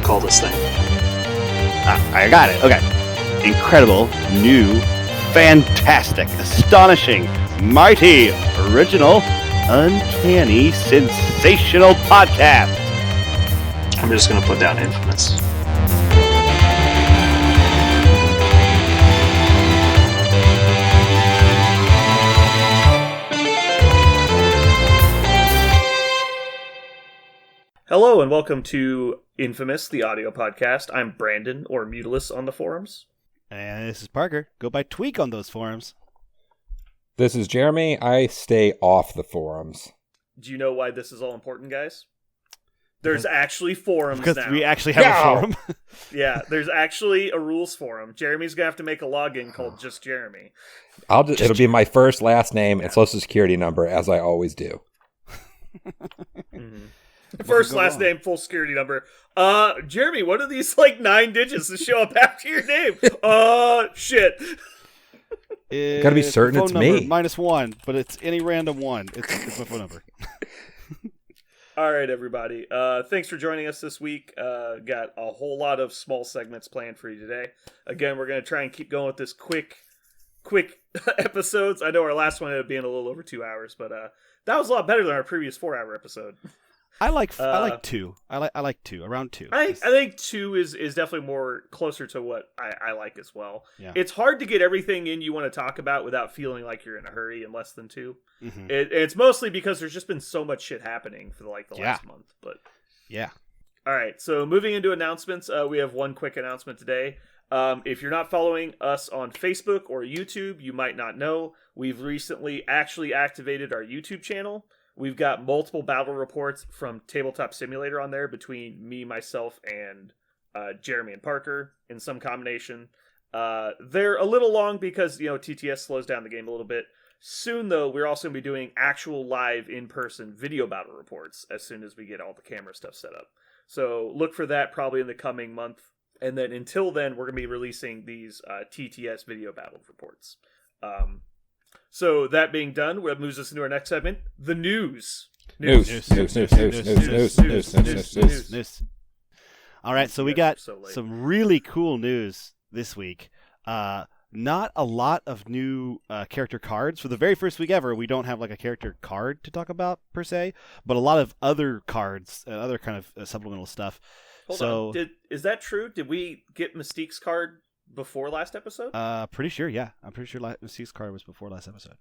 to call this thing? I got it. Okay. Incredible, new, fantastic, astonishing, mighty, original, uncanny, sensational podcast. I'm just going to put down infamous. Hello and welcome to Infamous, the audio podcast. I'm Brandon, or Mutilus on the forums. And this is Parker. Go by Tweak on those forums. This is Jeremy. I stay off the forums. Do you know why this is all important, guys? There's actually forums Because now. we actually have a forum. Yeah, there's actually a rules forum. Jeremy's going to have to make a login called Just Jeremy. It'll be my first, last name, and social security number, as I always do. Mm-hmm. First, last name, full security number. Jeremy, what are these, 9 digits that show up after your name? Shit. Gotta be certain it's me. -1, but it's any random one. It's my phone number. All right, everybody. Thanks for joining us this week. Got a whole lot of small segments planned for you today. Again, we're going to try and keep going with this quick episodes. I know our last one ended up being a little over 2 hours, but that was a lot better than our previous 4-hour episode. I like 2. I like 2, around 2. I think 2 is definitely more closer to what I like as well. Yeah. It's hard to get everything in you want to talk about without feeling like you're in a hurry in less than 2. Mm-hmm. It's mostly because there's just been so much shit happening for the last month. But yeah. All right, so moving into announcements, we have one quick announcement today. If you're not following us on Facebook or YouTube, you might not know, we've recently actually activated our YouTube channel. We've got multiple battle reports from Tabletop Simulator on there between me, myself, and Jeremy and Parker in some combination. They're a little long because, TTS slows down the game a little bit. Soon, though, we're also going to be doing actual live in-person video battle reports as soon as we get all the camera stuff set up. So look for that probably in the coming month. And then until then, we're going to be releasing these TTS video battle reports. So that being done, that moves us into our next segment, the news. News. All right, so we got some really cool news this week. Not a lot of new character cards. For the very first week ever, we don't have a character card to talk about, per se, but a lot of other cards, other kind of supplemental stuff. Hold on. Is that true? Did we get Mystique's card before last episode? Pretty sure, yeah. I'm pretty sure Mystique's card was before last episode.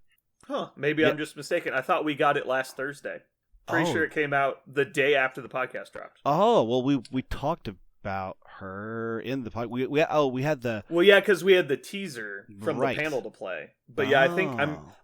Huh. Maybe I'm just mistaken. I thought we got it last Thursday. Pretty sure it came out the day after the podcast dropped. Oh, well, we talked about her in the podcast. We had the... Well, yeah, because we had the teaser from the panel to play. But yeah, I think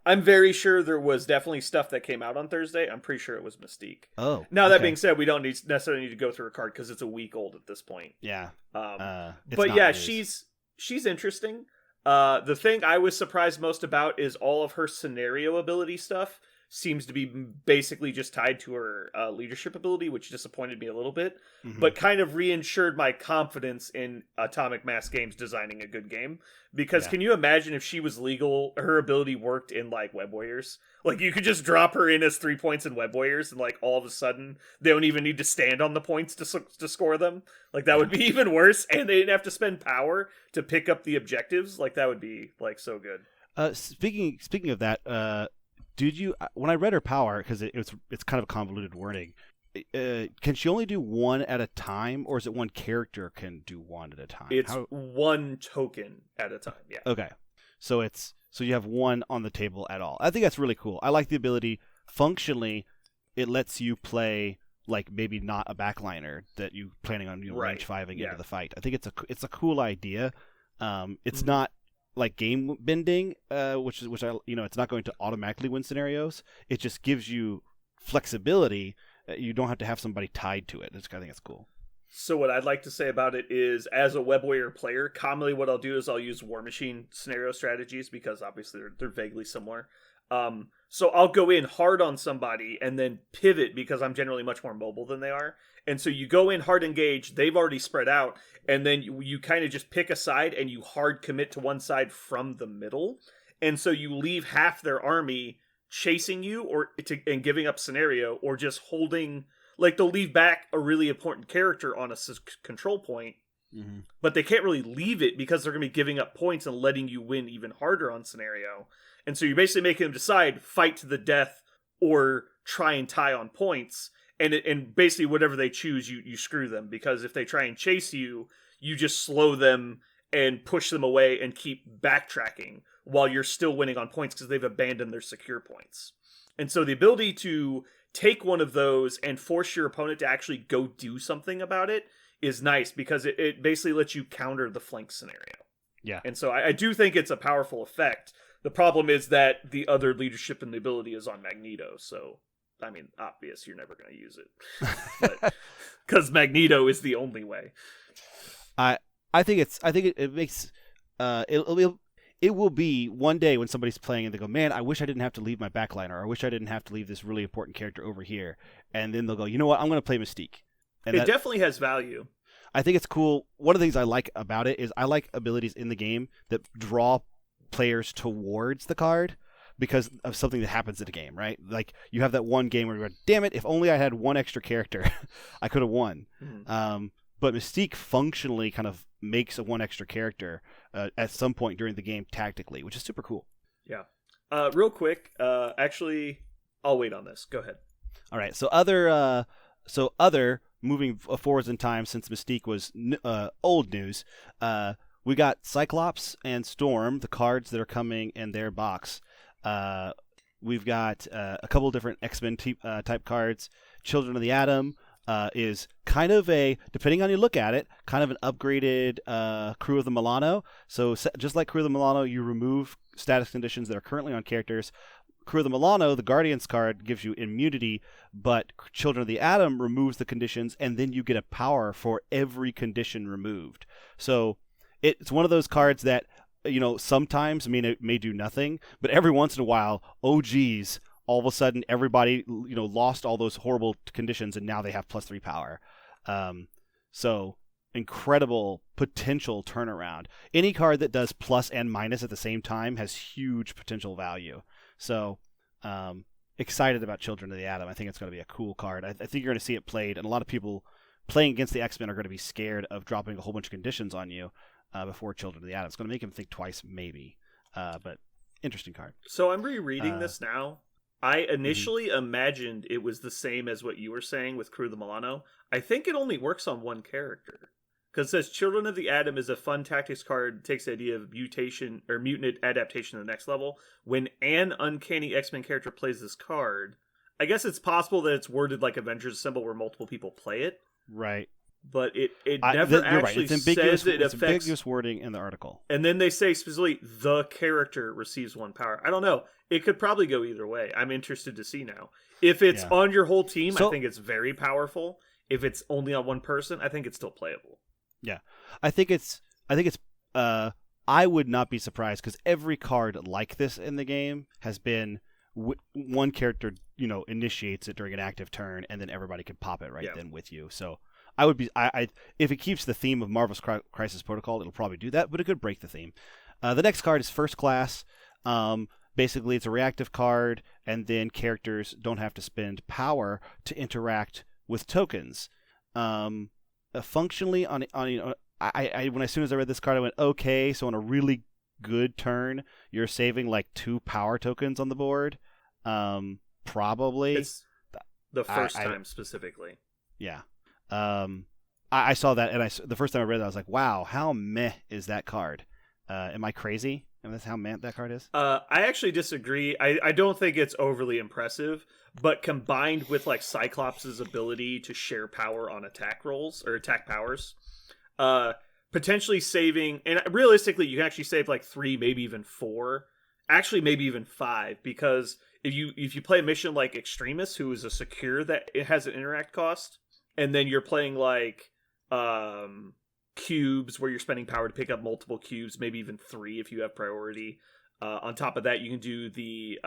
I'm very sure there was definitely stuff that came out on Thursday. I'm pretty sure it was Mystique. Oh, now that being said, we don't necessarily need to go through her card because it's a week old at this point. Yeah. But yeah, news. She's interesting. The thing I was surprised most about is all of her scenario ability stuff seems to be basically just tied to her leadership ability, which disappointed me a little bit, but kind of reinsured my confidence in Atomic Mass Games designing a good game. Because can you imagine if she was legal, her ability worked in Web Warriors? You could just drop her in as 3 points in Web Warriors, and all of a sudden they don't even need to stand on the points to score them. That would be even worse, and they didn't have to spend power to pick up the objectives. That would be so good. Speaking of that, did you, when I read her power, because it's kind of a convoluted wording, can she only do one at a time, or is it one character can do one at a time? It's one token at a time, yeah. Okay. So you have one on the table at all. I think that's really cool. I like the ability. Functionally, it lets you play maybe not a backliner that you planning on range 5ing into the fight. I think it's a cool idea. It's not game bending, which I it's not going to automatically win scenarios. It just gives you flexibility. You don't have to have somebody tied to it. I think it's cool. So what I'd like to say about it is, as a Web Warrior player, commonly what I'll do is I'll use War Machine scenario strategies because obviously they're vaguely similar. So I'll go in hard on somebody and then pivot because I'm generally much more mobile than they are. And so you go in hard engage, they've already spread out, and then you kind of just pick a side and you hard commit to one side from the middle. And so you leave half their army chasing you and giving up scenario, or just holding like they'll leave back a really important character on a control point, but they can't really leave it because they're going to be giving up points and letting you win even harder on scenario. And so you're basically making them decide fight to the death or try and tie on points. And basically whatever they choose, you screw them, because if they try and chase you, you just slow them and push them away and keep backtracking while you're still winning on points because they've abandoned their secure points. And so the ability to take one of those and force your opponent to actually go do something about it is nice, because it basically lets you counter the flank scenario. Yeah. And so I do think it's a powerful effect. The problem is that the other leadership in the ability is on Magneto, so I mean, obvious, you're never going to use it, because Magneto is the only way. I think it makes it will be one day when somebody's playing and they go, man, I wish I didn't have to leave my backliner, or I wish I didn't have to leave this really important character over here, and then they'll go, you know what, I'm going to play Mystique. And it definitely has value. I think it's cool. One of the things I like about it is I like abilities in the game that draw players towards the card because of something that happens in the game, right? Like you have that one game where you're going, damn it, if only I had one extra character, I could have won. But Mystique functionally kind of makes a one extra character at some point during the game tactically, which is super cool. Yeah. Real quick, actually, I'll wait on this. Go ahead. All right. So other moving forwards in time since Mystique was old news, we got Cyclops and Storm, the cards that are coming in their box. We've got a couple of different X-Men type cards. Children of the Atom is kind of a, depending on you look at it, kind of an upgraded Crew of the Milano. So just like Crew of the Milano, you remove status conditions that are currently on characters. Crew of the Milano, the Guardians card, gives you immunity, but Children of the Atom removes the conditions, and then you get a power for every condition removed. So it's one of those cards that, you know, sometimes it may do nothing, but every once in a while, oh geez, all of a sudden everybody, you know, lost all those horrible conditions and now they have +3 power. So incredible potential turnaround. Any card that does plus and minus at the same time has huge potential value. So excited about Children of the Atom. I think it's going to be a cool card. I think you're going to see it played, and a lot of people playing against the X-Men are going to be scared of dropping a whole bunch of conditions on you before Children of the Atom. It's going to make them think twice, maybe. But interesting card. So I'm rereading this now. I initially imagined it was the same as what you were saying with Crew of the Milano. I think it only works on one character. Because it says Children of the Atom is a fun tactics card, takes the idea of mutation or mutant adaptation to the next level. When an uncanny X-Men character plays this card, I guess it's possible that it's worded like Avengers Assemble where multiple people play it. Right. But it never actually It's ambiguous, says it it's affects... ambiguous wording in the article. And then they say specifically the character receives 1 power. I don't know. It could probably go either way. I'm interested to see now. If it's on your whole team, I think it's very powerful. If it's only on one person, I think it's still playable. Yeah, I think it's. I would not be surprised because every card like this in the game has been one character, you know, initiates it during an active turn, and then everybody can pop it then with you. So I would be. I if it keeps the theme of Marvel's Crisis Protocol, it'll probably do that, but it could break the theme. The next card is First Class. Basically, it's a reactive card, and then characters don't have to spend power to interact with tokens. Functionally, when as soon as I read this card, I went, okay, so on a really good turn, you're saving like 2 power tokens on the board. Probably. It's the first time specifically. Yeah. I saw that, and the first time I read that, I was like, wow, how meh is that card? Am I crazy? And that's how meh that card is? I actually disagree. I don't think it's overly impressive, but combined with like Cyclops' ability to share power on attack rolls or attack powers, potentially saving, and realistically you can actually save like 3, maybe even 4, actually maybe even 5, because if you play a mission like Extremis, who is a secure that it has an interact cost, and then you're playing like cubes where you're spending power to pick up multiple cubes, maybe even 3 if you have priority. On top of that, you can do the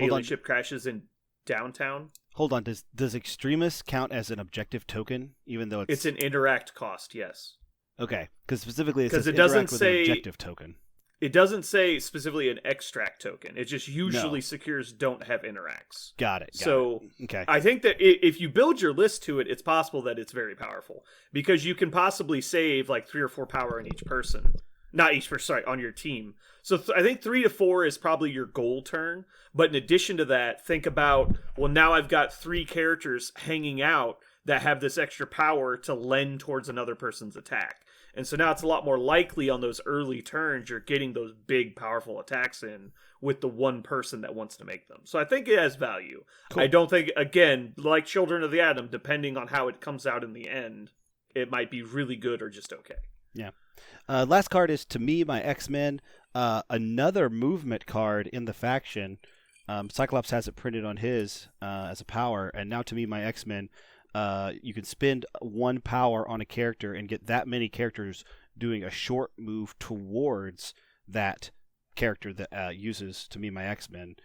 alien ship crashes in downtown. Hold on, does Extremis count as an objective token, even though it's an interact cost? Yes. Okay, because specifically it says it doesn't interact with say an objective token. It doesn't say specifically an extract token. It just usually No. secures don't have interacts. Got it. So Okay. I think that if you build your list to it, it's possible that it's very powerful because you can possibly save like 3 or 4 power on each person, not each person, sorry, on your team. So I think 3 to 4 is probably your goal turn. But in addition to that, think about, well, now I've got 3 characters hanging out that have this extra power to lend towards another person's attack. And so now it's a lot more likely on those early turns you're getting those big, powerful attacks in with the one person that wants to make them. So I think it has value. Cool. I don't think, again, like Children of the Atom, depending on how it comes out in the end, it might be really good or just okay. Yeah. Last card is, to me, my X-Men. Another movement card in the faction. Cyclops has it printed on his as a power, and now to me, my X-Men. You can spend 1 power on a character and get that many characters doing a short move towards that character that uses, to me, my X-Men.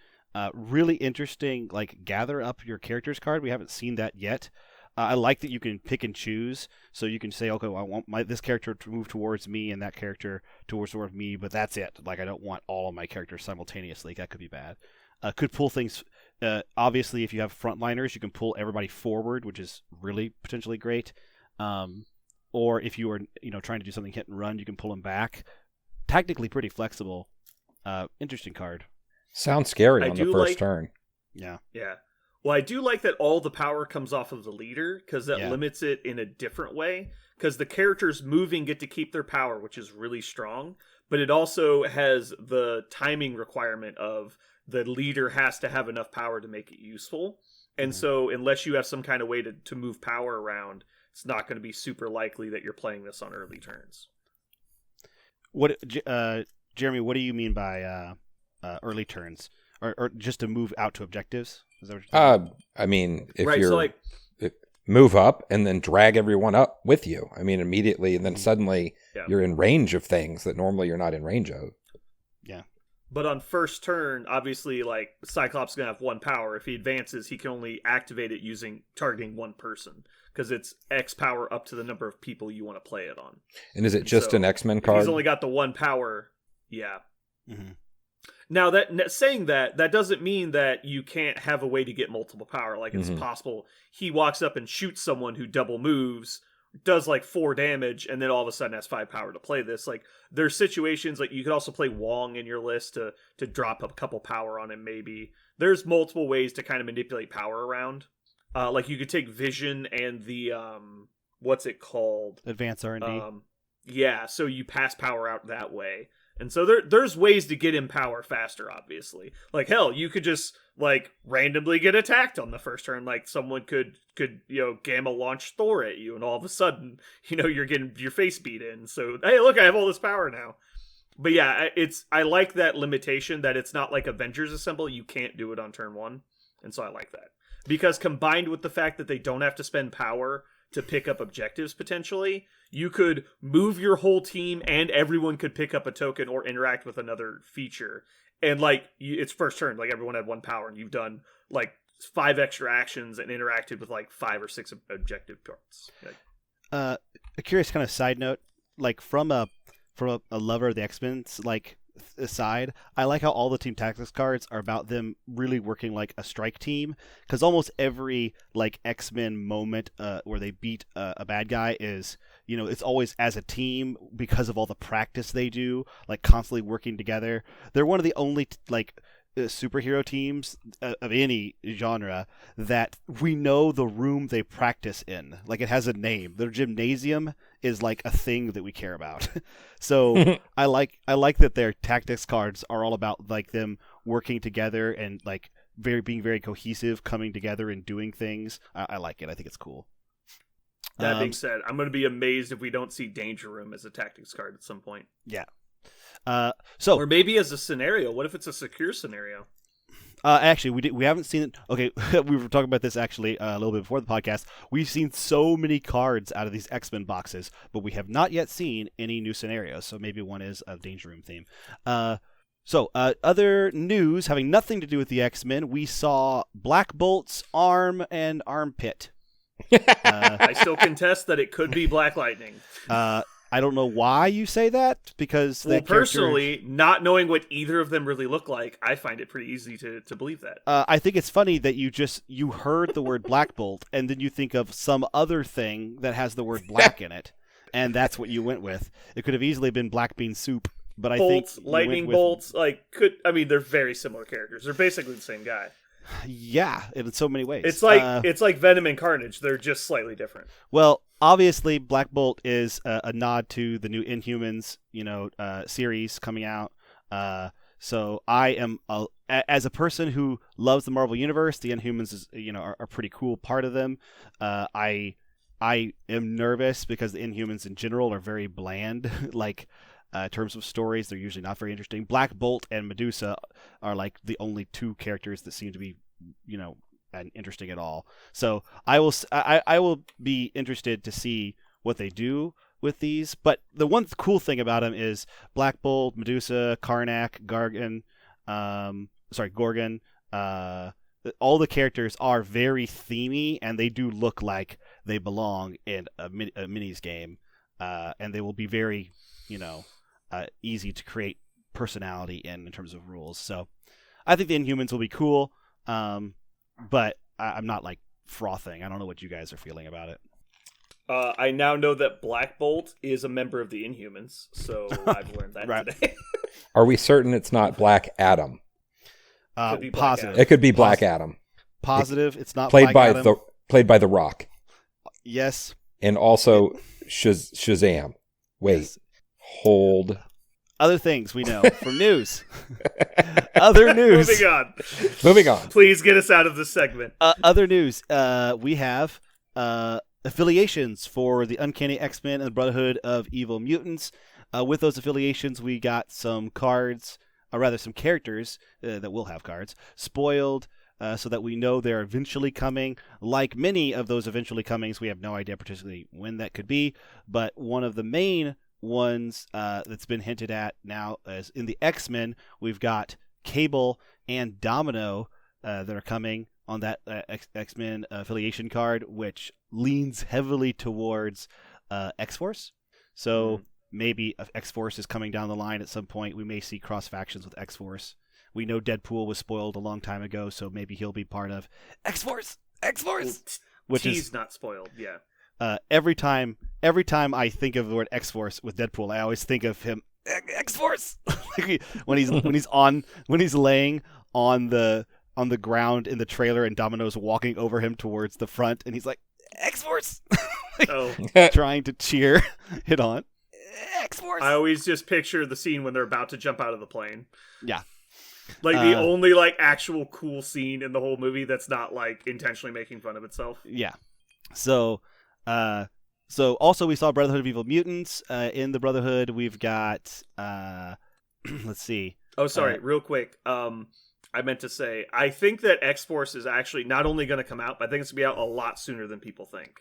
Really interesting, like, gather up your characters card. We haven't seen that yet. I like that you can pick and choose, so you can say, okay, well, I want this character to move towards me and that character towards me, but that's it. Like, I don't want all of my characters simultaneously. That could be bad. Could pull things. Obviously, if you have frontliners, you can pull everybody forward, which is really potentially great. Or if you are, trying to do something hit and run, you can pull them back. Technically, pretty flexible. Interesting card. Sounds scary I on the do first like- turn. Yeah. Yeah. Well, I do like that all the power comes off of the leader because that Yeah. limits it in a different way. Because the characters moving get to keep their power, which is really strong. But it also has the timing requirement of the leader has to have enough power to make it useful. And so unless you have some kind of way to move power around, it's not going to be super likely that you're playing this on early turns. What, Jeremy? What do you mean by early turns, or just to move out to objectives? Is that what you're talking I mean, if Right, you're so like move up and then drag everyone up with you. I mean, immediately, and then suddenly Yeah. you're in range of things that normally you're not in range of. But on first turn, obviously, like Cyclops is gonna have 1 power. If he advances, he can only activate it targeting 1 person because it's X power up to the number of people you want to play it on. And is it just So, an X-Men If card? he's only got the 1 power, yeah. Mhm. Now saying that doesn't mean that you can't have a way to get multiple power. Like it's Mhm. possible he walks up and shoots someone who double moves, does like 4 damage, and then all of a sudden has 5 power to play this. Like there's situations like you could also play Wong in your list to drop a couple power on him. Maybe there's multiple ways to kind of manipulate power around. Like you could take Vision and the what's it called? Advance R&D. Yeah, so you pass power out that way. And so there's ways to get in power faster, obviously. Like, hell, you could just, like, randomly get attacked on the first turn. Like, someone could gamma launch Thor at you, and all of a sudden, you're getting your face beat in. So, hey, look, I have all this power now. But yeah, I like that limitation that it's not like Avengers Assemble. You can't do it on turn 1. And so I like that. Because combined with the fact that they don't have to spend power to pick up objectives potentially, you could move your whole team and everyone could pick up a token or interact with another feature. And like it's first turn, like everyone had 1 power and you've done like 5 extra actions and interacted with like 5 or 6 objective parts. Like, A curious kind of side note, like from a lover of the X-Men, like aside, I like how all the team tactics cards are about them really working like a strike team, because almost every like X-Men moment where they beat a bad guy is, it's always as a team because of all the practice they do, like constantly working together. They're one of the only superhero teams of any genre that we know the room they practice in. Like it has a name. Their gymnasium is like a thing that we care about. So I like that their tactics cards are all about like them working together and like being very cohesive, coming together and doing things. I like it. I think it's cool. that being said, I'm going to be amazed if we don't see Danger Room as a tactics card at some point. Yeah. Or maybe as a scenario. What if it's a secure scenario? Actually, we haven't seen it. Okay, we were talking about this actually a little bit before the podcast. We've seen so many cards out of these X-Men boxes, but we have not yet seen any new scenarios. So maybe one is a Danger Room theme. So other news having nothing to do with the X-Men, we saw Black Bolt's arm and armpit. I still contest that it could be Black Lightning. I don't know why you say that, because Well, that character- personally, not knowing what either of them really look like, I find it pretty easy to believe that. I think it's funny that you heard the word Black Bolt and then you think of some other thing that has the word black in it, and that's what you went with. It could have easily been black bean soup, but I think Bolts, you lightning went with- bolts, they're very similar characters. They're basically the same guy. Yeah, in so many ways. It's like Venom and Carnage. They're just slightly different. Well, obviously, Black Bolt is a nod to the new Inhumans, series coming out. So I am, as a person who loves the Marvel Universe, the Inhumans is, are a pretty cool part of them. I am nervous because the Inhumans in general are very bland. In terms of stories, they're usually not very interesting. Black Bolt and Medusa are like the only two characters that seem to be, interesting at all. So I will be interested to see what they do with these. But the one cool thing about them is Black Bolt, Medusa, Karnak, Gorgon. All the characters are very themey, and they do look like they belong in a minis game, and they will be very, easy to create personality in terms of rules. So I think the Inhumans will be cool, but I'm not frothing. I don't know what you guys are feeling about it. I now know that Black Bolt is a member of the Inhumans, so I've learned that Right. today. Are we certain it's not Black Adam? Could be Black Positive. Adam. It could be Black Adam, Positive. It's not played Black by Adam. played by The Rock, Yes. and also Shazam. Wait, Yes. hold. Other things we know from news. Other news. Moving on. Moving on. Please get us out of this segment. Other news. We have affiliations for the Uncanny X-Men and the Brotherhood of Evil Mutants. With those affiliations, we got some cards, or rather some characters that will have cards, spoiled so that we know they're eventually coming. Like many of those eventually comings, we have no idea particularly when that could be, but one of the main ones that's been hinted at now is in the X-Men, we've got Cable and Domino that are coming on that X-Men affiliation card, which leans heavily towards X-Force. So maybe X-Force is coming down the line at some point. We may see cross-factions with X-Force. We know Deadpool was spoiled a long time ago, so maybe he'll be part of X-Force! X-Force! Which T's is not spoiled, yeah. every time I think of the word X-Force with Deadpool, I always think of him X-Force when he's laying on the ground in the trailer and Domino's walking over him towards the front, and he's like X-Force, Oh, trying to cheer it on. X-Force. I always just picture the scene when they're about to jump out of the plane. Yeah. Like the only actual cool scene in the whole movie that's not intentionally making fun of itself. Yeah. So also we saw Brotherhood of Evil Mutants. In the Brotherhood, we've got let's see. Oh, sorry, real quick. I meant to say, I think that X-Force is actually not only going to come out, but I think it's going to be out a lot sooner than people think.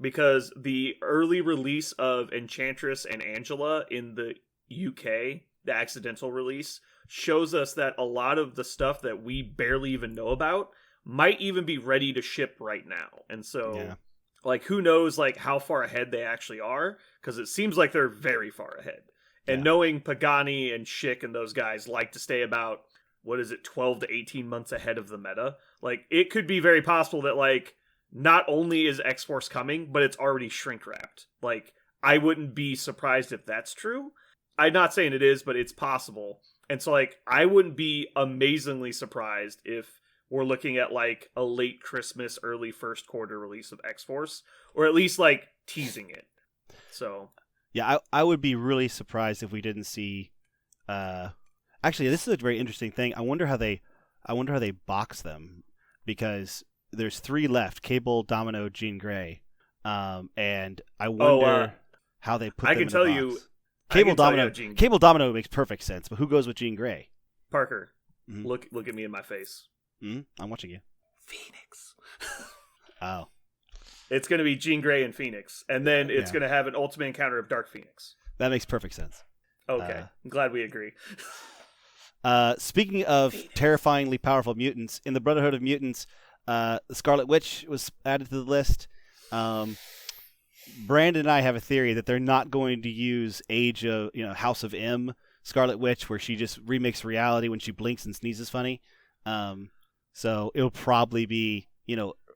Because the early release of Enchantress and Angela in the UK, the accidental release, shows us that a lot of the stuff that we barely even know about might even be ready to ship right now. And so, who knows, how far ahead they actually are? Because it seems like they're very far ahead. And knowing Pagani and Schick and those guys like to stay about, 12 to 18 months ahead of the meta, it could be very possible that, not only is X-Force coming, but it's already shrink-wrapped. I wouldn't be surprised if that's true. I'm not saying it is, but it's possible. And so, I wouldn't be amazingly surprised if we're looking at, a late Christmas, early first quarter release of X-Force. Or at least, teasing it. So... Yeah, I would be really surprised if we didn't see... Actually, this is a very interesting thing. I wonder how they box them. Because... there's 3 left: Cable, Domino, Jean Grey, and I wonder how they put. I them can in tell the you, box. Cable Domino makes perfect sense, but who goes with Jean Grey? Parker, Mhm. look at me in my face. I'm watching you. Phoenix. Oh, It's going to be Jean Grey and Phoenix, and then it's going to have an ultimate encounter of Dark Phoenix. that makes perfect sense. Okay, I'm glad we agree. Speaking of terrifyingly powerful mutants, in the Brotherhood of Mutants. The Scarlet Witch was added to the list. Brandon and I have a theory that they're not going to use House of M Scarlet Witch, where she just remakes reality when she blinks and sneezes funny. So it'll probably be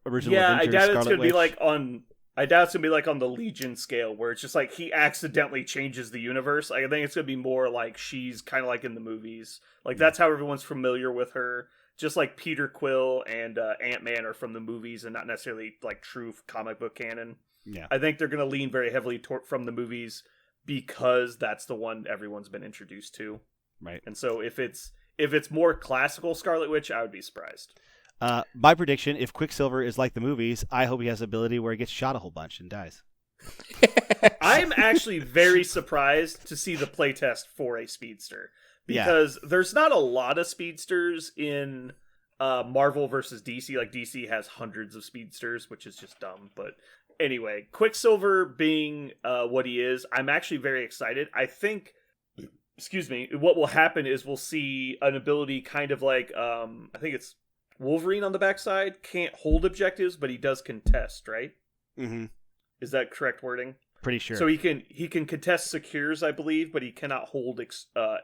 original Yeah, Avengers I doubt Scarlet it's gonna Witch. be like on. I doubt it's gonna be like on the Legion scale, where it's just like he accidentally changes the universe. I think it's gonna be more like she's kind of like in the movies. Like that's how everyone's familiar with her. Just like Peter Quill and Ant-Man are from the movies and not necessarily like true comic book canon. Yeah. I think they're gonna lean very heavily from the movies because that's the one everyone's been introduced to. Right. And so if it's more classical Scarlet Witch, I would be surprised. My prediction: if Quicksilver is like the movies, I hope he has the ability where he gets shot a whole bunch and dies. I'm actually very surprised to see the playtest for a speedster because there's not a lot of speedsters in Marvel versus DC. Like DC has hundreds of speedsters, which is just dumb. But anyway, Quicksilver being what he is, I'm actually very excited. I think, what will happen is we'll see an ability kind of like I think it's Wolverine on the backside, can't hold objectives, but he does contest, right? Mm-hmm. Is that correct wording? Pretty sure. So he can contest secures, I believe, but he cannot hold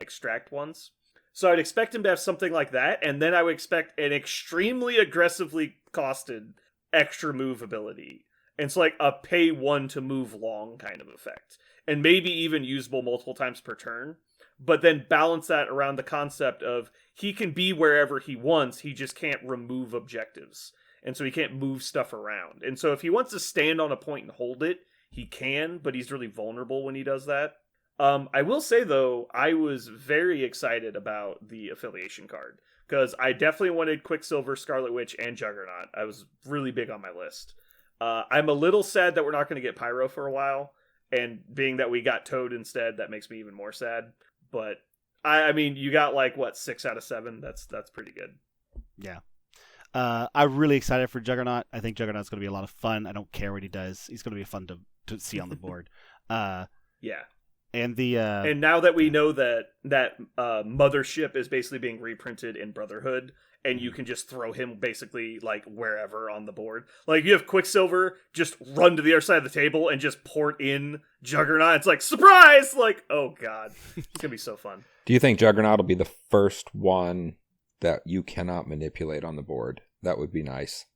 extract ones. So I'd expect him to have something like that, and then I would expect an extremely aggressively costed extra move ability. And it's like a pay one to move long kind of effect. And maybe even usable multiple times per turn. But then balance that around the concept of he can be wherever he wants, he just can't remove objectives. And so he can't move stuff around. And so if he wants to stand on a point and hold it, he can, but he's really vulnerable when he does that. I will say, though, I was very excited about the affiliation card. Because I definitely wanted Quicksilver, Scarlet Witch, and Juggernaut. I was really big on my list. I'm a little sad that we're not going to get Pyro for a while. And being that we got Toad instead, that makes me even more sad. But I mean, you got like what 6 out of 7. That's pretty good. Yeah, I'm really excited for Juggernaut. I think Juggernaut's going to be a lot of fun. I don't care what he does. He's going to be fun to see on the board. Yeah, and and now that we know that Mothership is basically being reprinted in Brotherhood, and you can just throw him basically like wherever on the board. Like you have Quicksilver just run to the other side of the table and just port in Juggernaut. It's like surprise! Like oh god, it's gonna be so fun. Do you think Juggernaut will be the first one that you cannot manipulate on the board? That would be nice.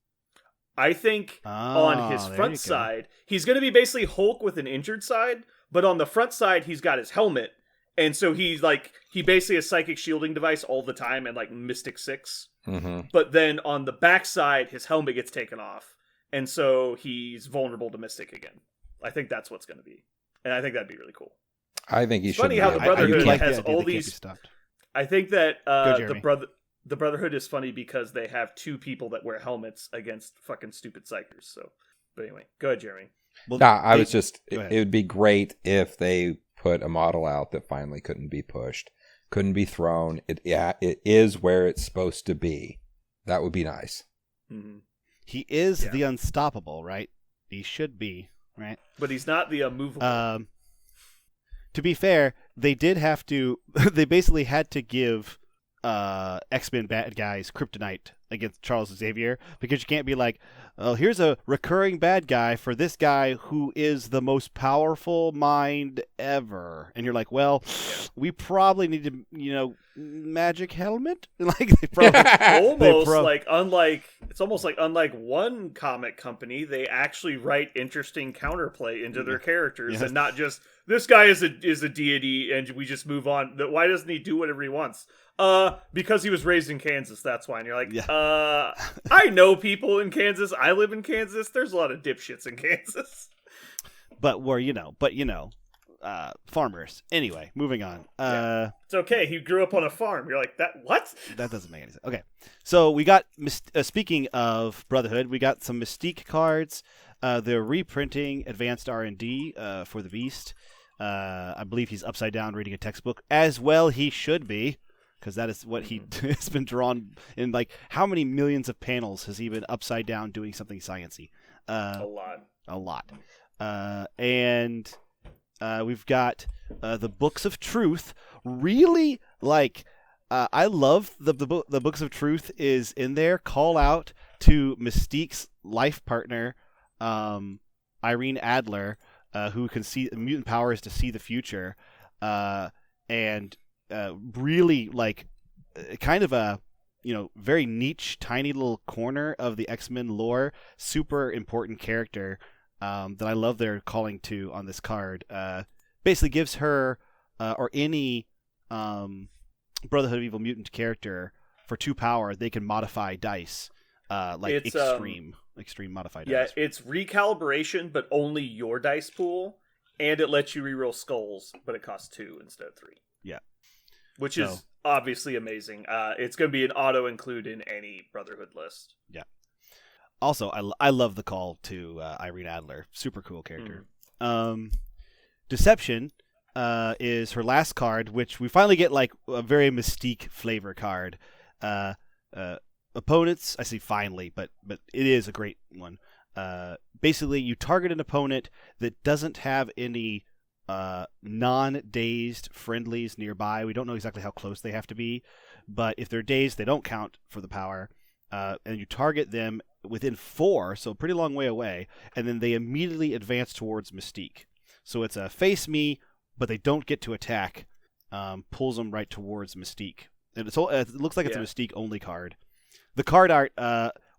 I think on his front side, he's going to be basically Hulk with an injured side, but on the front side, he's got his helmet. And so he basically has psychic shielding device all the time and like Mystic 6. Mm-hmm. But then on the back side, his helmet gets taken off. And so he's vulnerable to Mystic again. I think that's what's going to be. And I think that'd be really cool. I think he should. Funny how the Brotherhood has all the these. I think that the Brotherhood is funny because they have 2 people that wear helmets against fucking stupid psychers. So, but anyway, go ahead, Jeremy. Well, it would be great if they put a model out that finally couldn't be pushed, couldn't be thrown. It is where it's supposed to be. That would be nice. Mm-hmm. He is the unstoppable, right? He should be, right? But he's not the unmovable. To be fair, they did have to. They basically had to give X-Men bad guys kryptonite against Charles Xavier, because you can't be like, oh, here's a recurring bad guy for this guy who is the most powerful mind ever, and you're like, well, we probably need to, magic helmet. Like they probably unlike one comic company, they actually write interesting counterplay into their characters, and not just this guy is a deity and we just move on. Why doesn't he do whatever he wants? Because he was raised in Kansas, that's why. And you're like, I know people in Kansas. I live in Kansas. There's a lot of dipshits in Kansas. But farmers. Anyway, moving on. It's okay. He grew up on a farm. You're like, what? That doesn't make any sense. Okay. So we got, speaking of Brotherhood, we got some Mystique cards. They're reprinting Advanced R&D for the Beast. I believe he's upside down reading a textbook. As well he should be, because that is what he has been drawn in. Like, how many millions of panels has he been upside down doing something sciencey? A lot. And we've got the Books of Truth. Really, I love the Books of Truth is in there. Call out to Mystique's life partner. Irene Adler, who can see mutant power is to see the future, and really like kind of a very niche, tiny little corner of the X-Men lore. Super important character that I love their calling to on this card. Basically gives her or any Brotherhood of Evil Mutant character for 2 power, they can modify dice, like It's, extreme modified Yeah, dice. it's recalibration, but only your dice pool, and it lets you reroll skulls, but it costs 2 instead of 3. Yeah. Which is obviously amazing. It's going to be an auto include in any Brotherhood list. Yeah. Also, I love the call to Irene Adler. Super cool character. Deception is her last card, which we finally get like a very Mystique flavor card. Opponents, I say finally, but it is a great one. Basically, you target an opponent that doesn't have any non-dazed friendlies nearby. We don't know exactly how close they have to be, but if they're dazed, they don't count for the power. And you target them within 4, so a pretty long way away, and then they immediately advance towards Mystique. So it's a face me, but they don't get to attack. Pulls them right towards Mystique. And it looks like it's a Mystique-only card. The card art,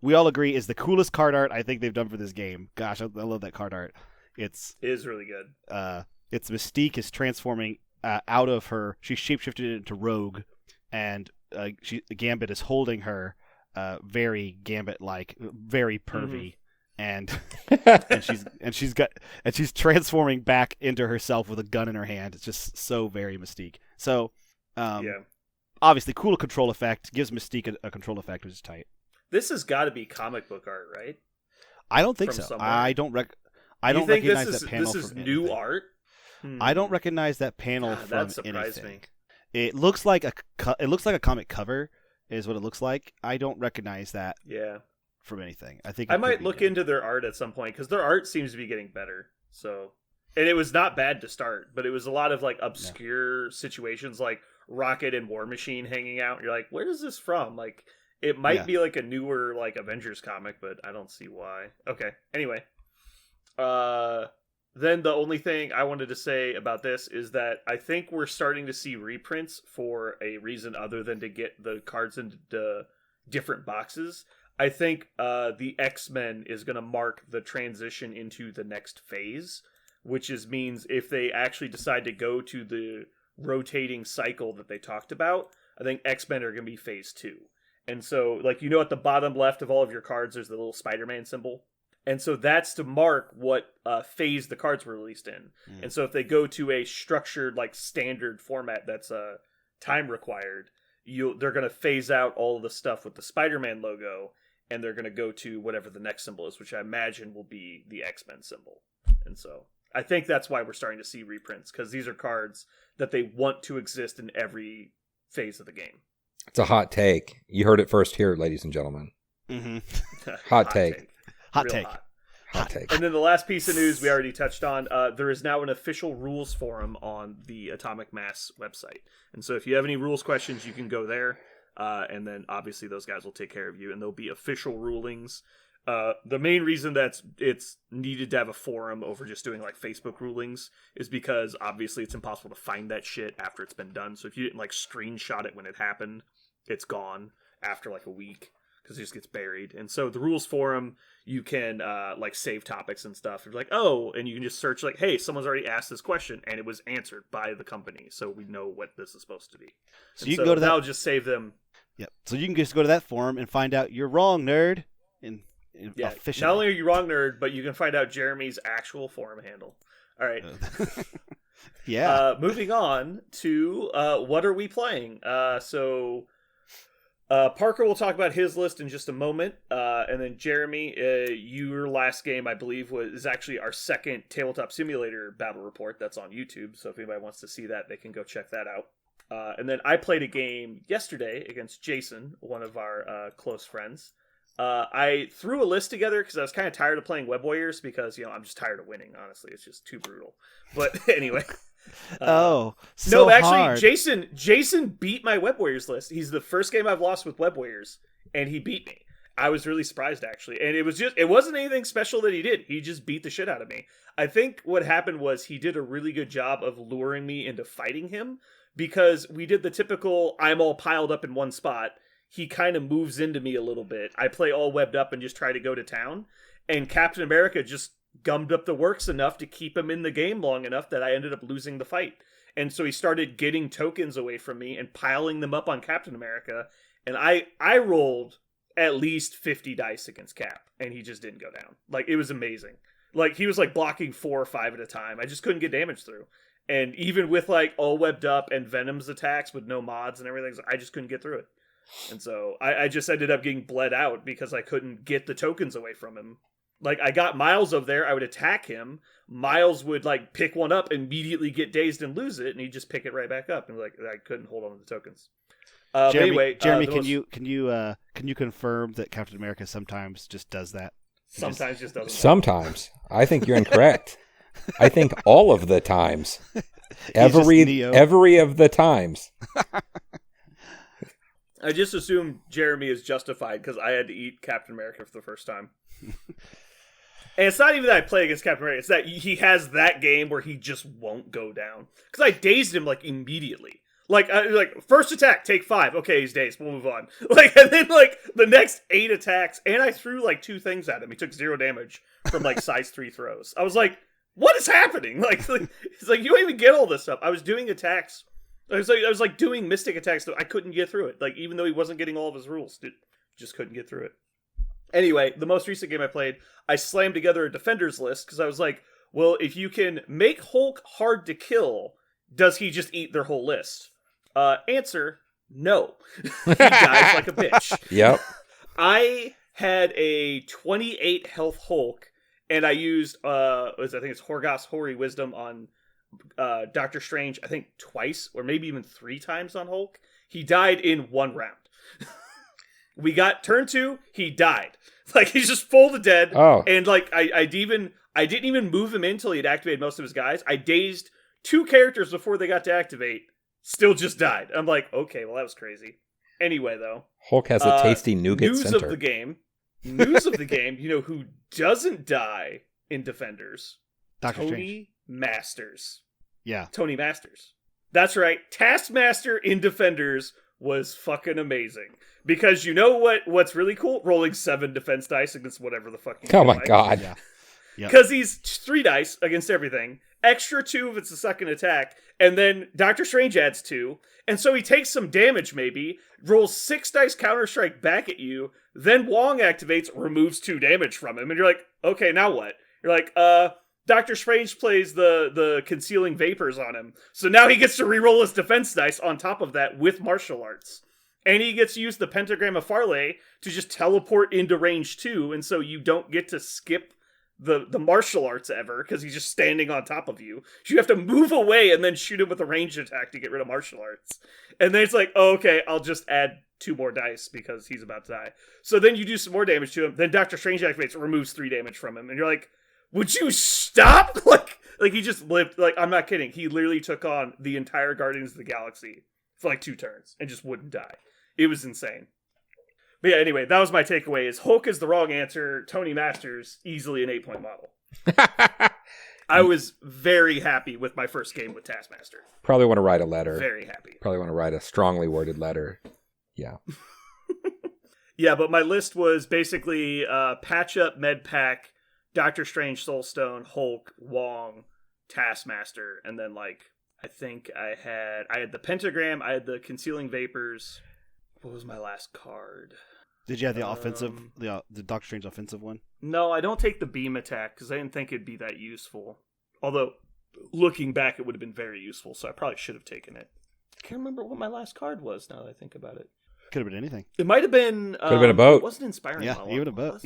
we all agree, is the coolest card art I think they've done for this game. Gosh, I love that card art. It is really good. It's Mystique is transforming out of her. She's shapeshifted into Rogue, and Gambit is holding her, very Gambit-like, very pervy, and she's transforming back into herself with a gun in her hand. It's just so very Mystique. So, obviously, cool control effect gives Mystique a control effect, which is tight. This has got to be comic book art, right? I don't think From so. somewhere. I don't recognize that panel. This is from new anything. art. I don't recognize that panel God, from that surprised anything. me. It looks like a comic cover, is what it looks like. I don't recognize that from anything. I think I might look into their art at some point because their art seems to be getting better. So, and it was not bad to start, but it was a lot of like obscure situations, like Rocket and War Machine hanging out. You're like, where is this from? Like, it might be like a newer like Avengers comic, but I don't see why. Okay. Anyway, then the only thing I wanted to say about this is that I think we're starting to see reprints for a reason other than to get the cards into different boxes. I think the X-Men is going to mark the transition into the next phase, which means if they actually decide to go to the rotating cycle that they talked about, I think X-Men are going to be phase 2. And so, like, at the bottom left of all of your cards, there's the little Spider-Man symbol. And so that's to mark what phase the cards were released in. And so if they go to a structured, like, standard format that's time required, they're going to phase out all of the stuff with the Spider-Man logo, and they're going to go to whatever the next symbol is, which I imagine will be the X-Men symbol. And so I think that's why we're starting to see reprints, because these are cards that they want to exist in every phase of the game. It's a hot take. You heard it first here, ladies and gentlemen. Hot take. Hot take. Hot take. And then the last piece of news we already touched on, there is now an official rules forum on the Atomic Mass website. And so if you have any rules questions, you can go there. And then obviously those guys will take care of you, and there'll be official rulings. The main reason that it's needed to have a forum over just doing like Facebook rulings is because obviously it's impossible to find that shit after it's been done. So if you didn't like screenshot it when it happened, it's gone after like a week because it just gets buried. And so the rules forum, you can like save topics and stuff. You're like, oh, and you can just search like, hey, someone's already asked this question and it was answered by the company, so we know what this is supposed to be. So you can go to that. That'll just save them. Yep. So you can just go to that forum and find out you're wrong, nerd. Officially. Not only are you wrong, nerd, but you can find out Jeremy's actual forum handle. All right. Moving on to what are we playing? So Parker will talk about his list in just a moment, and then Jeremy, your last game, I believe, is actually our second Tabletop Simulator battle report. That's on YouTube, so if anybody wants to see that, they can go check that out. And then I played a game yesterday against Jason, one of our close friends. I threw a list together because I was kind of tired of playing Web Warriors because, I'm just tired of winning, honestly. It's just too brutal. But anyway. Hard. Jason beat my Web Warriors list. He's the first game I've lost with Web Warriors, and he beat me. I was really surprised, actually. And it wasn't anything special that he did. He just beat the shit out of me. I think what happened was he did a really good job of luring me into fighting him, because we did the typical, I'm all piled up in one spot. He kind of moves into me a little bit. I play all webbed up and just try to go to town. And Captain America just gummed up the works enough to keep him in the game long enough that I ended up losing the fight. And so he started getting tokens away from me and piling them up on Captain America. And I rolled at least 50 dice against Cap, and he just didn't go down. Like, it was amazing. Like, he was like blocking 4 or 5 at a time. I just couldn't get damage through. And even with like all webbed up and Venom's attacks with no mods and everything, I just couldn't get through it. And so I just ended up getting bled out because I couldn't get the tokens away from him. Like, I got Miles over there, I would attack him. Miles would like pick one up, immediately get dazed and lose it, and he'd just pick it right back up. And like, I couldn't hold on to the tokens. Jeremy, anyway, can you confirm that Captain America sometimes just does that? Sometimes just doesn't. Sometimes. I think you're incorrect. I think all of the times. Every of the times. I just assume Jeremy is justified because I had to eat Captain America for the first time. And it's not even that I play against Captain America. It's that he has that game where he just won't go down. Because I dazed him like immediately. Like first attack, take 5. Okay, he's dazed. We'll move on. Like, and then like the next 8 attacks, and I threw like 2 things at him. He took 0 damage from like size 3 throws. I was like, what is happening? Like it's like, you don't even get all this stuff. I was doing attacks. I was like doing mystic attacks. I couldn't get through it. Like, even though he wasn't getting all of his rules, just couldn't get through it. Anyway, the most recent game I played, I slammed together a defenders list because I was like, well, if you can make Hulk hard to kill, does he just eat their whole list? Answer, no. He dies like a bitch. Yep. I had a 28 health Hulk, and I used, I think it's Horgas Hoary Wisdom on Doctor Strange, I think twice, or maybe even 3 times on Hulk. He died in 1 round. We got turn 2, he died. Like, he's just full to dead. Oh. And like, I didn't even move him in until he'd activated most of his guys. I dazed 2 characters before they got to activate. Still just died. I'm like, okay, well, that was crazy. Anyway, though, Hulk has a tasty nougat news center. of the game. News of the game. You know who doesn't die in Defenders? Doctor Tony Strange. Masters. Yeah. Tony Masters. That's right. Taskmaster in Defenders was fucking amazing. Because you know what's really cool? Rolling 7 defense dice against whatever the fuck you Oh my like. god. Yeah. Because he's 3 dice against everything. Extra 2 if it's the second attack. And then Doctor Strange adds 2. And so he takes some damage maybe. Rolls 6 dice Counter-Strike back at you. Then Wong activates, removes 2 damage from him. And you're like, okay, now what? You're like, Doctor Strange plays the concealing vapors on him. So now he gets to reroll his defense dice on top of that with martial arts. And he gets to use the Pentagram of Farley to just teleport into range 2. And so you don't get to skip the martial arts ever because he's just standing on top of you. So you have to move away and then shoot him with a ranged attack to get rid of martial arts. And then it's like, oh, okay, I'll just add 2 more dice because he's about to die. So then you do some more damage to him. Then Doctor Strange activates, removes 3 damage from him. And you're like, would you stop? Like he just lived, like, I'm not kidding. He literally took on the entire Guardians of the Galaxy for like 2 turns and just wouldn't die. It was insane. But yeah, anyway, that was my takeaway is Hulk is the wrong answer. Tony Masters, easily an 8-point model. I was very happy with my first game with Taskmaster. Probably want to write a letter. Very happy. Probably want to write a strongly worded letter. Yeah. Yeah, but my list was basically Patch Up, Med Pack, Doctor Strange, Soulstone, Hulk, Wong, Taskmaster, and then like I think I had the Pentagram, I had the Concealing Vapors. What was my last card? Did you have the offensive, the Doctor Strange offensive one? No, I don't take the beam attack because I didn't think it'd be that useful. Although, looking back, it would have been very useful, so I probably should have taken it. I can't remember what my last card was now that I think about it. Could have been anything. It might have been... Could have been a boat. It wasn't inspiring. Yeah, even a boat.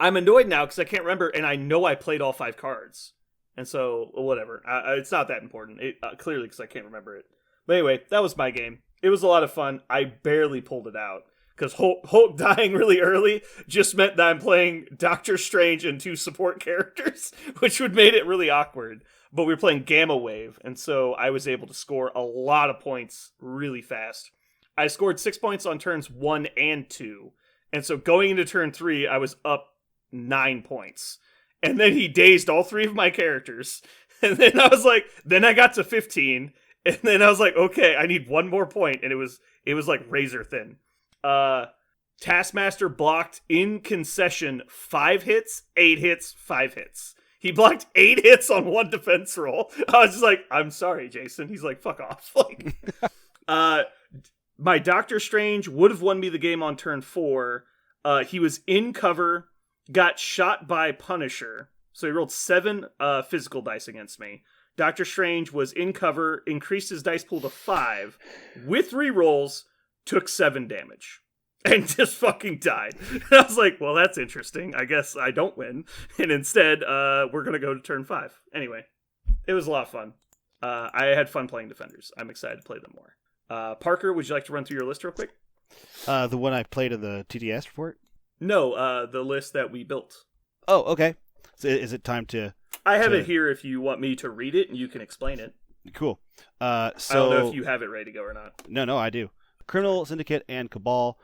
I'm annoyed now because I can't remember, and I know I played all 5 cards. And so, whatever. It's not that important. Clearly, because I can't remember it. But anyway, that was my game. It was a lot of fun. I barely pulled it out. Because Hulk dying really early just meant that I'm playing Doctor Strange and 2 support characters, which would made it really awkward. But we were playing Gamma Wave, and so I was able to score a lot of points really fast. I scored 6 points on turns 1 and 2, And so going into turn 3, I was up 9 points. And then he dazed all 3 of my characters. And then I was like, then I got to 15. And then I was like, okay, I need 1 more point. And it was like razor thin. Taskmaster blocked in concession 5 hits, 8 hits, 5 hits. He blocked 8 hits on 1 defense roll. I was just like, I'm sorry, Jason. He's like, fuck off. Like, my Doctor Strange would have won me the game on turn 4. He was in cover, got shot by Punisher. So he rolled 7 physical dice against me. Doctor Strange was in cover, increased his dice pool to 5. With rerolls, took 7 damage. And just fucking died. And I was like, well, that's interesting. I guess I don't win. And instead, we're going to go to turn 5. Anyway, it was a lot of fun. I had fun playing Defenders. I'm excited to play them more. Parker, would you like to run through your list real quick? The one I played in the TTS report? No, the list that we built. Oh, okay. So is it time to... I have it here if you want me to read it and you can explain it. Cool. So I don't know if you have it ready to go or not. No, I do. Criminal Syndicate and Cabal,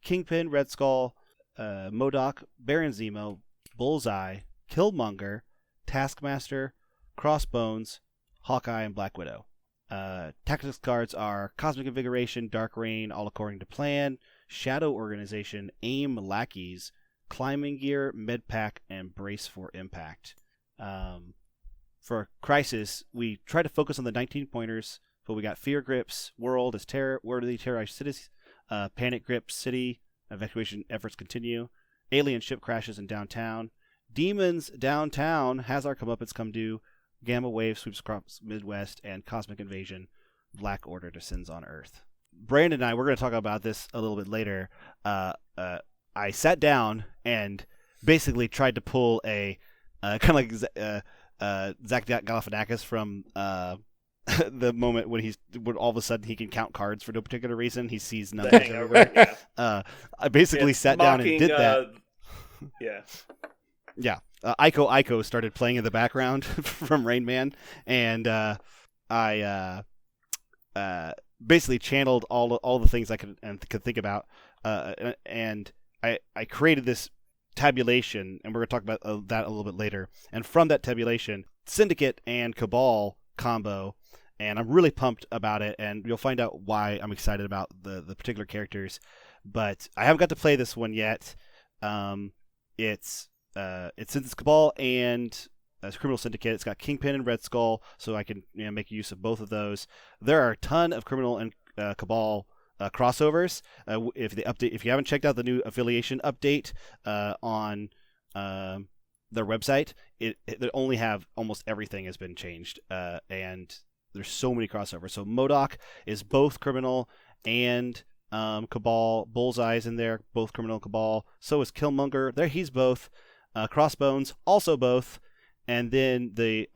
Kingpin, Red Skull, MODOK, Baron Zemo, Bullseye, Killmonger, Taskmaster, Crossbones, Hawkeye, and Black Widow. Tactics cards are Cosmic Invigoration, Dark Reign, All According to Plan, Shadow Organization, AIM Lackeys, Climbing Gear, Medpack, and Brace for Impact. For Crisis, we try to focus on the 19 pointers, but we got Fear Grips, World as Terror, Worthy Terrorized Cities, Panic Grip City, Evacuation Efforts Continue, Alien Ship Crashes in Downtown, Demons Downtown, Has Our Comeuppance Come Due, Gamma Wave Sweeps Across Midwest, and Cosmic Invasion, Black Order Descends on Earth. Brandon and I, we're going to talk about this a little bit later. I sat down and basically tried to pull a kind of like Zach Galifianakis from the moment when all of a sudden he can count cards for no particular reason. He sees numbers everywhere. I basically sat down and did that. Yeah. Ico started playing in the background from Rain Man, and I basically channeled all the things I could think about, and I created this tabulation, and we're going to talk about that a little bit later. And from that tabulation, Syndicate and Cabal combo, and I'm really pumped about it, and you'll find out why I'm excited about the particular characters. But I haven't got to play this one yet. It's Cabal and Criminal Syndicate. It's got Kingpin and Red Skull, so I can make use of both of those. There are a ton of Criminal and Cabal crossovers. If you haven't checked out the new affiliation update on their website, they only have almost everything has been changed, and there's so many crossovers. So MODOK is both Criminal and Cabal. Bullseye's in there, both Criminal and Cabal. So is Killmonger. There, he's both. Crossbones, also both. And then the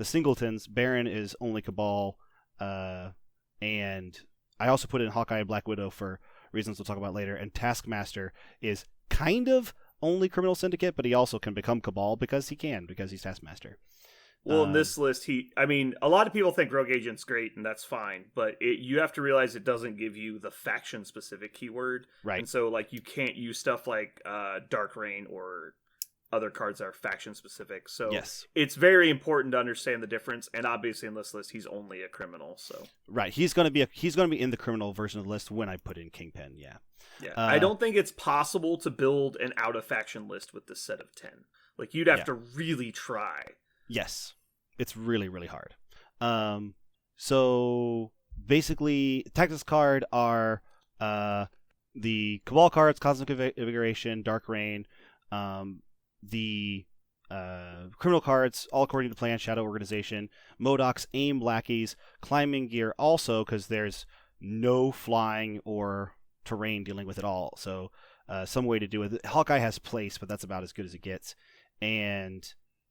singletons, Baron is only Cabal, and I also put in Hawkeye and Black Widow for reasons we'll talk about later. And Taskmaster is kind of only Criminal Syndicate, but he also can become Cabal because he's Taskmaster. Well, in this list, a lot of people think Rogue Agent's great, and that's fine, but you have to realize it doesn't give you the faction-specific keyword. Right. And so, you can't use stuff like Dark Reign or other cards that are faction-specific. So yes, it's very important to understand the difference, and obviously in this list, he's only a criminal, so... Right, he's going to be in the criminal version of the list when I put in Kingpin, yeah. Yeah, I don't think it's possible to build an out-of-faction list with this set of 10. You'd have to really try. Yes, it's really, really hard. So basically, tactics card are the Cabal cards, Cosmic Invigoration, Dark Reign, the criminal cards, All According to Plan, Shadow Organization, MODOK's AIM Lackeys, Climbing Gear also, because there's no flying or terrain dealing with it all. So some way to do it. Hawkeye has place, but that's about as good as it gets. And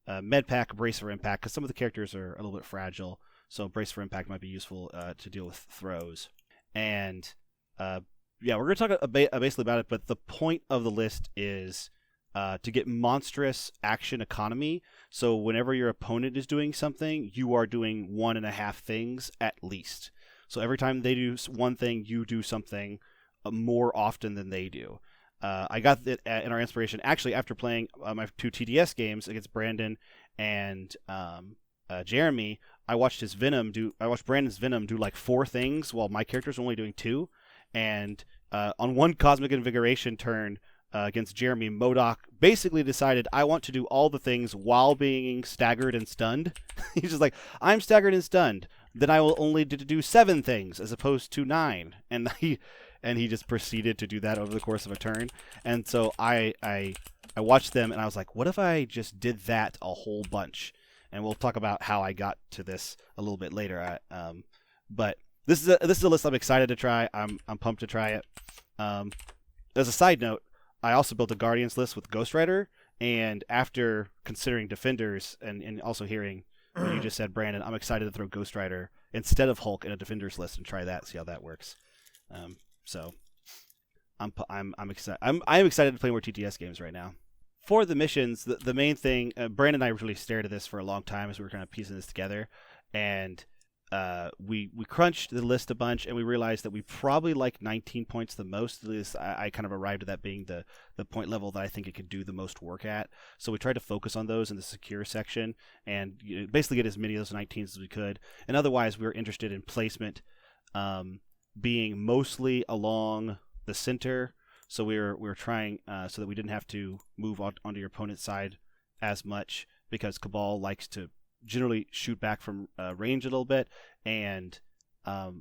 Medpack, Brace for Impact, because some of the characters are a little bit fragile, so Brace for Impact might be useful to deal with throws. And we're going to talk basically about it, but the point of the list is to get monstrous action economy. So whenever your opponent is doing something, you are doing 1.5 things at least. So every time they do one thing, you do something more often than they do. I got it in our inspiration actually after playing my 2 TDS games against Brandon and Jeremy. I watched Brandon's Venom do like 4 things while my character's only doing 2, and on one Cosmic Invigoration turn against Jeremy, MODOK basically decided, I want to do all the things while being staggered and stunned. He's just like, I'm staggered and stunned, then I will only do 7 things as opposed to 9, and he just proceeded to do that over the course of a turn. And so I watched them and I was like, what if I just did that a whole bunch? And we'll talk about how I got to this a little bit later. But this is a list I'm excited to try. I'm pumped to try it. As a side note, I also built a Guardians list with Ghost Rider, and after considering Defenders and also hearing what you just said, Brandon, I'm excited to throw Ghost Rider instead of Hulk in a Defenders list and try that, see how that works. So I'm excited. I'm excited to play more TTS games right now. For the missions, the main thing, Brandon and I really stared at this for a long time as we were kind of piecing this together, and we crunched the list a bunch, and we realized that we probably like 19 points the most. At least I kind of arrived at that being the point level that I think it could do the most work at. So we tried to focus on those in the secure section and basically get as many of those 19s as we could. And otherwise, we were interested in placement, being mostly along the center. So we were trying so that we didn't have to move onto your opponent's side as much, because Cabal likes to generally shoot back from range a little bit, and I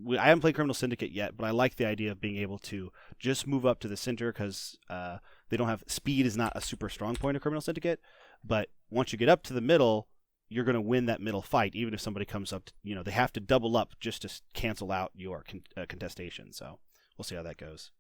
haven't played Criminal Syndicate yet, but I like the idea of being able to just move up to the center, because they don't have speed is not a super strong point of Criminal Syndicate, but once you get up to the middle, you're going to win that middle fight, even if somebody comes up to, they have to double up just to cancel out your contestation. So we'll see how that goes.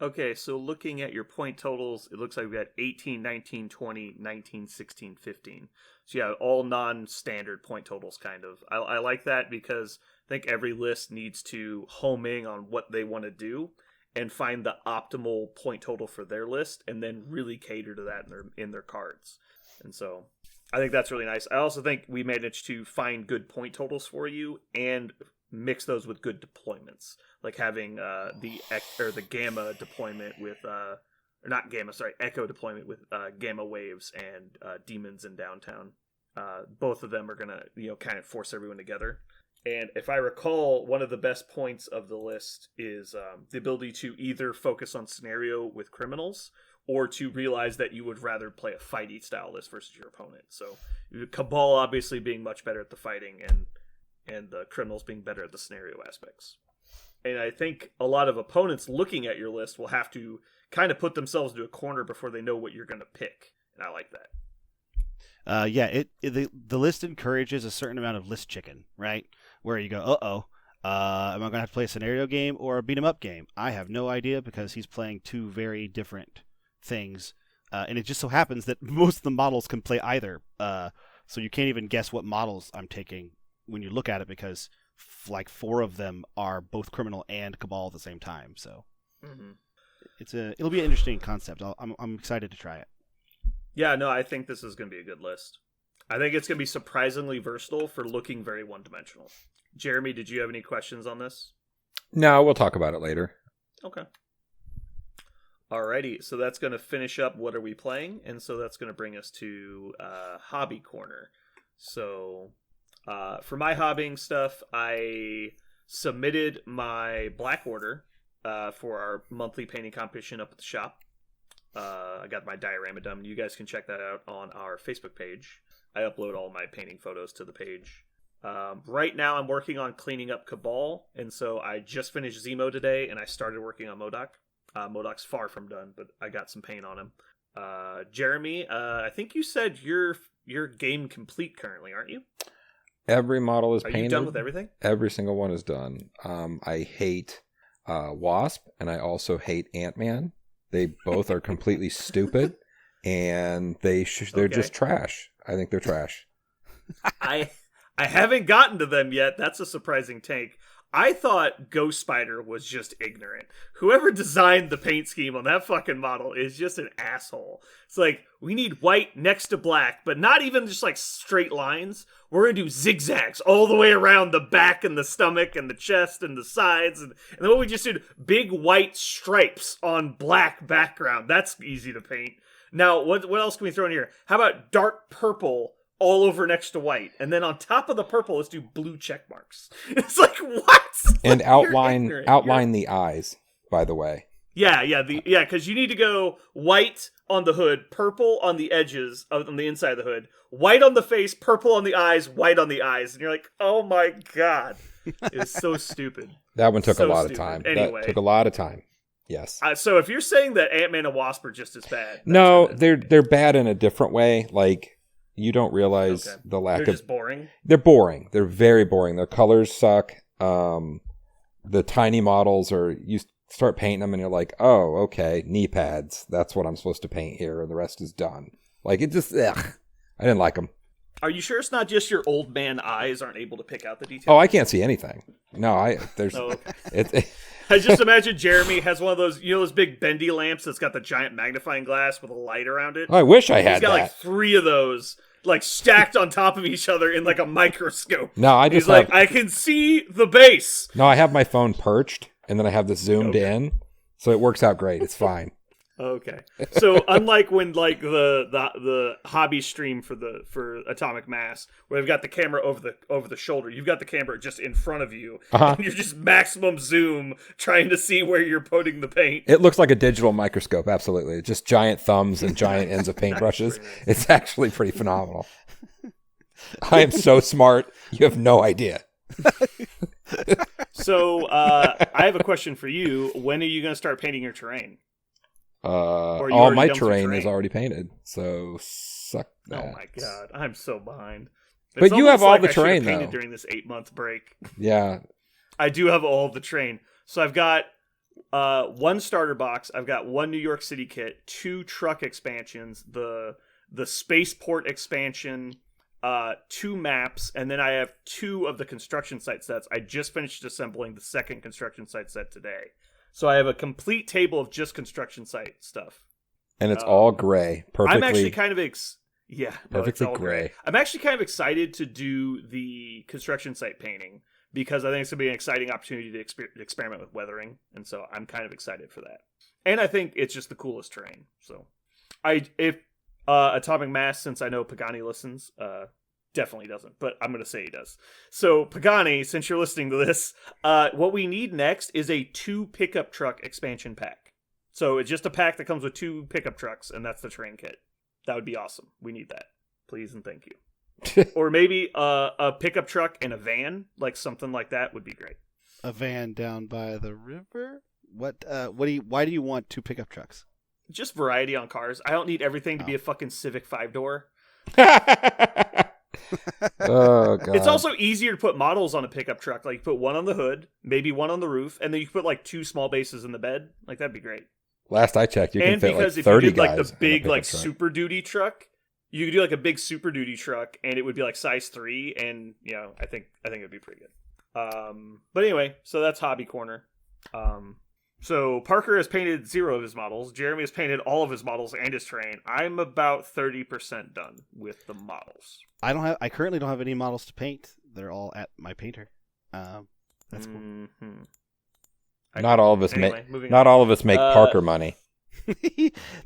Okay, so looking at your point totals, it looks like we got 18, 19, 20, 19, 16, 15. So yeah, all non-standard point totals, kind of. I like that because I think every list needs to home in on what they want to do and find the optimal point total for their list, and then really cater to that in their cards. And so I think that's really nice. I also think we managed to find good point totals for you and mix those with good deployments, like having the Gamma deployment with Echo deployment with Gamma Waves and Demons in Downtown. Both of them are gonna kind of force everyone together. And if I recall, one of the best points of the list is the ability to either focus on scenario with criminals or to realize that you would rather play a fighty style list versus your opponent. So Cabal obviously being much better at the fighting, and the criminals being better at the scenario aspects. And I think a lot of opponents looking at your list will have to kind of put themselves into a corner before they know what you're going to pick. And I like that. The list encourages a certain amount of list chicken, right? Where you go, am I going to have to play a scenario game or a beat 'em up game? I have no idea, because he's playing 2 very different things. And it just so happens that most of the models can play either. So you can't even guess what models I'm taking when you look at it, because like 4 of them are both criminal and Cabal at the same time. So it'll be an interesting concept. I'm excited to try it. Yeah, no, I think this is going to be a good list. I think it's going to be surprisingly versatile for looking very one-dimensional. Jeremy, did you have any questions on this? No, we'll talk about it later. Okay. Alrighty, so that's going to finish up what are we playing, and so that's going to bring us to Hobby Corner. So for my hobbying stuff, I submitted my Black Order for our monthly painting competition up at the shop. I got my diorama done. You guys can check that out on our Facebook page. I upload all my painting photos to the page. Right now I'm working on cleaning up Cabal, and so I just finished Zemo today, and I started working on MODOK. MODOK's far from done, but I got some paint on him. Jeremy, I think you said you're game complete currently, aren't you? Every model is painted. Are you done with everything? Every single one is done. I hate Wasp, and I also hate Ant-Man. They both are completely stupid, and they're just trash. I think they're trash. I haven't gotten to them yet. That's a surprising take. I thought Ghost Spider was just ignorant. Whoever designed the paint scheme on that fucking model is just an asshole. It's like, we need white next to black, but not even just like straight lines. We're going to do zigzags all the way around the back and the stomach and the chest and the sides. And then what we just did, big white stripes on black background. That's easy to paint. Now, what else can we throw in here? How about dark purple all over next to white, and then on top of the purple, let's do blue check marks. It's like, what? And Like, outline the eyes, by the way. Yeah, because you need to go white on the hood, purple on the edges on the inside of the hood, white on the face, purple on the eyes, white on the eyes, and you're like, oh my god, it's so stupid. That one took So a lot stupid. of time. Anyway. That took a lot of time. Yes. So if you're saying that Ant-Man and Wasp are just as bad, that's No, good. they're bad in a different way. Like, you don't realize Okay. the lack They're of. just boring. They're boring. They're very boring. Their colors suck. The tiny models are. You start painting them, and you're like, oh, okay, knee pads. That's what I'm supposed to paint here, and the rest is done. Like, it just. Ugh. I didn't like them. Are you sure it's not just your old man eyes aren't able to pick out the details? Oh, I can't see anything. No, there's. Oh, okay. It, I just imagine Jeremy has one of those, those big bendy lamps that's got the giant magnifying glass with a light around it. I wish I He's had got that. like 3 of those, like stacked on top of each other in like a microscope. No, I He's just like, have. I can see the base. No, I have my phone perched, and then I have this zoomed Okay. in, so it works out great. It's fine. Okay, so unlike when like the hobby stream for Atomic Mass, where they've got the camera over the shoulder, you've got the camera just in front of you, Uh-huh. and you're just maximum zoom trying to see where you're putting the paint. It looks like a digital microscope, absolutely. It's just giant thumbs and giant ends of paintbrushes. It's actually pretty phenomenal. I am so smart. You have no idea. So I have a question for you. When are you going to start painting your terrain? you All already my done some terrain is terrain? already painted, so suck that. Oh my god, I'm so behind. But It's you have almost all like the I should have terrain, painted though. during this 8-month break. Yeah. I do have all of the terrain. So I've got 1 starter box. I've got 1 New York City kit, 2 truck expansions, the spaceport expansion, 2 maps, and then I have 2 of the construction site sets. I just finished assembling the 2nd construction site set today. So I have a complete table of just construction site stuff. And it's all gray. Perfectly. I'm actually kind of Perfectly all gray. I'm actually kind of excited to do the construction site painting because I think it's gonna be an exciting opportunity to experiment with weathering, and so I'm kind of excited for that. And I think it's just the coolest terrain. So, if Atomic Mass, since I know Pagani listens, definitely doesn't, but I'm gonna say he does. So Pagani, since you're listening to this, what we need next is a 2 pickup truck expansion pack. So it's just a pack that comes with 2 pickup trucks, and that's the terrain kit. That would be awesome. We need that. Please and thank you. Or maybe a pickup truck and a van, like something like that would be great. A van down by the river? Why do you want 2 pickup trucks? Just variety on cars. I don't need everything to be a fucking Civic 5-door. Oh, God. It's also easier to put models on a pickup truck. Like, you put 1 on the hood, maybe 1 on the roof, and then you put like 2 small bases in the bed. Like, that'd be great. Last I checked, you can And fit because like if you 30 did like guys the in a big pickup like truck. Super Duty truck, you could do like a big Super Duty truck, and it would be like size 3, and I think it'd be pretty good. But anyway, so that's Hobby Corner. So Parker has painted 0 of his models. Jeremy has painted all of his models and his terrain. I'm about 30% done with the models. I currently don't have any models to paint. They're all at my painter. That's cool. Mm-hmm. Not all of us Anyway, make. moving Not on. all of us make Parker money.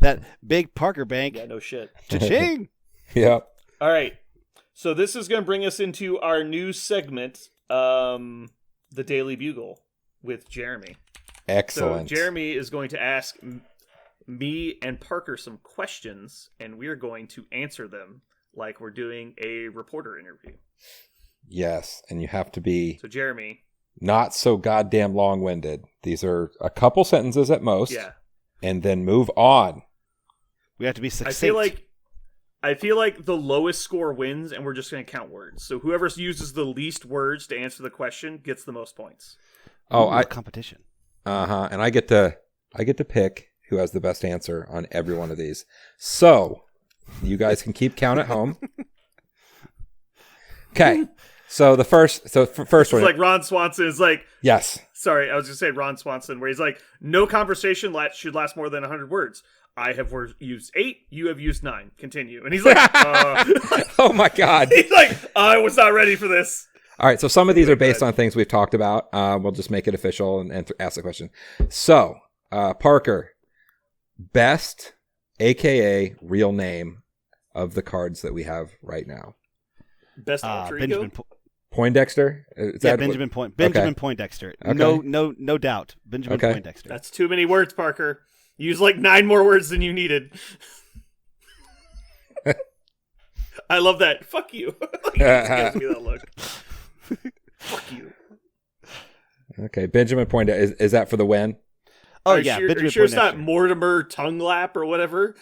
That big Parker bank. Yeah, no shit. Cha-ching! Yep. All right. So this is going to bring us into our new segment, the Daily Bugle with Jeremy. Excellent. So Jeremy is going to ask me and Parker some questions, and we're going to answer them like we're doing a reporter interview. Yes, and you have to be So Jeremy, not so goddamn long-winded. These are a couple sentences at most. yeah, And then move on. We have to be succinct. I feel like the lowest score wins, and we're just going to count words. So whoever uses the least words to answer the question gets the most points. Oh, Ooh, competition. And I get to pick who has the best answer on every one of these. So, you guys can keep count at home. Okay. So the first It's one, like Ron Swanson is like, yes. sorry, I was just saying Ron Swanson, where he's like, no conversation should last more than 100 words. I have used 8, you have used 9. Continue. And he's like, Oh my God. he's like, I was not ready for this. All right, so some of these are based on things we've talked about. We'll just make it official and ask the question. So, Parker, best, aka real name of the cards that we have right now. Best alter ego? Benjamin Poindexter? Is that Benjamin Poindexter. Okay. No doubt. Benjamin Okay. Poindexter. That's too many words, Parker. Use like 9 more words than you needed. I love that. Fuck you. He just gives me that look. Fuck you. Okay, Benjamin Poindexter. Is that for the win? Oh Are you yeah, sure, Benjamin are you sure it's Poindexter. not Mortimer Tonguelap or whatever?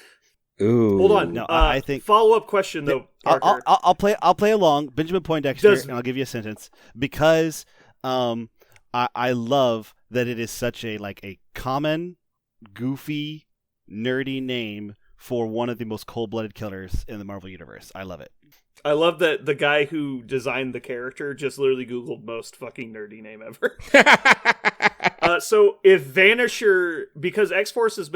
Ooh. Hold on. No, I think- follow up question though. Parker. I'll play along. Benjamin Poindexter, Does- and I'll give you a sentence because I love that it is such a common, goofy, nerdy name for one of the most cold-blooded killers in the Marvel universe. I love it. I love that the guy who designed the character just literally Googled most fucking nerdy name ever. So if Vanisher, because X-Force has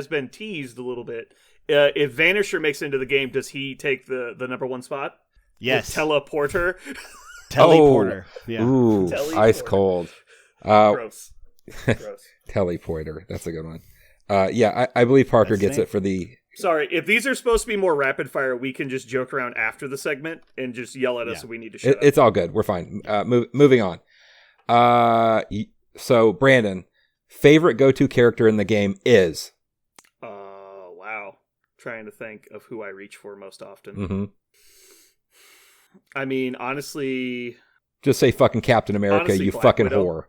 been teased a little bit, if Vanisher makes it into the game, does he take the number 1 spot? Yes, The teleporter. teleporter. Yeah. Ooh, Teleporter. ice cold. Gross. Gross. Teleporter. That's a good one. Yeah, I believe Parker That's gets the it for the. Sorry, if these are supposed to be more rapid fire, we can just joke around after the segment and just yell at us Yeah. if we need to shut up. It's all good. We're fine. Moving on. So Brandon, favorite go-to character in the game is. Wow. Trying to think of who I reach for most often. Mm-hmm. I mean, honestly, Just say fucking Captain America, Honestly, you Black fucking Widow. whore.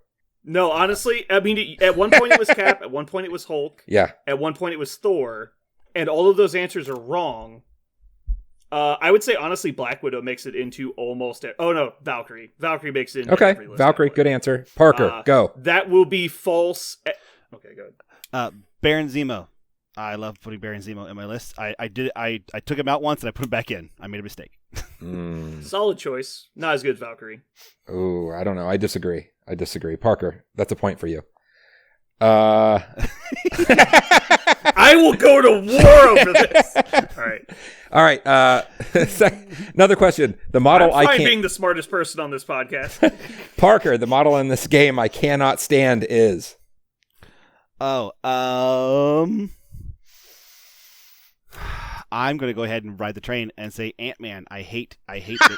no, honestly, I mean, at one point it was Cap, at one point it was Hulk, Yeah. at one point it was Thor, and all of those answers are wrong. I would say, honestly, Black Widow makes it into almost... Valkyrie. Valkyrie makes it into Okay, every list Valkyrie, I play. good answer. Parker, go. That will be false... Okay, go ahead. Baron Zemo. I love putting Baron Zemo in my list. I took him out once and I put him back in. I made a mistake. Mm. Solid choice. Not as good as Valkyrie. Ooh, I don't know. I disagree. Parker, that's a point for you. I will go to war over this. All right. All right. Another question. The model I'm I fine can't. being the smartest person on this podcast. Parker, the model in this game I cannot stand is. Oh, I'm going to go ahead and ride the train and say Ant-Man. I hate it. I hate him.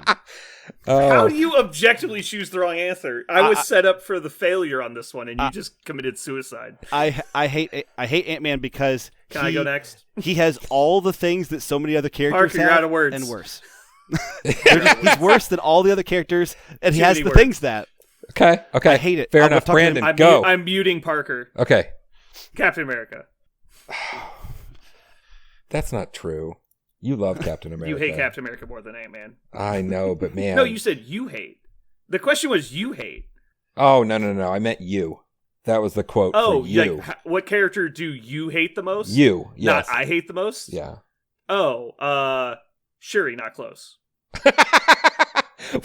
How Oh, do you objectively choose the wrong answer? I was set up for the failure on this one, and you just committed suicide. I hate Ant-Man because Can I go next? he has all the things that so many other characters Parker, you're have out of words. and worse. He's worse than all the other characters, and he Too has many the words. things that okay. I hate it. Fair I'm enough. talking- Brandon, go. I'm muting Parker. Okay. Captain America. That's not true. You love Captain America. You hate Captain America more than Ant-Man. I know, but man. No, you said you hate. The question was you hate. Oh, no. I meant you. That was the quote Oh, for you. like, what character do you hate the most? You. Yes. Not I hate the most? Yeah. Oh, Shuri, not close.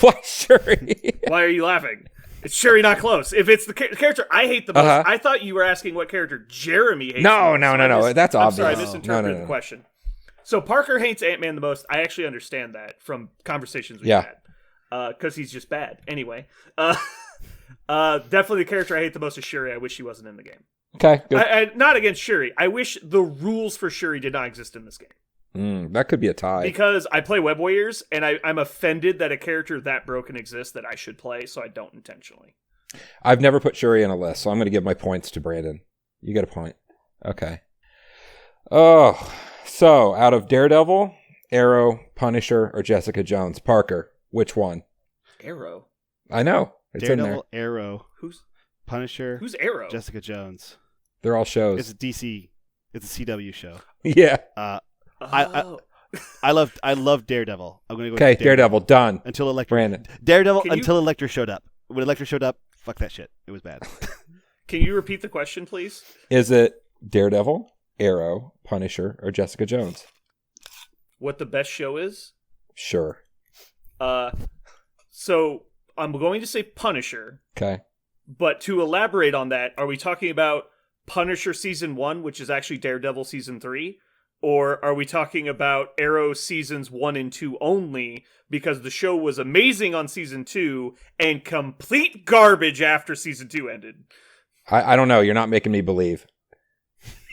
Why, Shuri? Why are you laughing? It's Shuri, not close. If it's the character I hate the most, Uh-huh. I thought you were asking what character Jeremy hates No, the most. no. That's I'm obvious. sorry, I No. misinterpreted No. the question. So Parker hates Ant-Man the most. I actually understand that from conversations we've Yeah. had. Because he's just bad. Anyway. Definitely the character I hate the most is Shuri. I wish she wasn't in the game. Okay, good. I not against Shuri. I wish the rules for Shuri did not exist in this game. That could be a tie. Because I play Web Warriors, and I'm offended that a character that broken exists that I should play, so I don't intentionally. I've never put Shuri on a list, so I'm going to give my points to Brandon. You get a point. Okay. Oh, so out of Daredevil, Arrow, Punisher, or Jessica Jones, Parker, which one? Arrow? I know. It's in there. Daredevil, Arrow, Who's Punisher, Arrow? Jessica Jones. They're all shows. It's a DC. It's a CW show. Yeah. Oh. I love Daredevil. I'm gonna go. Okay, with Daredevil, done. until Electra. Brandon. Daredevil Can you- until Electra showed up. When Electra showed up, fuck that shit. It was bad. Can you repeat the question, please? Is it Daredevil, Arrow, Punisher, or Jessica Jones? What the best show is? Sure. So I'm going to say Punisher, Okay. but to elaborate on that, are we talking about Punisher Season 1, which is actually Daredevil Season 3? Or are we talking about Arrow Seasons 1 and 2 only, because the show was amazing on Season 2 and complete garbage after Season 2 ended? I don't know. You're not making me believe.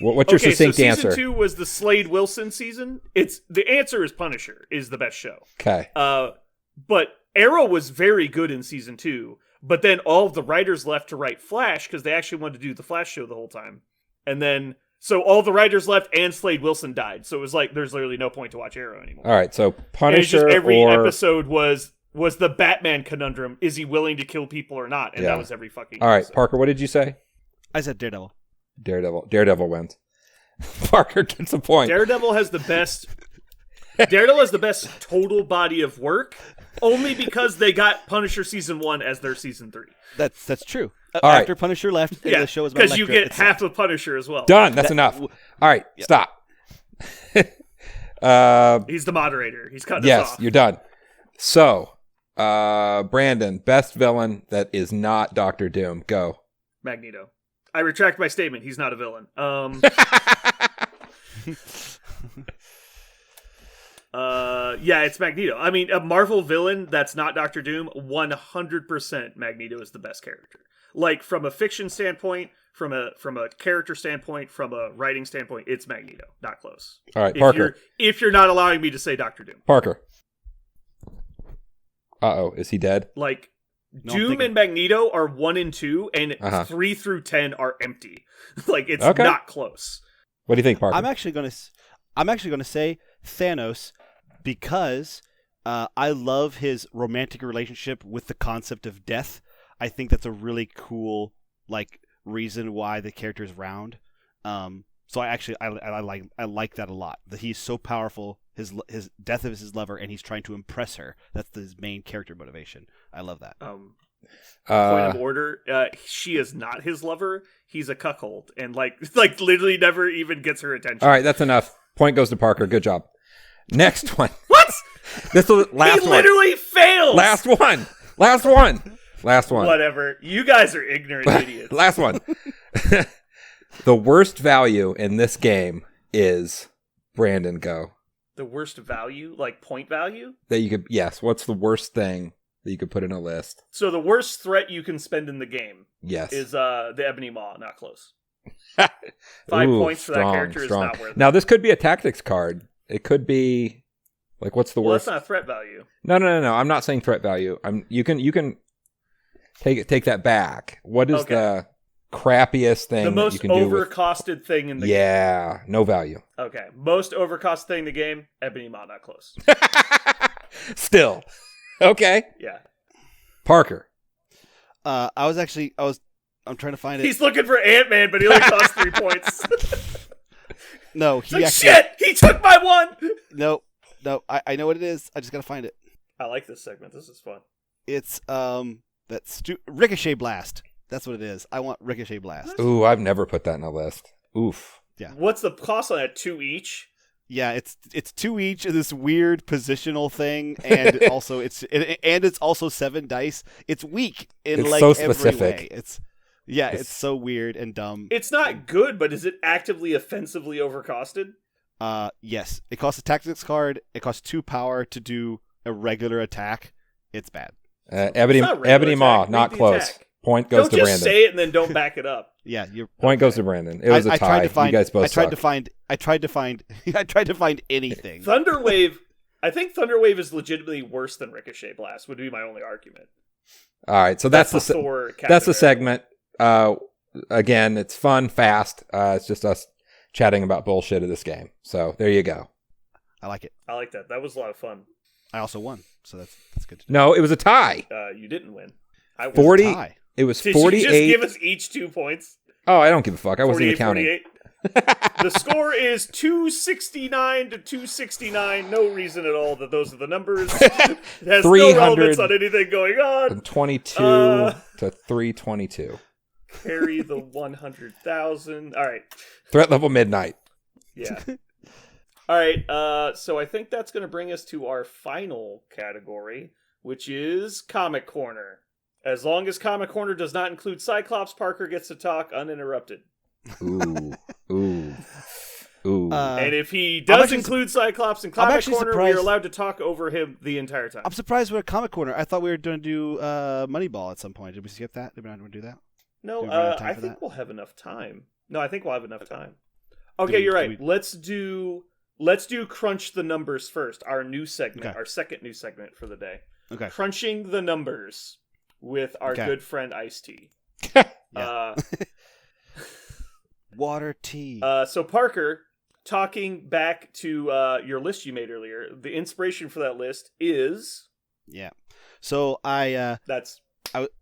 What's your succinct so answer? Season 2 was the Slade Wilson season. The answer is Punisher is the best show. Okay. But Arrow was very good in Season 2, but then all of the writers left to write Flash because they actually wanted to do the Flash show the whole time. And then, so all the writers left and Slade Wilson died. So it was like, there's literally no point to watch Arrow anymore. All right. So And it's Punisher just every or episode was the Batman conundrum. Is he willing to kill people or not? And Yeah. that was every fucking all right, episode. Parker. What did you say? I said Daredevil. Daredevil wins. Parker gets a point. Daredevil has the best total body of work, only because they got Punisher Season 1 as their Season 3. That's true. All right. After Punisher left, Yeah, the show was about because you Elektra, get it's half of Punisher as well. Done. That's enough. All right. Stop. He's the moderator. He's cutting us Yes, off. you're done. So, Brandon, best villain that is not Doctor Doom. Go. Magneto. I retract my statement. He's not a villain. Yeah, it's Magneto. I mean, a Marvel villain that's not Doctor Doom, 100% Magneto is the best character. Like, from a fiction standpoint, from a character standpoint, from a writing standpoint, it's Magneto. Not close. All right, Parker. If you're not allowing me to say Doctor Doom. Parker. Uh-oh, is he dead? Like, No, I'm Doom thinking- and Magneto are 1 and 2, and 3 through 10 are empty. Like, it's Okay. not close. What do you think, Parker? I'm actually gonna say Thanos because I love his romantic relationship with the concept of death. I think that's a really cool reason why the character is round. So I like that a lot. That he's so powerful. His death of his lover, and he's trying to impress her. That's his main character motivation. I love that. Point of order, she is not his lover. He's a cuckold, and like literally never even gets her attention. All right, that's enough. Point goes to Parker. Good job. Next one. What? This was last He one. literally fails. Last one. Last one. Last one. Whatever. You guys are ignorant idiots. Last one. The worst value in this game is Brandon. Go. The worst value, like point value. That you could. Yes. What's the worst thing that you could put in a list? So the worst threat you can spend in the game Yes. is the Ebony Maw. Not close. 5 Ooh, points for that character strong. is not worth it. Now this could be a tactics card. It could be like what's the Well, worst? that's not threat value. No. I'm not saying threat value. You can take that back. What is Okay. the crappiest thing The that most you can do with? overcosted thing in the game. Yeah, no value. Okay. Most overcosted thing in the game, Ebony Maw, not close. Still, okay. Yeah. Parker. I'm trying to find it. He's looking for Ant-Man, but he only cost 3 points. No, It's he like, actually. shit! He took my one! No. I know what it is. I just gotta find it. I like this segment. This is fun. It's Ricochet Blast. That's what it is. I want Ricochet Blast. Ooh, I've never put that in a list. Oof. What's the cost on that? 2 each? Yeah, it's 2 each of this weird positional thing, and also it's also 7 dice. It's weak in It's like so every specific. way. It's so weird and dumb. It's not good, but is it actively offensively overcosted? Yes, it costs a tactics card. It costs 2 power to do a regular attack. It's bad. Ebony It's not regular Ebony Maw, attack. not Read the close. attack. Point goes Don't to just Brandon. say it and then don't back it up. Yeah, you're. Point goes to Brandon. It was a tie. You guys both I tried suck. to find. I tried to find anything. Thunderwave. I think Thunderwave is legitimately worse than Ricochet Blast. Would be my only argument. All right, so that's the Thor. that's the Captain America. segment. Again, it's fun, fast. It's just us chatting about bullshit of this game. So there you go. I like it. I like that. That was a lot of fun. I also won, so that's good. To No, it was a tie. You didn't win. I won. 40. Tie. It was Did 48. you just give us each 2 points? Oh, I don't give a fuck. I wasn't even counting. 48. The score is 269 to 269. No reason at all that those are the numbers. It has no 300 relevance on anything going on. From 22 to 322. Carry the 100,000. All right. Threat level midnight. Yeah. All right. So I think that's going to bring us to our final category, which is Comic Corner. As long as Comic Corner does not include Cyclops, Parker gets to talk uninterrupted. Ooh. And if he does include Cyclops in Comic Corner, surprised. we're allowed to talk over him the entire time. I'm surprised we're at Comic Corner. I thought we were going to do Moneyball at some point. Did we skip that? Did we not want to do that? No, Do we run out of time I for think that? we'll have enough time. No, I think we'll have enough time. Okay, you're right. Let's do Crunch the Numbers first. Our new segment, Okay. our second new segment for the day. Okay. Crunching the Numbers with our good friend Ice-T. Yeah. Water tea. So Parker, talking back to your list you made earlier, the inspiration for that list is Yeah. So I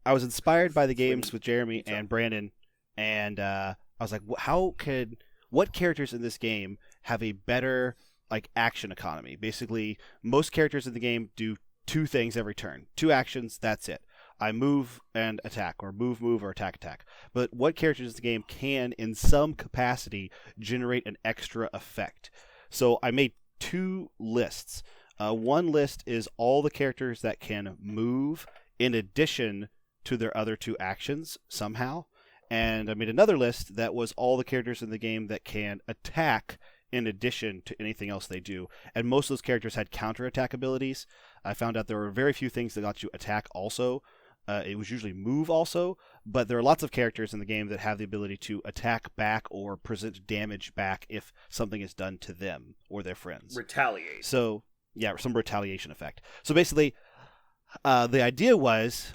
was inspired by the That's what games with Jeremy and Brandon, and I was like, what characters in this game have a better like action economy? Basically, most characters in the game do 2 things every turn, 2 actions. That's it. I move and attack, or move, or attack. But what characters in the game can, in some capacity, generate an extra effect? So I made 2 lists. One list is all the characters that can move in addition to their other 2 actions somehow. And I made another list that was all the characters in the game that can attack in addition to anything else they do. And most of those characters had counterattack abilities. I found out there were very few things that got you attack also. It was usually move also, but there are lots of characters in the game that have the ability to attack back or present damage back if something is done to them or their friends. retaliate. So, yeah, some retaliation effect. So basically, the idea was,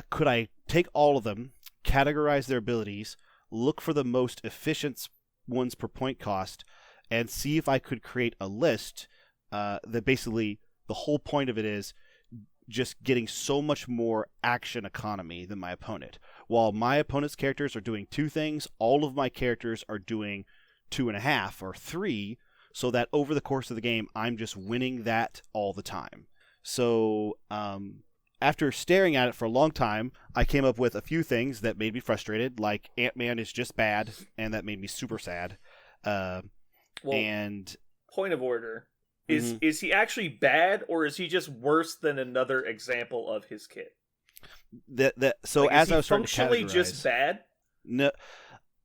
could I take all of them, categorize their abilities, look for the most efficient ones per point cost, and see if I could create a list that basically the whole point of it is just getting so much more action economy than my opponent. While my opponent's characters are doing 2 things, all of my characters are doing 2.5 or 3, so that over the course of the game, I'm just winning that all the time. So, after staring at it for a long time, I came up with a few things that made me frustrated, like Ant-Man is just bad, and that made me super sad. And point of order. Is he actually bad, or is he just worse than another example of his kit? So like, as is I was starting to functionally categorize, just bad? No,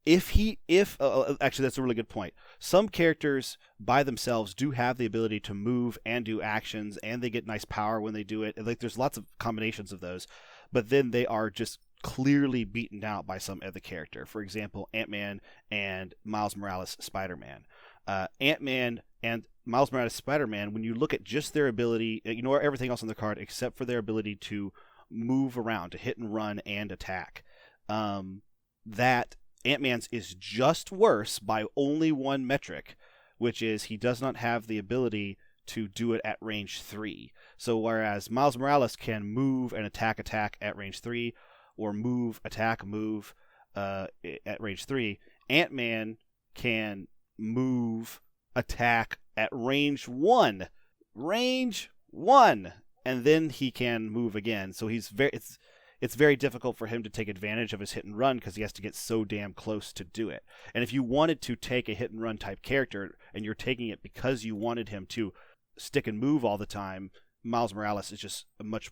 actually that's a really good point. Some characters by themselves do have the ability to move and do actions, and they get nice power when they do it. Like there's lots of combinations of those, but then they are just clearly beaten out by some other character. For example, Ant-Man and Miles Morales Spider-Man. Ant-Man and Miles Morales Spider-Man, when you look at just their ability, ignore everything else on the card except for their ability to move around, to hit and run and attack. That Ant-Man's is just worse by only one metric, which is he does not have the ability to do it at range 3. So whereas Miles Morales can move and attack at range 3, or move, attack, move at range 3, Ant-Man can move, attack at range 1. Range 1! And then he can move again. So it's very difficult for him to take advantage of his hit and run because he has to get so damn close to do it. And if you wanted to take a hit and run type character and you're taking it because you wanted him to stick and move all the time, Miles Morales is just a much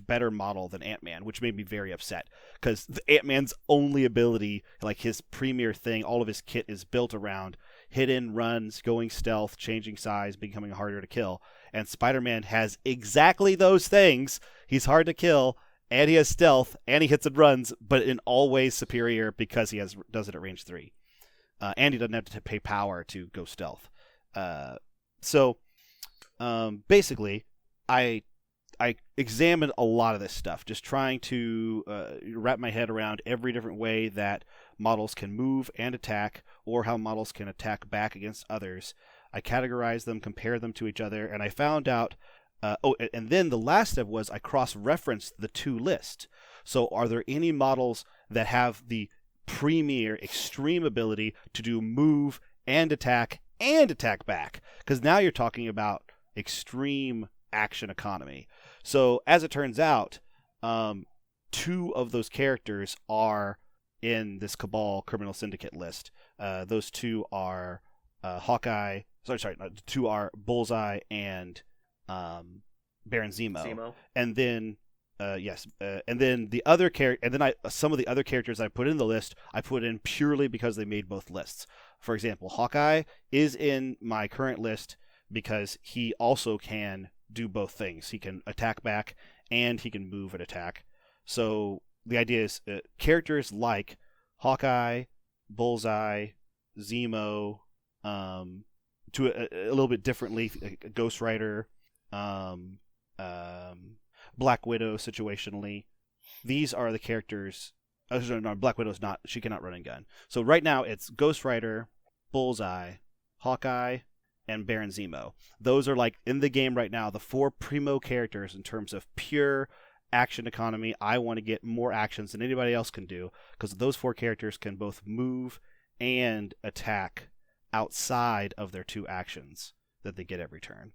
better model than Ant-Man, which made me very upset because Ant-Man's only ability, like his premier thing, all of his kit is built around hit-in runs, going stealth, changing size, becoming harder to kill. And Spider-Man has exactly those things. He's hard to kill, and he has stealth, and he hits and runs, but in all ways superior because he does it at range 3. And he doesn't have to pay power to go stealth. Basically, I examined a lot of this stuff, just trying to wrap my head around every different way that models can move and attack, or how models can attack back against others. I categorized them, compared them to each other, and I found out... and then the last step was I cross-referenced the 2 lists. So are there any models that have the premier extreme ability to do move and attack back? Because now you're talking about extreme action economy. So as it turns out, 2 of those characters are in this Cabal Criminal Syndicate list. Those 2 are Hawkeye. 2 are Bullseye and Baron Zemo. Zemo. And then and then the other and then some of the other characters I put in the list I put in purely because they made both lists. For example, Hawkeye is in my current list because he also can do both things. He can attack back and he can move and attack. So the idea is characters like Hawkeye, Bullseye, Zemo, to a little bit differently, Ghost Rider, Black Widow situationally. These are the characters. No, Black Widow's not. She cannot run and gun. So right now it's Ghost Rider, Bullseye, Hawkeye, and Baron Zemo. Those are like in the game right now the 4 primo characters in terms of pure action economy. I want to get more actions than anybody else can do because those 4 characters can both move and attack outside of their 2 actions that they get every turn.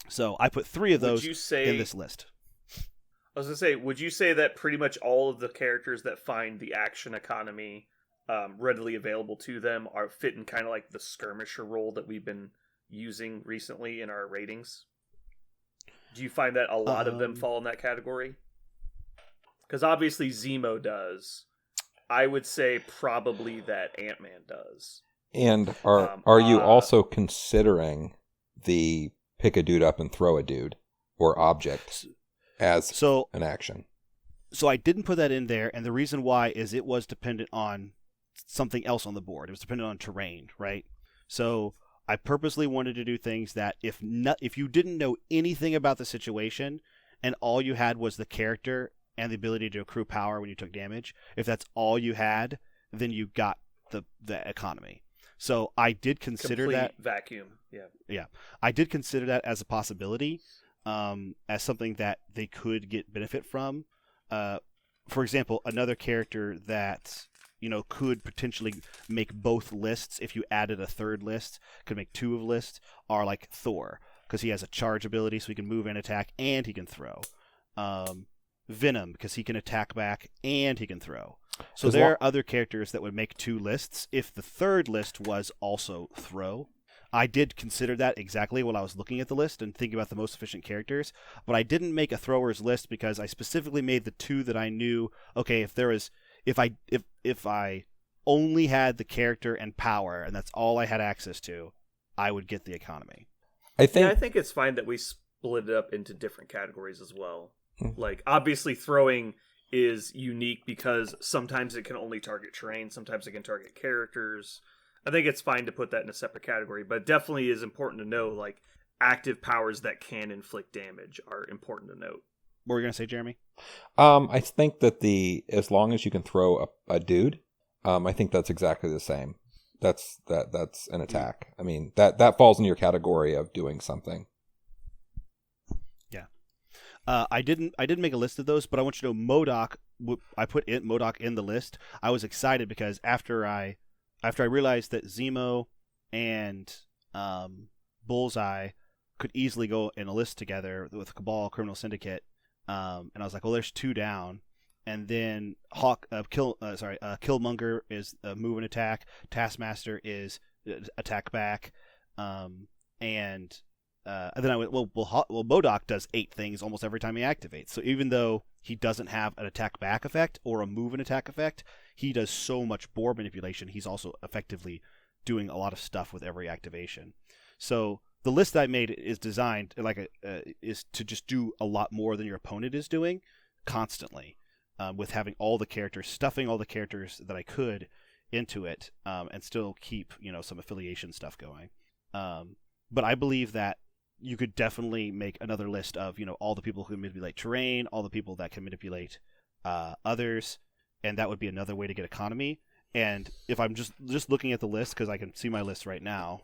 So I put 3 of those in this list. I was going to say, would you say that pretty much all of the characters that find the action economy readily available to them are fit in kind of like the skirmisher role that we've been using recently in our ratings? Do you find that a lot of them fall in that category? Because obviously Zemo does. I would say probably that Ant-Man does. And are you also considering the pick a dude up and throw a dude or object as an action? So I didn't put that in there, and the reason why is it was dependent on something else on the board. It was dependent on terrain, right? So I purposely wanted to do things that if you didn't know anything about the situation and all you had was the character and the ability to accrue power when you took damage, if that's all you had, then you got the economy. So I did consider complete that vacuum. Yeah, I did consider that as a possibility, as something that they could get benefit from. For example, another character that could potentially make both lists if you added a third list, could make 2 of lists, are like Thor, because he has a charge ability, so he can move and attack, and he can throw. Venom, because he can attack back and he can throw. So there are other characters that would make 2 lists if the third list was also throw. I did consider that exactly while I was looking at the list and thinking about the most efficient characters, but I didn't make a throwers list because I specifically made the 2 that I knew, okay, if I only had the character and power and that's all I had access to, I would get the economy. I think it's fine that we split it up into different categories as well. Like, obviously throwing is unique because sometimes it can only target terrain, sometimes it can target characters. I think it's fine to put that in a separate category, but it definitely is important to know, like, active powers that can inflict damage are important to note. What were you going to say, Jeremy? I think that as long as you can throw a dude, I think that's exactly the same. That's an attack. I mean, that falls in your category of doing something. I didn't make a list of those, but I want you to know MODOK. I put MODOK in the list. I was excited because after I realized that Zemo and Bullseye could easily go in a list together with Cabal, Criminal Syndicate, and I was like, well, there's 2 down, and then Killmonger is move and attack, Taskmaster is attack back, and then I went, well, MODOK does 8 things almost every time he activates. So even though he doesn't have an attack back effect or a move and attack effect, he does so much board manipulation. He's also effectively doing a lot of stuff with every activation. So the list I made is designed is to just do a lot more than your opponent is doing constantly, with having all the characters, stuffing all the characters that I could into it, and still keep some affiliation stuff going. But I believe that you could definitely make another list of all the people who can manipulate terrain, all the people that can manipulate others, and that would be another way to get economy. And if I'm just looking at the list, because I can see my list right now,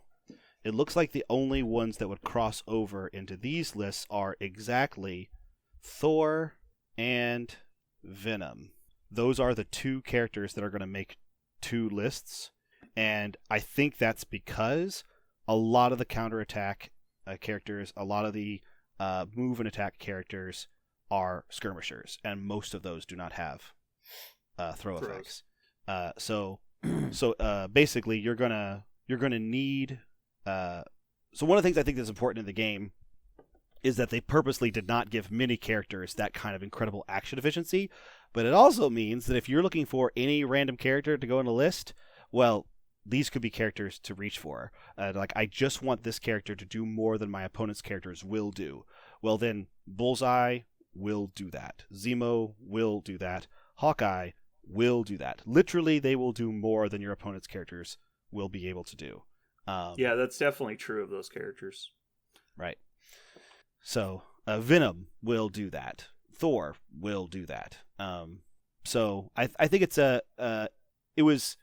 it looks like the only ones that would cross over into these lists are exactly Thor and Venom. Those are the 2 characters that are going to make 2 lists, and I think that's because a lot of the counterattack characters, a lot of the move and attack characters are skirmishers, and most of those do not have throw effects. So basically, you're gonna need. So one of the things I think that's important in the game is that they purposely did not give many characters that kind of incredible action efficiency. But it also means that if you're looking for any random character to go in a list, well, these could be characters to reach for. Like, I just want this character to do more than my opponent's characters will do. Well, then Bullseye will do that. Zemo will do that. Hawkeye will do that. Literally, they will do more than your opponent's characters will be able to do. Yeah, that's definitely true of those characters. Right. So Venom will do that. Thor will do that. So I think it's it was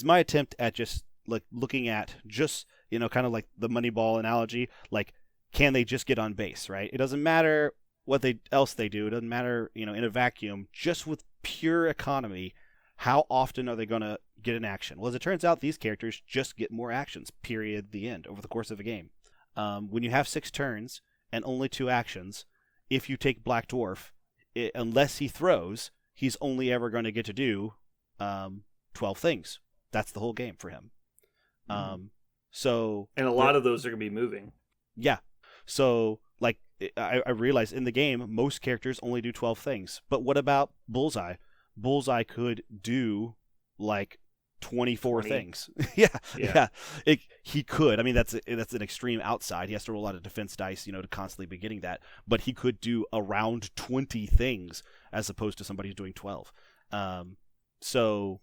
my attempt at just like looking at just, you know, kind of like the Moneyball analogy, like, can they just get on base, right? It doesn't matter what else they do. It doesn't matter, you know, in a vacuum, just with pure economy, how often are they going to get an action? Well, as it turns out, these characters just get more actions, period, the end, over the course of a game. When you have 6 turns and only 2 actions, if you take Black Dwarf, unless he throws, he's only ever going to get to do 12 things. That's the whole game for him. So, and a lot of those are going to be moving. Yeah. So, like, I realized in the game, most characters only do 12 things. But what about Bullseye? Bullseye could do, like, 24 things. Yeah. He could. I mean, that's an extreme outside. He has to roll out of defense dice, you know, to constantly be getting that. But he could do around 20 things as opposed to somebody who's doing 12. So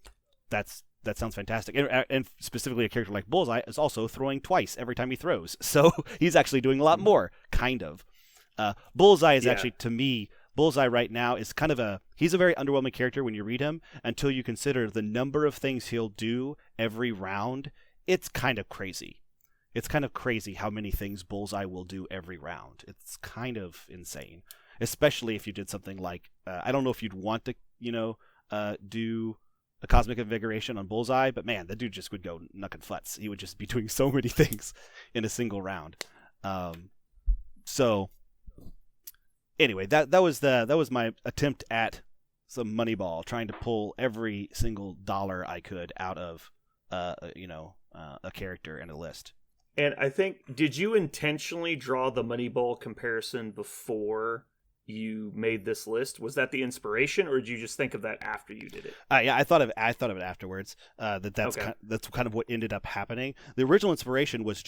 that sounds fantastic. And specifically, a character like Bullseye is also throwing twice every time he throws. So he's actually doing a lot more, kind of. Bullseye is actually, to me, Bullseye right now is kind of he's a very underwhelming character when you read him until you consider the number of things he'll do every round. It's kind of crazy. It's kind of crazy how many things Bullseye will do every round. It's kind of insane, especially if you did something like, I don't know if you'd want to, you know, do a Cosmic Invigoration on Bullseye, but man, the dude just would go knuckin' futz. He would just be doing so many things in a single round. So anyway, that was my attempt at some Moneyball, trying to pull every single dollar I could out of a character and a list. And I think, did you intentionally draw the Moneyball comparison before you made this list? Was that the inspiration, or did you just think of that after you did it? Yeah, I thought of it afterwards. That's kind of what ended up happening. The original inspiration was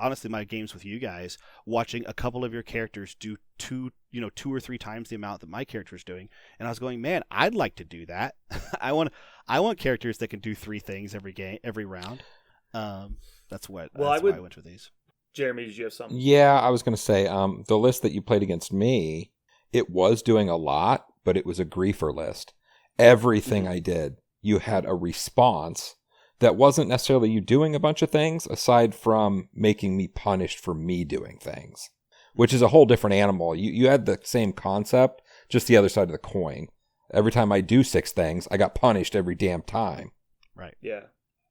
honestly my games with you guys, watching a couple of your characters do 2 or 3 times the amount that my character is doing, and I was going, man, I'd like to do that. I want characters that can do 3 things every round. That's why I went with these. Jeremy, did you have something? Yeah, I was going to say, the list that you played against me, it was doing a lot, but it was a griefer list. Everything I did, you had a response that wasn't necessarily you doing a bunch of things, aside from making me punished for me doing things, which is a whole different animal. You had the same concept, just the other side of the coin. Every time I do 6 things, I got punished every damn time. Right. Yeah.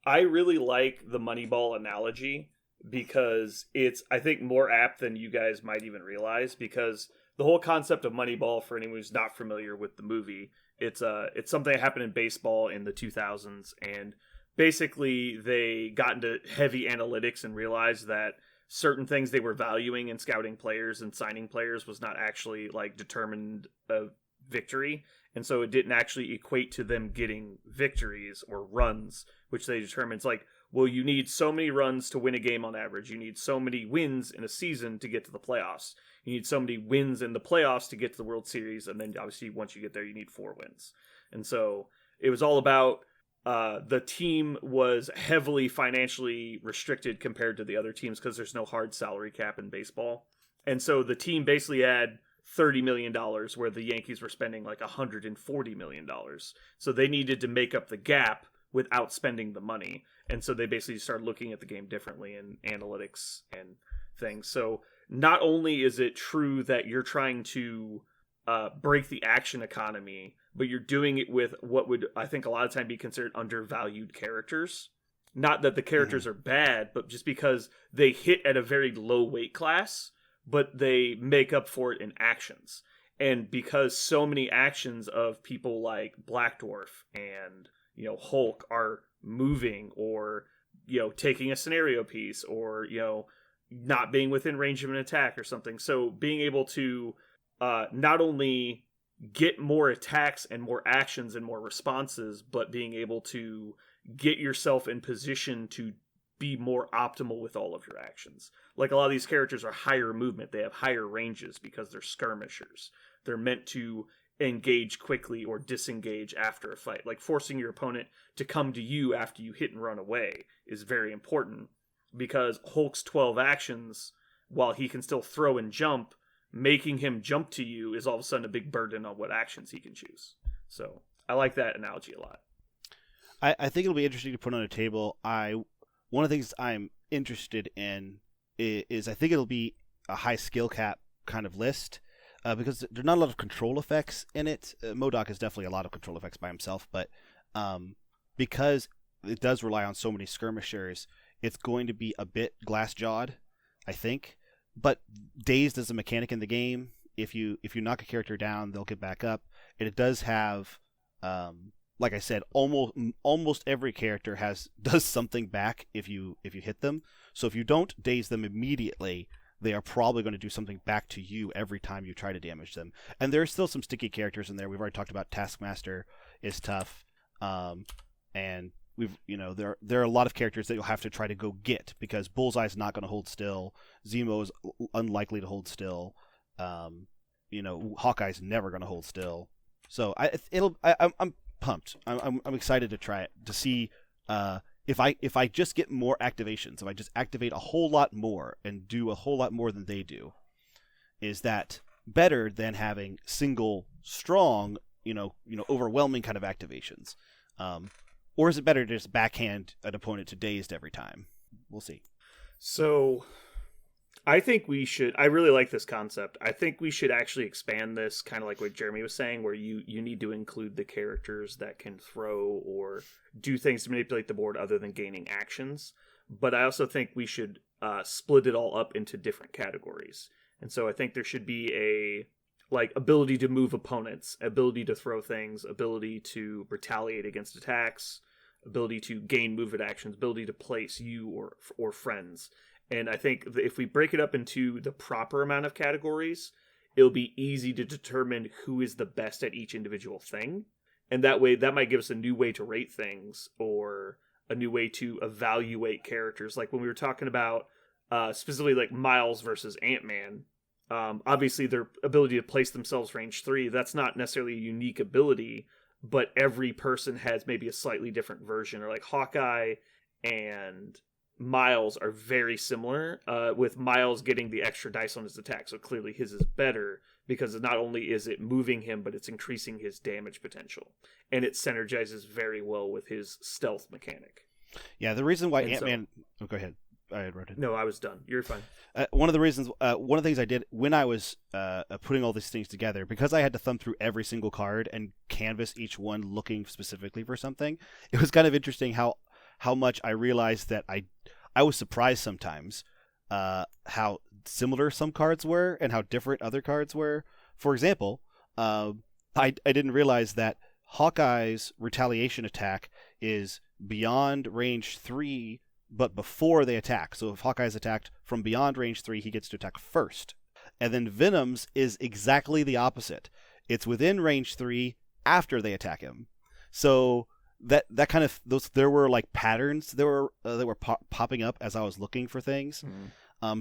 I really like the Moneyball analogy, because it's, I think, more apt than you guys might even realize, because the whole concept of Moneyball, for anyone who's not familiar with the movie, it's something that happened in baseball in the 2000s, and basically they got into heavy analytics and realized that certain things they were valuing in scouting players and signing players was not actually like determined a victory, and so it didn't actually equate to them getting victories or runs, which they determined. It's like, well, you need so many runs to win a game on average. You need so many wins in a season to get to the playoffs. You need so many wins in the playoffs to get to the World Series. And then obviously once you get there, you need 4 wins. And so it was all about the team was heavily financially restricted compared to the other teams because there's no hard salary cap in baseball. And so the team basically had $30 million where the Yankees were spending like $140 million. So they needed to make up the gap without spending the money. And so they basically started looking at the game differently in analytics and things. So not only is it true that you're trying to break the action economy, but you're doing it with what would, I think, a lot of time be considered undervalued characters. Not that the characters are bad, but just because they hit at a very low weight class, but they make up for it in actions. And because so many actions of people like Black Dwarf and, you know, Hulk are moving or, you know, taking a scenario piece or, you know, not being within range of an attack or something. So being able to not only get more attacks and more actions and more responses, but being able to get yourself in position to be more optimal with all of your actions. Like a lot of these characters are higher movement. They have higher ranges because they're skirmishers. They're meant to engage quickly or disengage after a fight. Like forcing your opponent to come to you after you hit and run away is very important, because Hulk's 12 actions, while he can still throw and jump, making him jump to you is all of a sudden a big burden on what actions he can choose. So I like that analogy a lot. I think it'll be interesting to put on a table. One of the things I'm interested in is I think it'll be a high skill cap kind of list, because there's not a lot of control effects in it. MODOK is definitely a lot of control effects by himself, but because it does rely on so many skirmishers, it's going to be a bit glass-jawed, I think. But dazed as a mechanic in the game, if you knock a character down, they'll get back up. And it does have, like I said, almost every character does something back if you hit them. So if you don't daze them immediately, they are probably going to do something back to you every time you try to damage them. And there are still some sticky characters in there. We've already talked about Taskmaster is tough, and there are a lot of characters that you'll have to try to go get, because Bullseye's not going to hold still. Zemo's unlikely to hold still. Hawkeye's never going to hold still. So I'm pumped. I'm excited to try it, to see if I just get more activations, if I just activate a whole lot more and do a whole lot more than they do, is that better than having single strong, overwhelming kind of activations? Or is it better to just backhand an opponent to dazed every time? We'll see. So I think I really like this concept. I think we should actually expand this, kind of like what Jeremy was saying, where you need to include the characters that can throw or do things to manipulate the board other than gaining actions. But I also think we should split it all up into different categories. And so I think there should be a ability to move opponents, ability to throw things, ability to retaliate against attacks, ability to gain movement actions, ability to place you or friends. And I think if we break it up into the proper amount of categories, it'll be easy to determine who is the best at each individual thing. And that way, that might give us a new way to rate things, or a new way to evaluate characters. Like when we were talking about specifically like Miles versus Ant-Man, obviously their ability to place themselves range 3, that's not necessarily a unique ability, but every person has maybe a slightly different version. Or like Hawkeye and Miles are very similar, with Miles getting the extra dice on his attack, so clearly his is better because not only is it moving him, but it's increasing his damage potential, and it synergizes very well with his stealth mechanic. Yeah, the reason why Ant-Man... go ahead. I had wrote it. No, I was done. You're fine. One of the things I did when I was putting all these things together, because I had to thumb through every single card and canvas each one looking specifically for something, it was kind of interesting how much I realized that I was surprised sometimes how similar some cards were and how different other cards were. For example, I didn't realize that Hawkeye's retaliation attack is beyond range 3, but before they attack. So if Hawkeye's attacked from beyond range 3, he gets to attack first. And then Venom's is exactly the opposite. It's within range 3 after they attack him. So that kind of there were like patterns that were popping up as I was looking for things.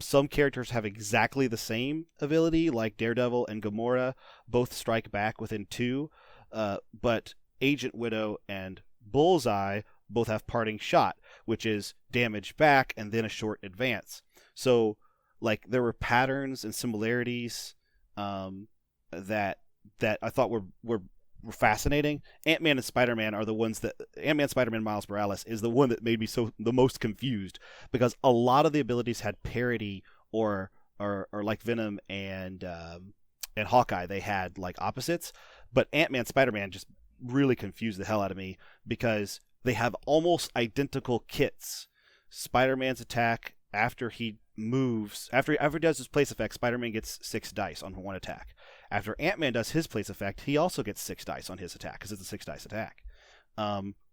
Some characters have exactly the same ability, like Daredevil and Gamora both strike back within 2, but Agent Widow and Bullseye both have parting shot, which is damage back and then a short advance. So like there were patterns and similarities that I thought were fascinating. Ant-Man and Spider-Man are the ones that... Ant-Man, Spider-Man, Miles Morales is the one that made me the most confused, because a lot of the abilities had parity or like Venom and Hawkeye, they had like opposites, but Ant-Man, Spider-Man just really confused the hell out of me because they have almost identical kits. Spider-Man's attack, after he moves, after he does his place effect, Spider-Man gets 6 dice on one attack. After Ant-Man does his place effect, he also gets 6 dice on his attack, because it's a 6 dice attack.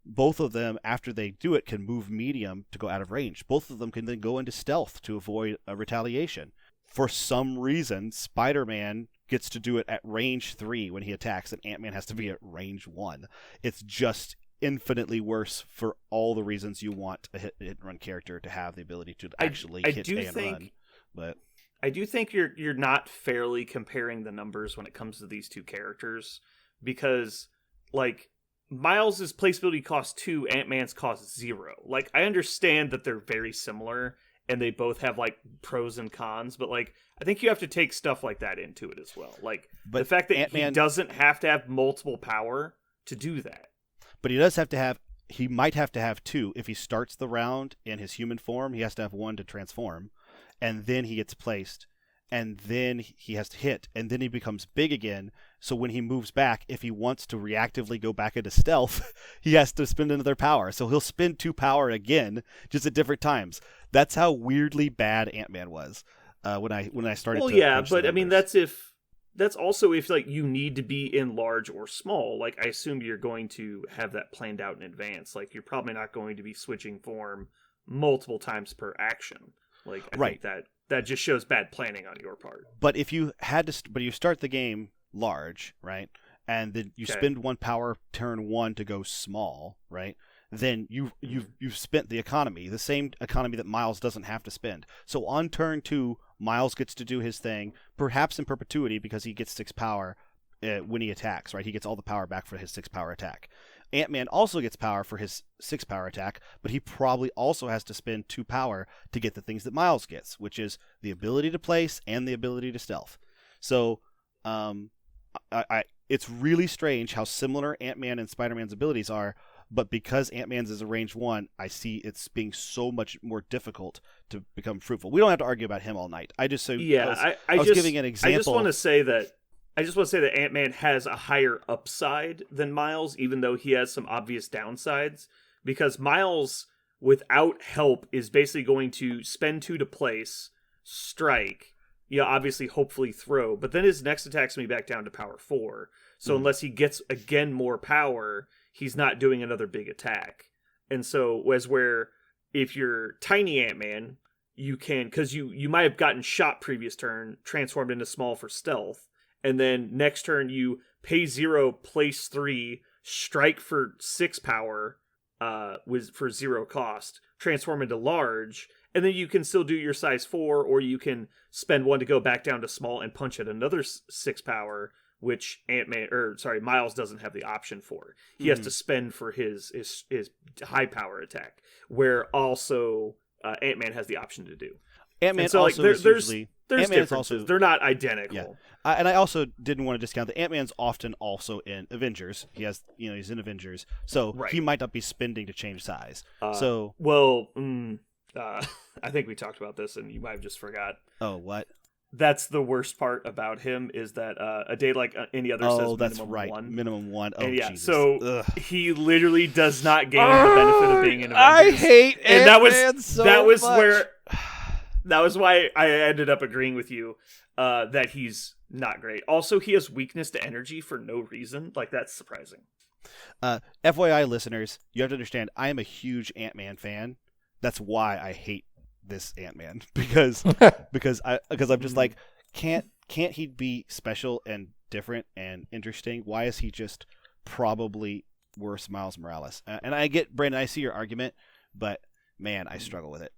both of them, after they do it, can move medium to go out of range. Both of them can then go into stealth to avoid a retaliation. For some reason, Spider-Man gets to do it at range 3 when he attacks, and Ant-Man has to be at range 1. It's just infinitely worse for all the reasons you want a hit and run character to have the ability to actually hit A and run. But I do think you're not fairly comparing the numbers when it comes to these two characters, because like Miles' placeability costs 2, Ant-Man's costs 0. Like, I understand that they're very similar and they both have like pros and cons, but like I think you have to take stuff like that into it as well. Like the fact that Ant-Man, he doesn't have to have multiple power to do that. But he might have to have 2. If he starts the round in his human form, he has to have 1 to transform, and then he gets placed, and then he has to hit, and then he becomes big again. So when he moves back, if he wants to reactively go back into stealth, he has to spend another power. So he'll spend 2 power again, just at different times. That's how weirdly bad Ant-Man was when I started. Well, yeah, but I mean that's also if like you need to be in large or small. Like I assume you're going to have that planned out in advance. Like you're probably not going to be switching form multiple times per action. Like I think that just shows bad planning on your part. But if you had to, but you start the game large, right, and then you spend 1 power turn 1 to go small, right? Then you've spent the economy, the same economy that Miles doesn't have to spend. So on turn 2, Miles gets to do his thing, perhaps in perpetuity because he gets 6 power when he attacks, right? He gets all the power back for his 6 power attack. Ant-Man also gets power for his 6 power attack, but he probably also has to spend 2 power to get the things that Miles gets, which is the ability to place and the ability to stealth. So it's really strange how similar Ant-Man and Spider-Man's abilities are, but because Ant-Man's is a range 1, I see it's being so much more difficult to become fruitful. We don't have to argue about him all night. I was giving an example. I just want to say that Ant-Man has a higher upside than Miles, even though he has some obvious downsides. Because Miles, without help, is basically going to spend 2 to place, strike, obviously, hopefully throw, but then his next attack's going to be back down to power 4. So unless he gets, again, more power, he's not doing another big attack. And so, where if you're tiny Ant-Man, you can, because you might have gotten shot previous turn, transformed into small for stealth, and then next turn you pay 0, place 3, strike for 6 power for 0 cost, transform into large, and then you can still do your size 4, or you can spend 1 to go back down to small and punch at another 6 power, which Miles doesn't have the option for. He has to spend for his high power attack, where also Ant-Man has the option to do. Ant-Man so, also there's Ant-Man's differences. Also, they're not identical. Yeah. And I also didn't want to discount that Ant-Man's often also in Avengers. He has, he's in Avengers, so he might not be spending to change size. I think we talked about this, and you might have just forgot. Oh, what? That's the worst part about him is that a day like any other says that's minimum right. 1. Minimum 1. Oh, and Jesus. So he literally does not gain the benefit of being in Avengers. I hate and Ant-Man so much. That was why I ended up agreeing with you that he's not great. Also, he has weakness to energy for no reason. Like, that's surprising. FYI, listeners, you have to understand, I am a huge Ant-Man fan. That's why I hate this Ant-Man because I'm just like, can't he be special and different and interesting? Why is he just probably worse Miles Morales? And I get, Brandon, I see your argument, but man, I struggle with it.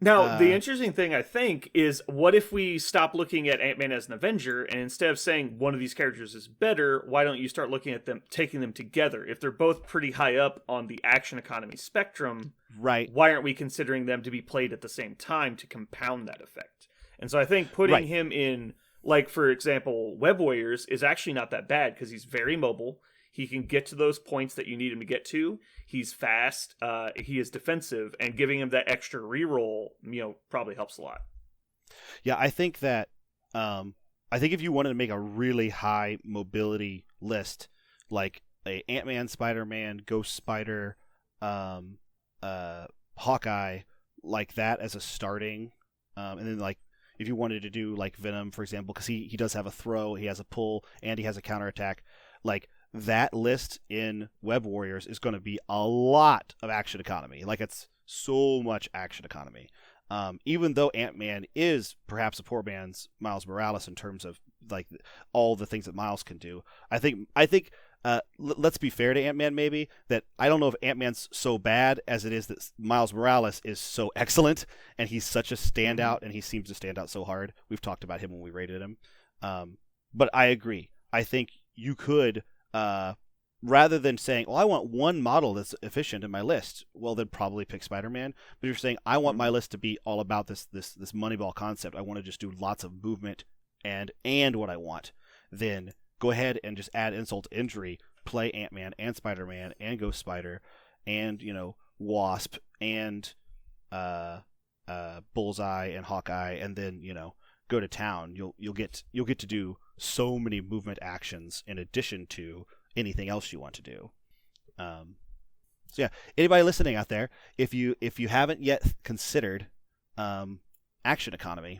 Now, the interesting thing, I think, is what if we stop looking at Ant-Man as an Avenger, and instead of saying one of these characters is better, why don't you start looking at them, taking them together? If they're both pretty high up on the action economy spectrum, right? Why aren't we considering them to be played at the same time to compound that effect? And so I think putting him in, like, for example, Web Warriors is actually not that bad, because he's very mobile. He can get to those points that you need him to get to. He's fast. He is defensive, and giving him that extra reroll, probably helps a lot. Yeah, I think that. I think if you wanted to make a really high mobility list, like a Ant-Man, Spider-Man, Ghost Spider, Hawkeye, like that as a starting, and then like if you wanted to do like Venom, for example, because he does have a throw, he has a pull, and he has a counterattack, like. that list in Web Warriors is going to be a lot of action economy. Like, it's so much action economy. Even though Ant-Man is perhaps a poor man's Miles Morales in terms of like all the things that Miles can do, I think let's be fair to Ant-Man, maybe, that I don't know if Ant-Man's so bad as it is that Miles Morales is so excellent, and he's such a standout, and he seems to stand out so hard. We've talked about him when we rated him. But I agree. I think you could, rather than saying, well, I want one model that's efficient in my list, well, then probably pick Spider-Man. But you're saying, I want my list to be all about this Moneyball concept. I want to just do lots of movement and what I want. Then go ahead and just add insult to injury. Play Ant-Man and Spider-Man and Ghost Spider and, Wasp and Bullseye and Hawkeye, and then, go to town. You'll get to do so many movement actions in addition to anything else you want to do. So yeah, anybody listening out there, if you haven't yet considered action economy,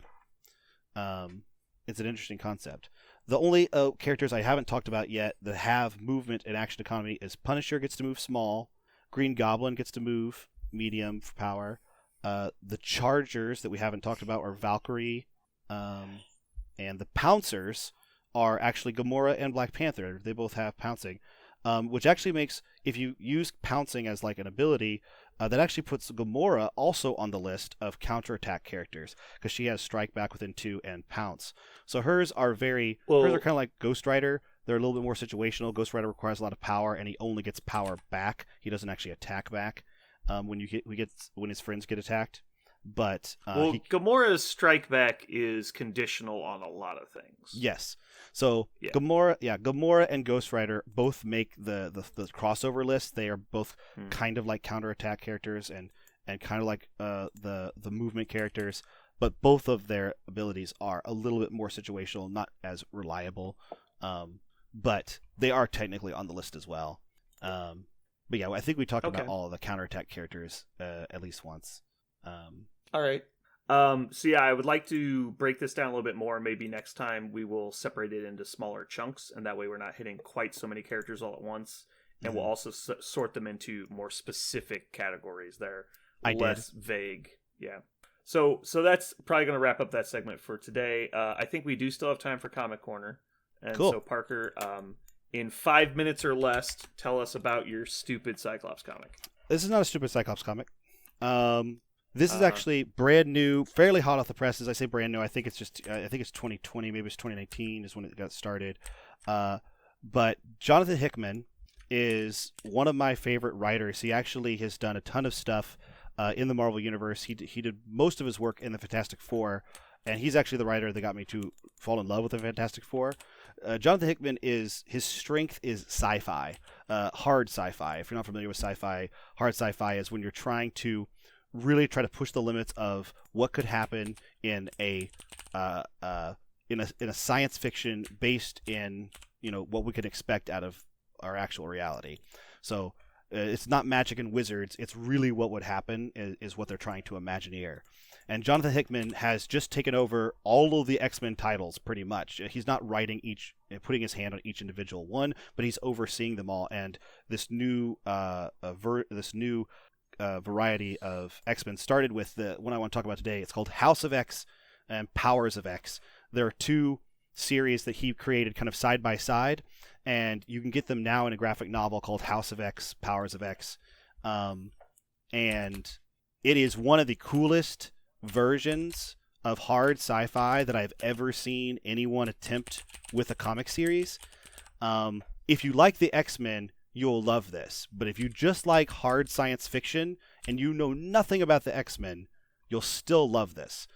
it's an interesting concept. The only characters I haven't talked about yet that have movement and action economy is Punisher gets to move small, Green Goblin gets to move medium for power. The Chargers that we haven't talked about are Valkyrie, and the Pouncers are actually Gamora and Black Panther. They both have pouncing, which actually makes, if you use pouncing as like an ability, that actually puts Gamora also on the list of counterattack characters because she has strike back within 2 and pounce. So hers are hers are kind of like Ghost Rider. They're a little bit more situational. Ghost Rider requires a lot of power, and he only gets power back. He doesn't actually attack back when his friends get attacked. But Gamora's strike back is conditional on a lot of things. Yes. So yeah. Gamora and Ghost Rider both make the crossover list. They are both kind of like counterattack characters and kind of like the movement characters, but both of their abilities are a little bit more situational, not as reliable. But they are technically on the list as well. But yeah, I think we talked about all of the counterattack characters at least once. All right. So yeah, I would like to break this down a little bit more. Maybe next time we will separate it into smaller chunks, and that way we're not hitting quite so many characters all at once. And we'll also sort them into more specific categories that are less vague. Yeah. So that's probably going to wrap up that segment for today. I think we do still have time for Comic Corner. And cool. So Parker, in 5 minutes or less, tell us about your stupid Cyclops comic. This is not a stupid Cyclops comic. This is actually brand new, fairly hot off the presses. I say brand new. I think it's 2020, maybe it's 2019 is when it got started. But Jonathan Hickman is one of my favorite writers. He actually has done a ton of stuff in the Marvel Universe. He did most of his work in the Fantastic Four, and he's actually the writer that got me to fall in love with the Fantastic Four. Jonathan Hickman his strength is sci-fi, hard sci-fi. If you're not familiar with sci-fi, hard sci-fi is when you're trying to really try to push the limits of what could happen in a science fiction based in what we can expect out of our actual reality. So it's not magic and wizards. It's really what would happen is what they're trying to imagineer. And Jonathan Hickman has just taken over all of the X-Men titles pretty much. He's not writing putting his hand on each individual one, but he's overseeing them all. And this new variety of X-Men started with the one I want to talk about today. It's called House of X and Powers of X. There are two series that he created kind of side by side, and you can get them now in a graphic novel called House of X, Powers of X. And it is one of the coolest versions of hard sci-fi that I've ever seen anyone attempt with a comic series. If you like the X-Men, you'll love this. But if you just like hard science fiction and you know nothing about the X-Men, you'll still love this.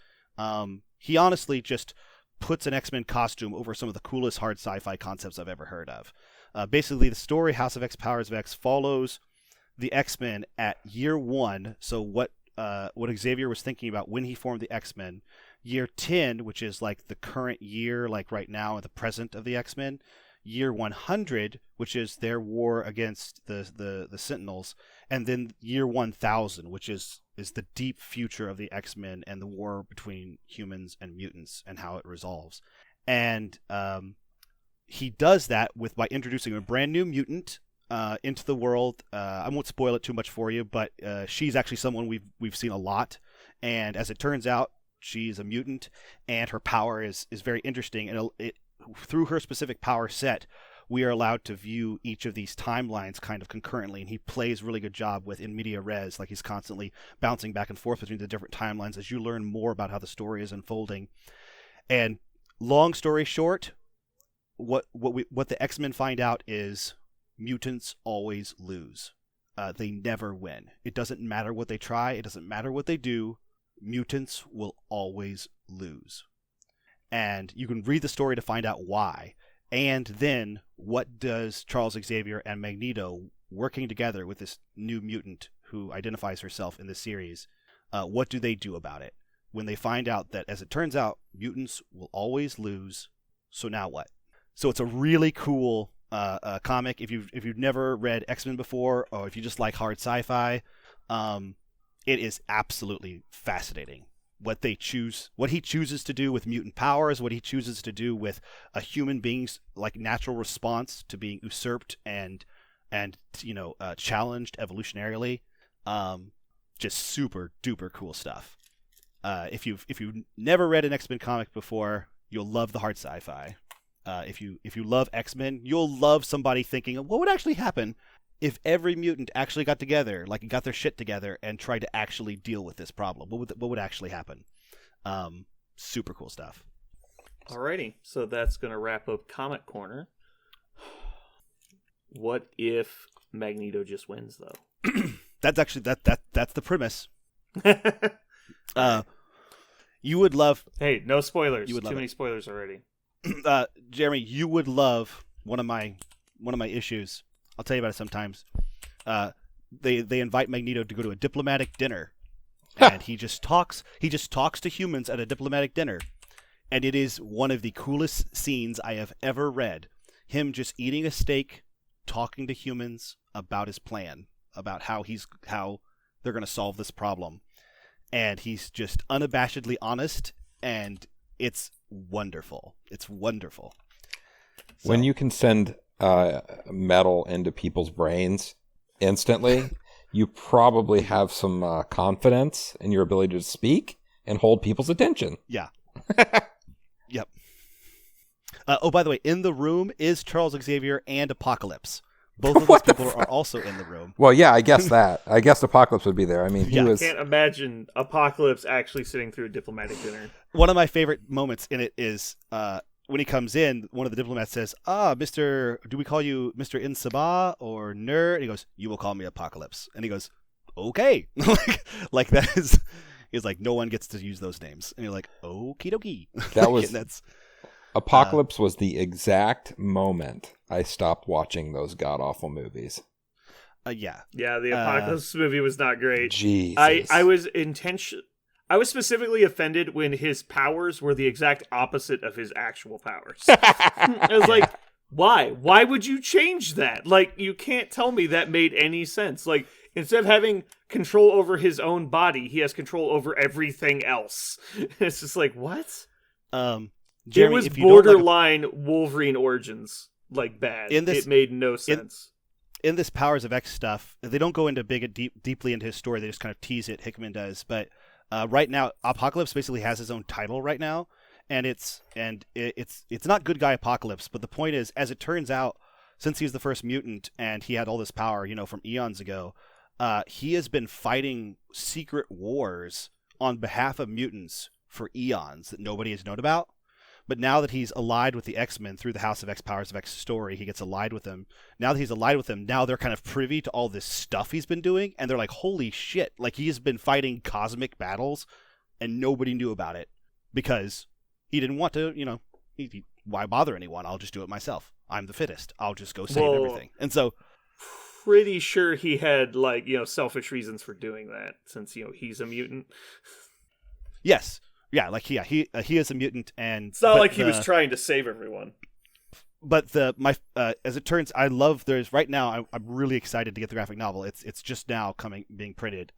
He honestly just puts an X-Men costume over some of the coolest hard sci-fi concepts I've ever heard of. Basically, the story House of X, Powers of X follows the X-Men at year 1. So what Xavier was thinking about when he formed the X-Men. Year 10, which is like the current year, like right now, the present of the X-Men. Year 100, which is their war against the Sentinels, and then year 1000, which is the deep future of the X-Men and the war between humans and mutants and how it resolves. And he does that by introducing a brand new mutant into the world. I won't spoil it too much for you, but she's actually someone we've seen a lot, and as it turns out, she's a mutant, and her power is very interesting. And through her specific power set, we are allowed to view each of these timelines kind of concurrently, and he plays a really good job with in media res. Like, he's constantly bouncing back and forth between the different timelines as you learn more about how the story is unfolding. And long story short, what the X-Men find out is mutants always lose. They never win. It doesn't matter what they try. It doesn't matter what they do. Mutants will always lose. And you can read the story to find out why. And then what does Charles Xavier and Magneto, working together with this new mutant who identifies herself in this series, what do they do about it? When they find out that, as it turns out, mutants will always lose, so now what? So it's a really cool comic. If you've never read X-Men before, or if you just like hard sci-fi, it is absolutely fascinating. What he chooses to do with mutant powers, what he chooses to do with a human being's like natural response to being usurped and challenged evolutionarily, just super duper cool stuff. If you've never read an X-Men comic before, you'll love the hard sci-fi. If you love X-Men, you'll love somebody thinking, what would actually happen if every mutant actually got together, like got their shit together, and tried to actually deal with this problem? What would actually happen? Super cool stuff. Alrighty, so that's gonna wrap up Comic Corner. What if Magneto just wins, though? That's actually that's the premise. You would love. Hey, no spoilers. You would love Too many it. spoilers already. Jeremy, you would love one of my issues. I'll tell you about it sometimes. They invite Magneto to go to a diplomatic dinner, and he just talks to humans at a diplomatic dinner, and it is one of the coolest scenes I have ever read. Him just eating a steak, talking to humans about his plan, about how they're going to solve this problem, and he's just unabashedly honest, and it's wonderful. It's wonderful. So, when you can send metal into people's brains instantly, you probably have some confidence in your ability to speak and hold people's attention. Yeah. Yep. Oh, by the way, in the room is Charles Xavier and Apocalypse. Both of those people are also in the room. Well, yeah, I guess that. I guess Apocalypse would be there. I mean, he was. I can't imagine Apocalypse actually sitting through a diplomatic dinner. One of my favorite moments in it is when he comes in, one of the diplomats says, do we call you Mr. Insaba or Nerd? And he goes, you will call me Apocalypse. And he goes, okay. like that is, he's like, no one gets to use those names. And you're like, okie dokie. That was, that's Apocalypse was the exact moment I stopped watching those god-awful movies. Yeah. Yeah, the Apocalypse movie was not great. Jesus. I was specifically offended when his powers were the exact opposite of his actual powers. I was like, why? Why would you change that? Like, you can't tell me that made any sense. Like, instead of having control over his own body, he has control over everything else. It's just like, what? Jeremy, it was if you don't like borderline Wolverine origins, like bad. It made no sense. In this Powers of X stuff, they don't go into deeply into his story. They just kind of tease it. Hickman does, but right now, Apocalypse basically has his own title right now, and it's not good guy Apocalypse. But the point is, as it turns out, since he's the first mutant and he had all this power, from eons ago, he has been fighting secret wars on behalf of mutants for eons that nobody has known about. But now that he's allied with the X-Men through the House of X, Powers of X story, he gets allied with them. Now that he's allied with them, now they're kind of privy to all this stuff he's been doing, and they're like, holy shit, like he's been fighting cosmic battles, and nobody knew about it, because he didn't want to, why bother anyone? I'll just do it myself. I'm the fittest. I'll just go save everything. And so... Pretty sure he had, selfish reasons for doing that, since, he's a mutant. Yes. Yeah, he is a mutant, and it's not like he was trying to save everyone. But as it turns, right now. I'm really excited to get the graphic novel. It's just now being printed.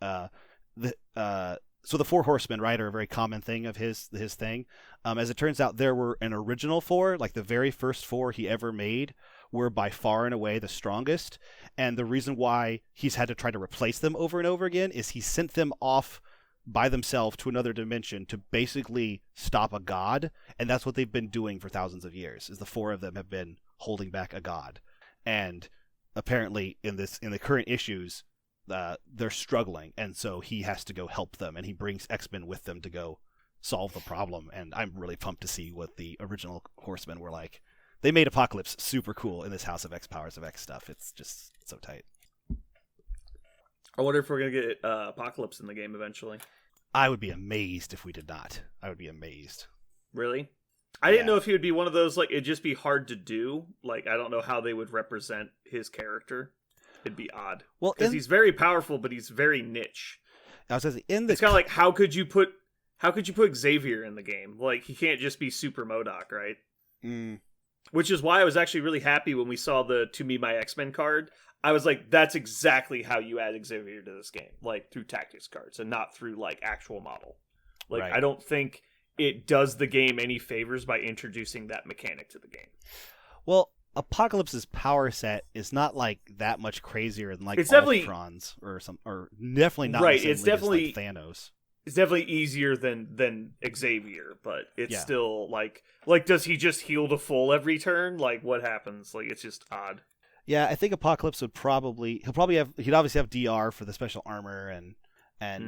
so the Four Horsemen, right, are a very common thing of his thing. As it turns out, there were an original four, like the very first four he ever made were by far and away the strongest. And the reason why he's had to try to replace them over and over again is he sent them off by themselves to another dimension to basically stop a god. And that's what they've been doing for thousands of years, is the four of them have been holding back a god. And apparently in the current issues, they're struggling, and so he has to go help them, and he brings X-Men with them to go solve the problem. And I'm really pumped to see what the original Horsemen were like. They made Apocalypse super cool in this House of X, Powers of X stuff. It's just so tight. I wonder if we're gonna get Apocalypse in the game eventually. I would be amazed if we did not. I would be amazed. Really? I didn't know if he would be one of those, like, it'd just be hard to do. Like, I don't know how they would represent his character. It'd be odd. Well, because he's very powerful, but he's very niche. I was saying, it's kind of like, how could you put Xavier in the game? Like, he can't just be Super MODOK, right? Which is why I was actually really happy when we saw the To Me My X-Men card. I was like, that's exactly how you add Xavier to this game, like through tactics cards and not through like actual model. Like, right. I don't think it does the game any favors by introducing that mechanic to the game. Well, Apocalypse's power set is not like that much crazier than like Ultron's or definitely not right. The same it's definitely as, like, Thanos. It's definitely easier than Xavier, but it's still like does he just heal to full every turn? Like, what happens? Like, it's just odd. Yeah, I think Apocalypse he'd obviously have DR for the special armor and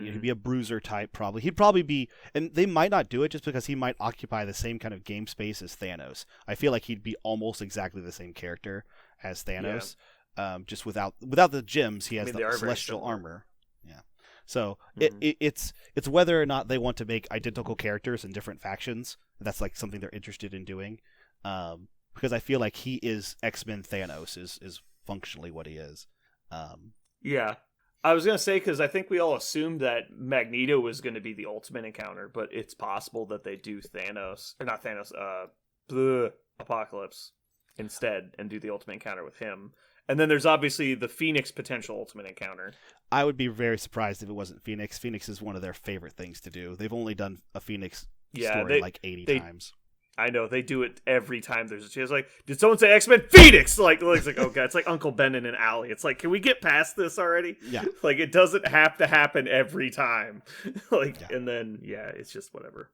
he'd be a bruiser type probably. He'd probably be, and they might not do it just because he might occupy the same kind of game space as Thanos. I feel like he'd be almost exactly the same character as Thanos, just without the gems. He has the celestial armor. Yeah, so it's whether or not they want to make identical characters in different factions. That's like something they're interested in doing, because I feel like he is X-Men Thanos is functionally what he is. Yeah. I was going to say, because I think we all assumed that Magneto was going to be the ultimate encounter, but it's possible that they do Apocalypse instead and do the ultimate encounter with him. And then there's obviously the Phoenix potential ultimate encounter. I would be very surprised if it wasn't Phoenix. Phoenix is one of their favorite things to do. They've only done a Phoenix story like 80 times. I know, they do it every time there's a chance. Like, did someone say X-Men Phoenix? Like, it's like, oh god, it's like Uncle Ben in an alley. It's like, can we get past this already? Yeah. Like, it doesn't have to happen every time. And then, it's just whatever.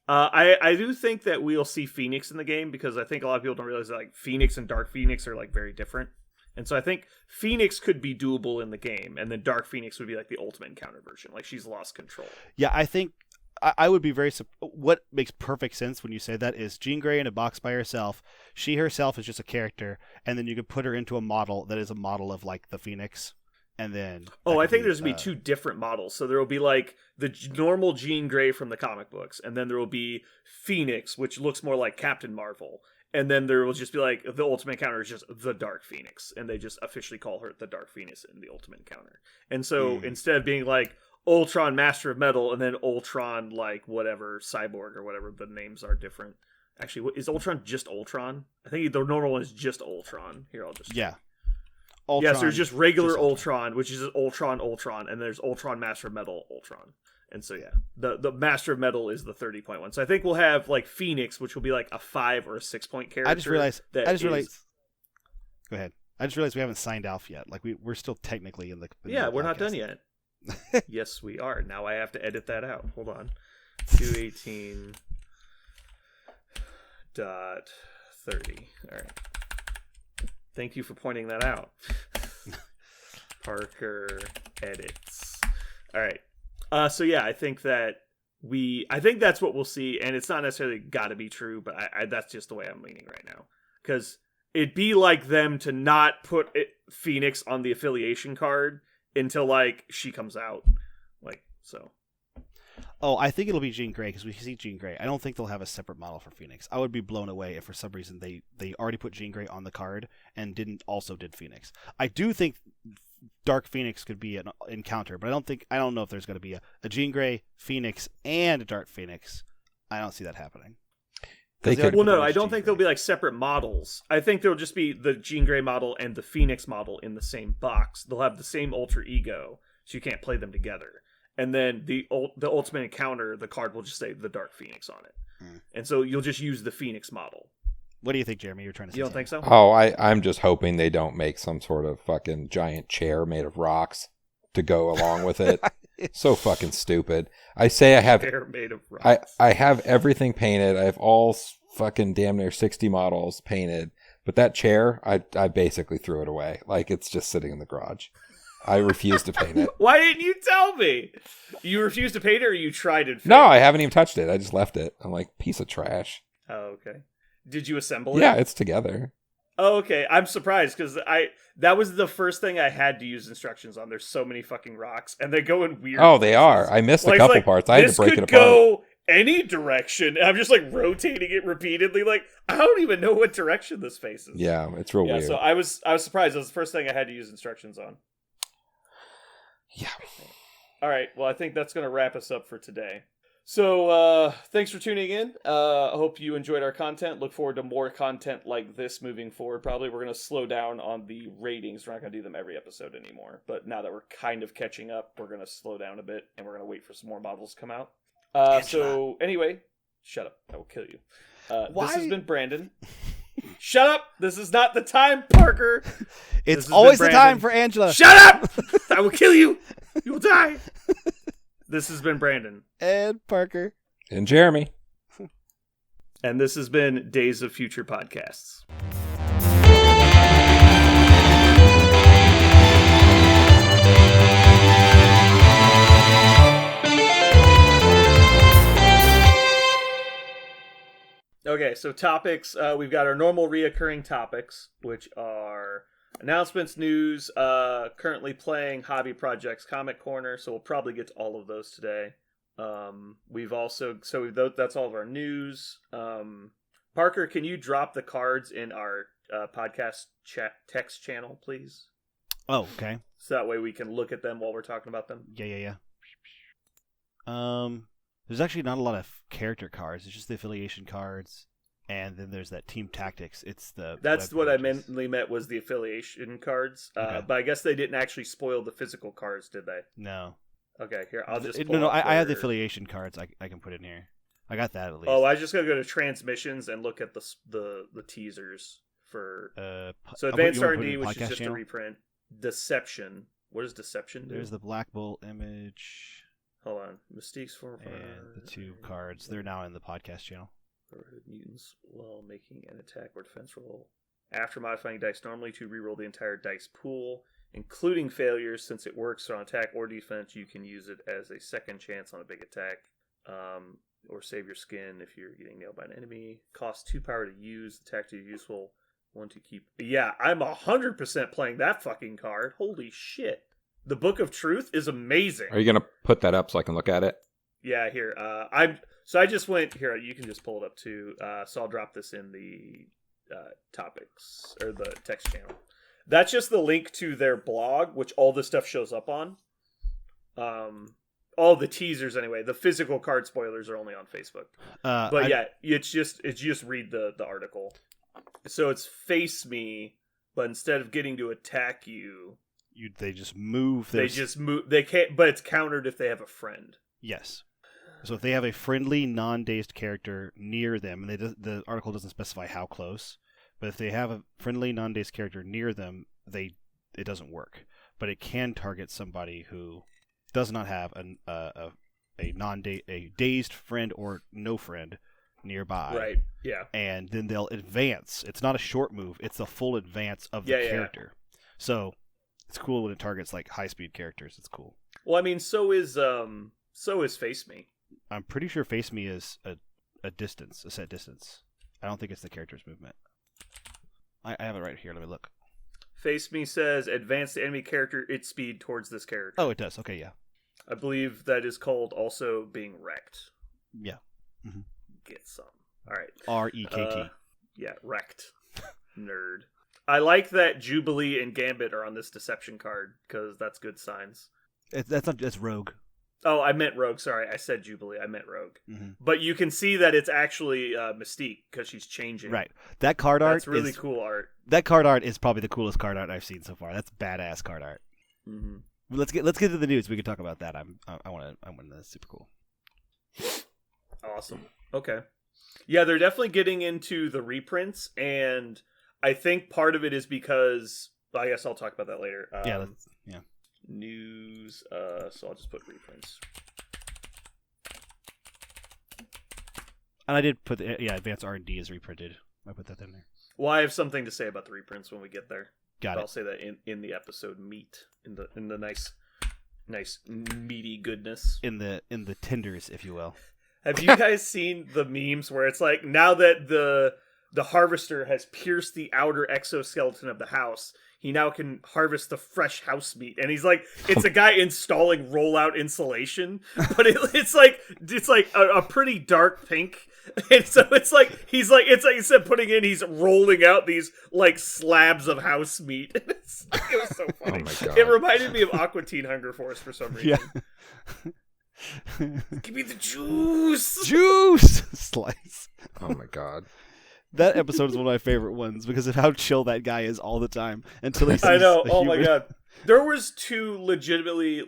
I do think that we'll see Phoenix in the game, because I think a lot of people don't realize that, like, Phoenix and Dark Phoenix are, like, very different. And so I think Phoenix could be doable in the game, and then Dark Phoenix would be, like, the ultimate encounter version. Like, she's lost control. Yeah, I think I would be very... What makes perfect sense when you say that is Jean Grey in a box by herself. She herself is just a character, and then you could put her into a model that is a model of, like, the Phoenix, and then... I think there's going to be two different models. So there will be, like, the normal Jean Grey from the comic books, and then there will be Phoenix, which looks more like Captain Marvel. And then there will just be, like, the Ultimate Encounter is just the Dark Phoenix, and they just officially call her the Dark Phoenix in the Ultimate Encounter. And so instead of being, like, Ultron Master of Metal, and then Ultron, like, whatever, Cyborg, or whatever, the names are different. Actually, is Ultron just Ultron? I think the normal one is just Ultron. Here, I'll just... Yeah. Ultron, yes, there's just regular Ultron, which is Ultron, and there's Ultron Master of Metal, Ultron. And so, the Master of Metal is the 30-point one. So I think we'll have, like, Phoenix, which will be, like, a 5 or a 6-point character. I just realized... Go ahead. I just realized we haven't signed off yet. Like, we're still technically in the... we're not done yet. Yes, we are. Now I have to edit that out. Hold on. 218.30. All right. Thank you for pointing that out. Parker edits. All right. So yeah, I think that's what we'll see, and it's not necessarily got to be true, but that's just the way I'm leaning right now. Because it'd be like them to not put Phoenix on the affiliation card until, like, she comes out, like, so. Oh, I think it'll be Jean Grey, because we see Jean Grey. I don't think they'll have a separate model for Phoenix. I would be blown away if for some reason they already put Jean Grey on the card and did Phoenix. I do think Dark Phoenix could be an encounter, but I don't know if there's going to be a Jean Grey, Phoenix, and a Dark Phoenix. I don't see that happening. I don't think they'll be, like, separate models. I think there'll just be the Jean Grey model and the Phoenix model in the same box. They'll have the same alter ego, so you can't play them together. and then the ultimate encounter, the card will just say the Dark Phoenix on it, and so you'll just use the Phoenix model. What do you think, Jeremy? You're trying to say You don't think so? Oh, I'm just hoping they don't make some sort of fucking giant chair made of rocks to go along with it. So fucking stupid. I say I have They're made of rocks. I have everything painted. I have all fucking damn near 60 models painted. But that chair, I basically threw it away. Like, it's just sitting in the garage. I refuse to paint it. Why didn't you tell me? You refused to paint it, or you tried it? No, I haven't even touched it. I just left it. I'm like, piece of trash. Oh, okay. Did you assemble it? Yeah, it's together. Oh, okay. I'm surprised because that was the first thing I had to use instructions on. There's so many fucking rocks, and they go in weird. Oh, they places. are. I missed a Like, couple like, parts. I had to break it This apart. could go any direction. I'm just like rotating it repeatedly. Like, I don't even know what direction this faces. Yeah, it's real weird. So I was surprised. That was the first thing I had to use instructions on. Yeah. All right. Well, I think that's going to wrap us up for today. So thanks for tuning in. I hope you enjoyed our content. Look forward to more content like this moving forward. Probably we're going to slow down on the ratings. We're not going to do them every episode anymore. But now that we're kind of catching up, we're going to slow down a bit, and we're going to wait for some more models to come out. So anyway, shut up. I will kill you. This has been Brandon. Shut up. This is not the time, Parker. It's always the time for Angela. Shut up. I will kill you. You will die. This has been Brandon. And Parker. And Jeremy. And this has been Days of Future Podcasts. Okay, so topics. We've got our normal reoccurring topics, which are announcements, news, currently playing, hobby projects, Comic Corner. So we'll probably get to all of those today. We've also that's all of our news. Parker, can you drop the cards in our podcast chat text channel, please? Oh, okay. So that way we can look at them while we're talking about them. Yeah. There's actually not a lot of character cards. It's just the affiliation cards, and then there's that team tactics. That's what I mainly meant was the affiliation cards. Okay. But I guess they didn't actually spoil the physical cards, did they? No. Okay, here I'll just No. up I have the their- affiliation cards. I can put in here. I got that at least. Oh, I just gotta go to transmissions and look at the teasers for. So Advanced R&D, which is just a reprint. Deception. What does Deception do? There's the Black Bolt image. Hold on. Mystique's for And the two cards. They're now in the podcast channel. Mutants while making an attack or defense roll. After modifying dice normally to reroll the entire dice pool, including failures. Since it works on attack or defense, you can use it as a second chance on a big attack. Or save your skin if you're getting nailed by an enemy. Costs 2 power to use. The tactic is useful. 1 to keep. Yeah, I'm 100% playing that fucking card. Holy shit. The Book of Truth is amazing. Are you going to put that up so I can look at it? Yeah, here. I just went here. You can just pull it up too. So I'll drop this in the topics or the text channel. That's just the link to their blog, which all this stuff shows up on. All the teasers anyway. The physical card spoilers are only on Facebook. It's just read the article. So it's face me, but instead of getting to attack you, they just move. They just move. They can't, but it's countered if they have a friend. Yes. So if they have a friendly, non-dazed character near them, and the article doesn't specify how close, but if they have a friendly, non-dazed character near them, it doesn't work. But it can target somebody who does not have a dazed friend or no friend nearby. Right. Yeah. And then they'll advance. It's not a short move. It's a full advance of the character. So it's cool when it targets like high-speed characters. It's cool. Well, I mean, so is Face Me. I'm pretty sure Face Me is a set distance. I don't think it's the character's movement. I have it right here. Let me look. Face Me says advance the enemy character its speed towards this character. Oh, it does. Okay, yeah. I believe that is called also being wrecked. Yeah. Mm-hmm. Get some. All right. R-E-K-T. Yeah, wrecked. Nerd. I like that Jubilee and Gambit are on this Deception card because that's good signs. That's Rogue. Oh, I meant Rogue. Sorry, I said Jubilee. I meant Rogue. Mm-hmm. But you can see that it's actually Mystique because she's changing. Right. That card art. That's really cool art. That card art is probably the coolest card art I've seen so far. That's badass card art. Mm-hmm. let's get to the news. We can talk about that. I want to. That's super cool. Awesome. Okay. Yeah, they're definitely getting into the reprints, and I think part of it is because I guess I'll talk about that later. Yeah. News. So I'll just put reprints. And I did put Advanced R&D is reprinted. I put that in there. Well, I have something to say about the reprints when we get there. Got I'll it. say that in the episode meat in the nice meaty goodness. In the tenders, if you will. Have you guys seen the memes where it's like, now that the harvester has pierced the outer exoskeleton of the house, he now can harvest the fresh house meat, and he's like, it's a guy installing rollout insulation, but it's like a pretty dark pink, and so it's like instead of putting in, he's rolling out these like slabs of house meat. It was so funny. Oh my God. It reminded me of Aqua Teen Hunger Force for some reason. Yeah. Give me the juice. Juice slice. Oh my God. That episode is one of my favorite ones because of how chill that guy is all the time until he sees I know. a Oh my human. God. There was two legitimately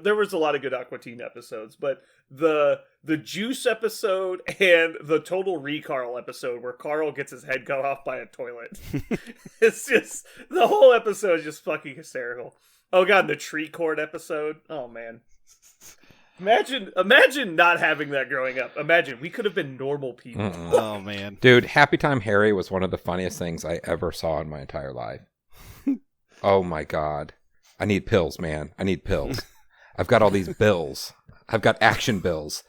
there was a lot of good Aqua Teen episodes, but the Juice episode and the Total Recall episode where Carl gets his head cut off by a toilet. It's just the whole episode is just fucking hysterical. Oh God, the Tree Cord episode. Oh man. Imagine not having that growing up. Imagine we could have been normal people. Mm-mm. Oh man. Dude, Happy Time Harry was one of the funniest things I ever saw in my entire life. Oh my God. I need pills, man. I need pills. I've got all these bills. I've got action bills.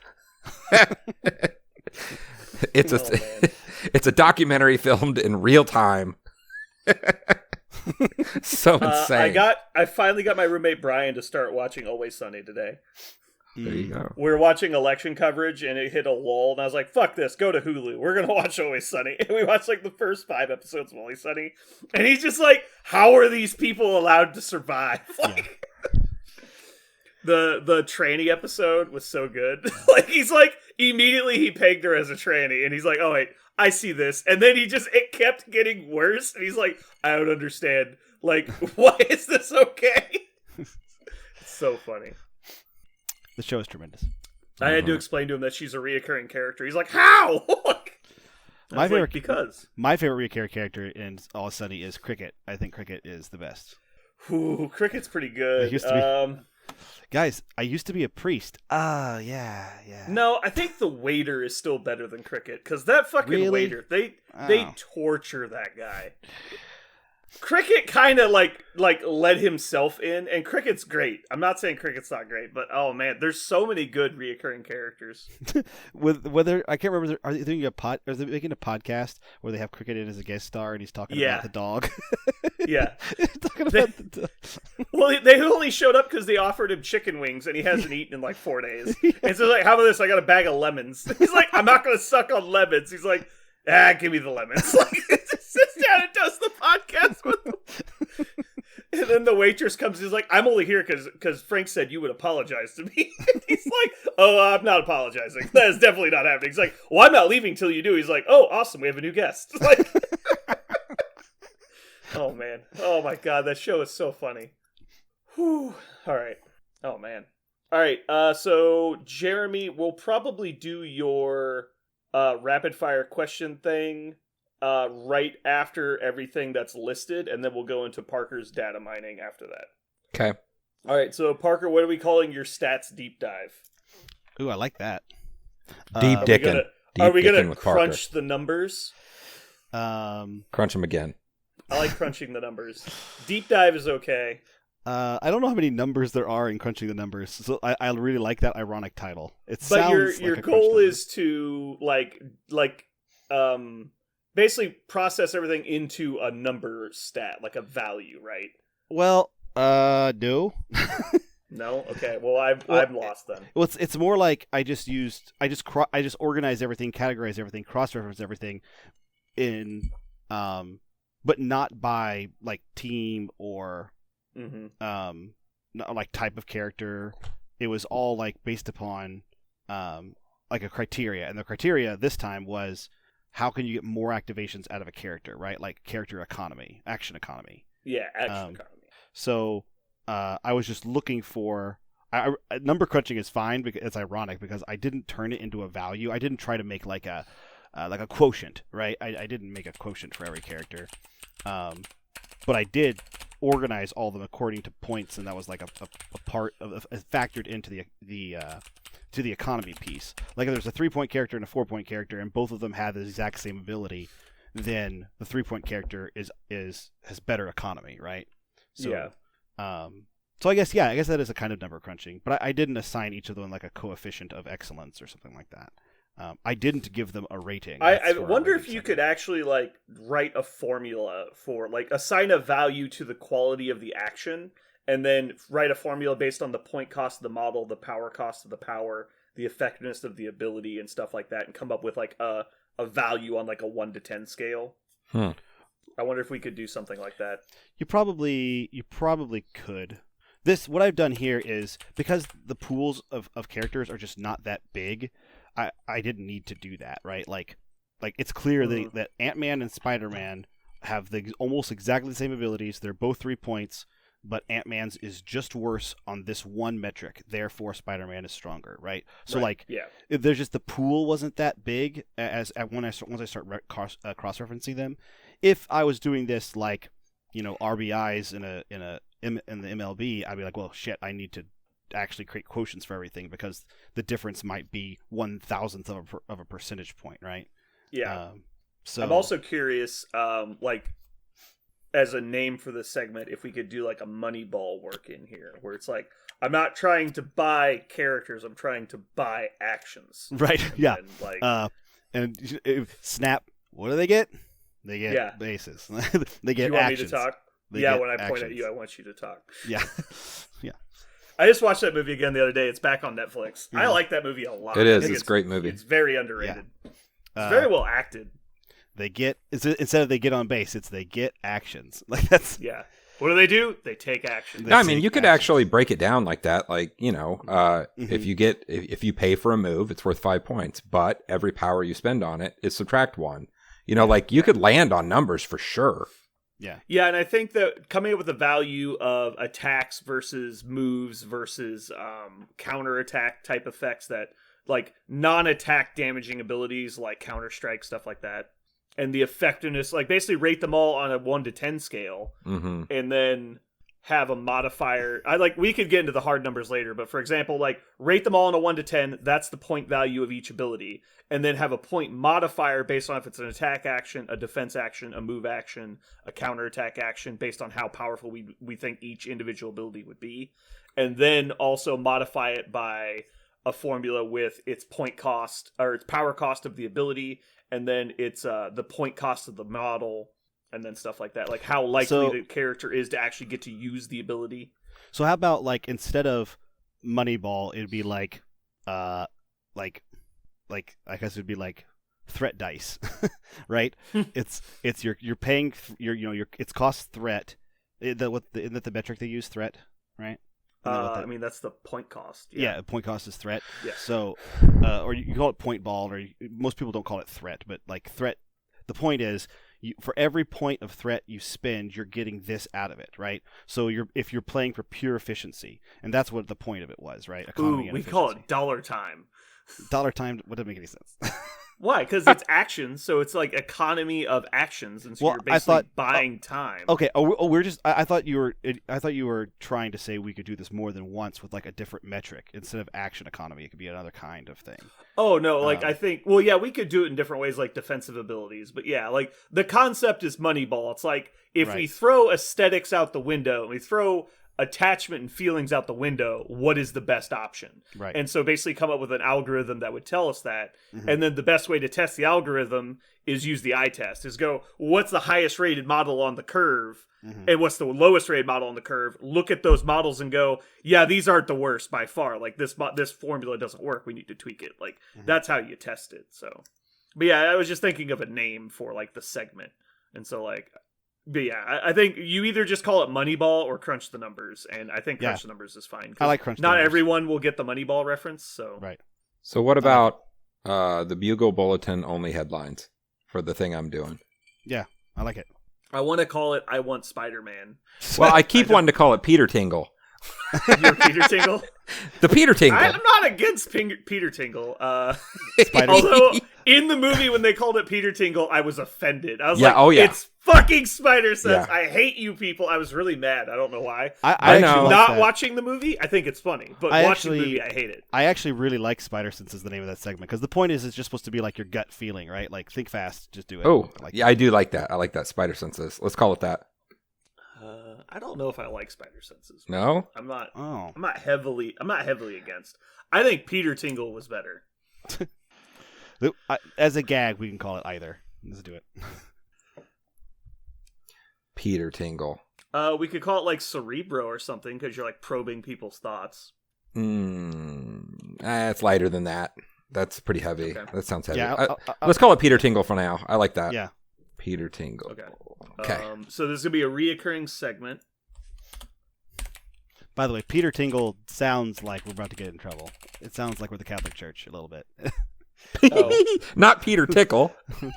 It's a documentary filmed in real time. So insane. I finally got my roommate Brian to start watching Always Sunny today. There you go. We were watching election coverage and it hit a lull, and I was like, fuck this, go to Hulu. We're gonna watch Always Sunny. And we watched like the first 5 episodes of Always Sunny. And he's just like, how are these people allowed to survive? Like the tranny episode was so good. Like he's like, immediately he pegged her as a tranny, and he's like, oh wait, I see this. And then it kept getting worse, and he's like, I don't understand. Like, why is this okay? It's so funny. The show is tremendous. I had to explain to him that she's a reoccurring character. He's like, how? My favorite because my favorite recurring character in All Sunny is Cricket. I think Cricket is the best. Ooh, Cricket's pretty good. It used to be. Guys, I used to be a priest. Yeah. No, I think the waiter is still better than Cricket, because that fucking Really? waiter, they torture that guy. Cricket kind of like let himself in, and Cricket's great. I'm not saying Cricket's not great, but oh man, there's so many good reoccurring characters. With whether I can't remember, are they doing are they making a podcast where they have Cricket in as a guest star and he's talking about the dog? Yeah, talking about the dog. Well, they only showed up because they offered him chicken wings, and he hasn't eaten in like 4 days. And so like, how about this? I got a bag of lemons. He's like, I'm not gonna suck on lemons. He's like, give me the lemons. Like, just sits down and does the podcast with them. And then the waitress comes. He's like, I'm only here because Frank said you would apologize to me. And he's like, oh, I'm not apologizing. That is definitely not happening. He's like, well, I'm not leaving till you do. He's like, oh, awesome, we have a new guest. Like, oh man, oh my God, that show is so funny. Whew. All right. Oh man. All right. So Jeremy, we'll probably do your rapid fire question thing right after everything that's listed, and then we'll go into Parker's data mining after that. Okay. All right. So Parker, what are we calling your stats deep dive? Ooh, I like that. Deep dickin'. Are we gonna with crunch the numbers? Crunch them again. I like crunching the numbers. Deep dive is okay. I don't know how many numbers there are in crunching the numbers, so I really like that ironic title. But sounds your like a crunch goal number. is to basically process everything into a number stat, like a value, right? Well, no. No. Okay. Well, I'm lost then. Well, it's more like I just organize everything, categorize everything, cross-reference everything in but not by like team or not like type of character. It was all like based upon like a criteria, and the criteria this time was how can you get more activations out of a character, right? Like character economy, action economy. Yeah, action economy. So I was just looking for. Number crunching is fine because it's ironic because I didn't turn it into a value. I didn't try to make like a quotient, right? I didn't make a quotient for every character, but I did organize all of them according to points, and that was like a part of factored into the economy piece. Like if there's a 3-point character and a 4-point character, and both of them have the exact same ability, then the 3-point character has better economy, right? So, yeah. So I guess that is a kind of number crunching, but I didn't assign each of them like a coefficient of excellence or something like that. I didn't give them a rating. I wonder if you could actually like write a formula for like assign a value to the quality of the action, and then write a formula based on the point cost of the model, the power cost of the power, the effectiveness of the ability, and stuff like that, and come up with like a value on like a 1 to 10 scale. I wonder if we could do something like that. You probably could. What I've done here is because the pools of characters are just not that big, I didn't need to do that, right? Like it's clear that Ant-Man and Spider-Man have almost exactly the same abilities. They're both 3 points, but Ant-Man's is just worse on this one metric. Therefore, Spider-Man is stronger, right? So there's just the pool wasn't that big once I start cross-referencing them. If I was doing this like, RBIs in the MLB, I'd be like, well, shit, I need to actually create quotients for everything because the difference might be 1,000th of a percentage point, right? Yeah. So I'm also curious, like as a name for this segment, if we could do like a Moneyball work in here, where it's like I'm not trying to buy characters, I'm trying to buy actions. Right. Yeah. And Snap. What do they get? They get bases. They get you want actions. me to talk? When I point at you, I want you to talk. Yeah. Yeah. I just watched that movie again the other day. It's back on Netflix. I like that movie a lot. It is. It's a great movie. It's very underrated. Yeah. It's very well acted. Instead of they get on base, it's they get actions. Like that's What do? They take action. No, I mean, you could actually break it down like that. Like, if you pay for a move, it's worth 5 points, but every power you spend on it is subtract 1. You could land on numbers for sure. Yeah. Yeah, and I think that coming up with the value of attacks versus moves versus counterattack type effects that like non-attack damaging abilities like Counter-Strike, stuff like that, and the effectiveness, like basically rate them all on a 1 to 10 scale, and then have a modifier. We could get into the hard numbers later, but for example, like rate them all on a 1 to 10, that's the point value of each ability, and then have a point modifier based on if it's an attack action, a defense action, a move action, a counterattack action, based on how powerful we think each individual ability would be, and then also modify it by a formula with its point cost or its power cost of the ability, and then it's the point cost of the model, and then stuff like that, like how likely the character is to actually get to use the ability. So how about like instead of Moneyball, it'd be like I guess it'd be like threat dice, right? it's you're paying it's cost threat. Isn't that the metric they use, threat, right? I mean that's the point cost. Yeah, point cost is threat. Yeah. So, or you call it point ball, or most people don't call it threat, but like threat. The point is, for every point of threat you spend, you're getting this out of it, right? So if you're playing for pure efficiency, and that's what the point of it was, right? Economy and we call it dollar time. Dollar time wouldn't make any sense. Why? Because it's actions, so it's like economy of actions, and so you're basically buying time. Okay. I thought you were trying to say we could do this more than once with like a different metric instead of action economy. It could be another kind of thing. Oh no, I think. Well, yeah, we could do it in different ways, like defensive abilities. But yeah, like the concept is Moneyball. It's like if we throw aesthetics out the window, and we throw attachment and feelings out the window, what is the best option? Right. And so basically come up with an algorithm that would tell us that. And then the best way to test the algorithm is use the eye test, is go, what's the highest rated model on the curve? And what's the lowest rated model on the curve? Look at those models and go, yeah, these aren't the worst by far. Like this formula doesn't work. We need to tweak it. Like that's how you test it. So, but yeah, I was just thinking of a name for like the segment. And so like, but yeah, I think you either just call it Moneyball or Crunch the Numbers, and I think Crunch the Numbers is fine. I like Crunch the Numbers. Not Numbers. everyone will get the Moneyball reference, so right. So what about the Bugle Bulletin only headlines for the thing I'm doing? Yeah, I like it. I want to call it I Want Spider-Man. Well, I keep wanting to call it Peter Tingle. You're Peter Tingle. The Peter Tingle. I'm not against Peter Tingle. Spider. Although in the movie when they called it Peter Tingle, I was offended. I was Yeah, like, oh, yeah. it's fucking Spider Sense. Yeah. I hate you people. I was really mad. I don't know why. I know. actually like Not that. watching the movie, I think it's funny. But I watching the actually- movie, I hate it. I actually really like Spider Sense is the name of that segment because the point is it's just supposed to be like your gut feeling, right? Like think fast, just do it. Oh, like, yeah, I do like that. I like that. Spider senses. Let's call it that. I don't know if I like Spider Senses. No? I'm not. Oh, I'm not heavily against. I think Peter Tingle was better. as a gag, we can call it either. Let's do it. Peter Tingle. We could call it like Cerebro or something because you're like probing people's thoughts. It's lighter than that. That's pretty heavy. Okay. That sounds heavy. Yeah, Let's call it Peter Tingle for now. I like that. yeah. Peter Tingle. Okay. Okay. So there's gonna be a reoccurring segment. By the way, Peter Tingle sounds like we're about to get in trouble. It sounds like we're the Catholic Church a little bit. Oh. Not Peter Tickle. Tingle.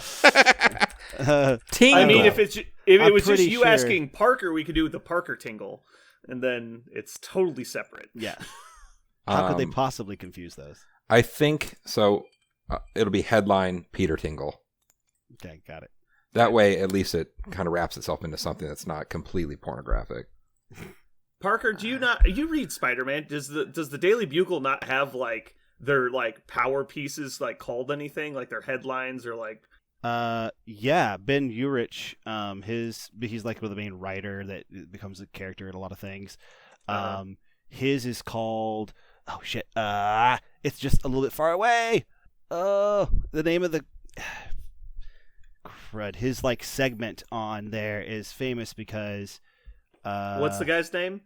I mean, if it I'm was just pretty you sure- asking Parker, we could do the Parker Tingle, and then it's totally separate. Yeah. How could they Um, possibly confuse those? I think so. It'll be headline Peter Tingle. Okay, got it. That way, at least it kind of wraps itself into something that's not completely pornographic. Parker, do you read Spider-Man? Does the Daily Bugle not have like their like power pieces like called anything, like their headlines or like? Yeah, Ben Urich, he's like the main writer that becomes a character in a lot of things. His is called, oh shit, it's just a little bit far away. Oh, the name of the crud. His like segment on there is famous because What's the guy's name?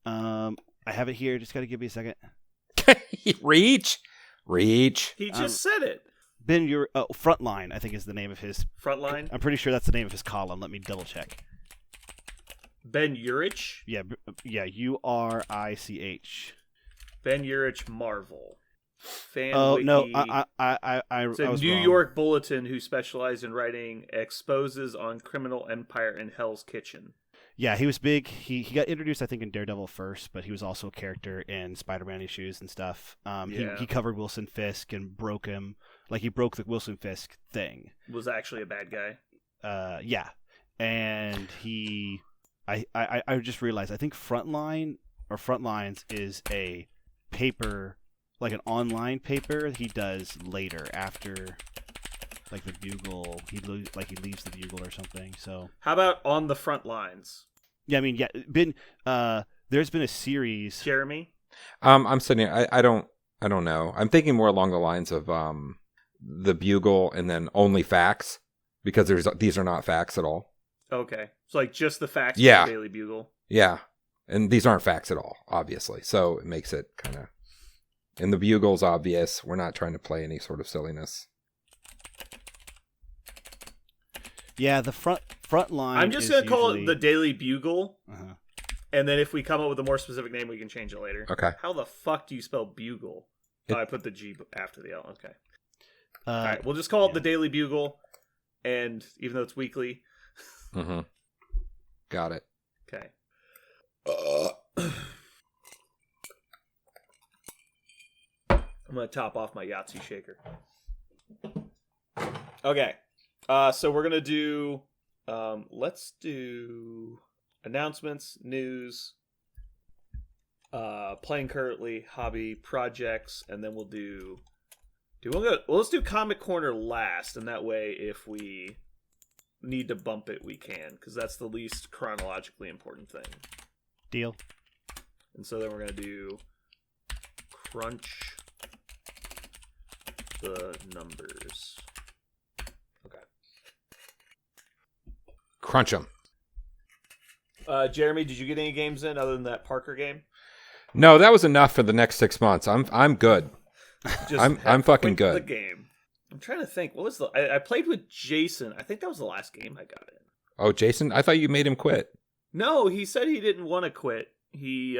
I have it here. Just got to give me a second. Reach. He just said it. Ben Urich, Frontline, I think is the name of his. Frontline. I'm pretty sure that's the name of his column. Let me double check. Ben Urich. Yeah, Urich. Ben Urich Marvel. Fan Oh Wiki. no, I It's a was New wrong. York Bulletin who specialized in writing exposes on criminal empire in Hell's Kitchen. Yeah, he was big. He got introduced, I think, in Daredevil first, but he was also a character in Spider-Man issues and stuff. Yeah. He covered Wilson Fisk and broke him. Like, he broke the Wilson Fisk thing. Was actually a bad guy. Yeah. And I just realized, I think Frontlines is a paper, like an online paper he does later after, like, the Bugle. He leaves the Bugle or something, so... How about On the Front Lines? Yeah, I mean, there's been a series. Jeremy? I'm sitting here. I don't know. I'm thinking more along the lines of the Bugle and then only facts, because these are not facts at all. Okay. So like just the facts Yeah. of the Daily Bugle. Yeah. And these aren't facts at all, obviously. So it makes it kind of... And the Bugle's obvious. We're not trying to play any sort of silliness. Yeah, the front line. I'm just is going to call it usually- the Daily Bugle, Uh-huh. and then if we come up with a more specific name, we can change it later. Okay. How the fuck do you spell bugle? Oh, I put the G after the L. Okay. All right, we'll just call it the Daily Bugle, and even though it's weekly. Mm-hmm. Got it. Okay. I'm going to top off my Yahtzee shaker. Okay. So we're going to do... let's do announcements, news, playing currently, hobby, projects, and then let's do Comic Corner last, and that way if we need to bump it, we can, because that's the least chronologically important thing. Deal. And so then we're going to do crunch the numbers. Okay. Crunch them. Jeremy, did you get any games in other than that Parker game? No, that was enough for the next 6 months. I'm good. Just I'm fucking quit good. The game. I'm trying to think. What was I played with Jason. I think that was the last game I got in. Oh, Jason, I thought you made him quit. No, he said he didn't want to quit. He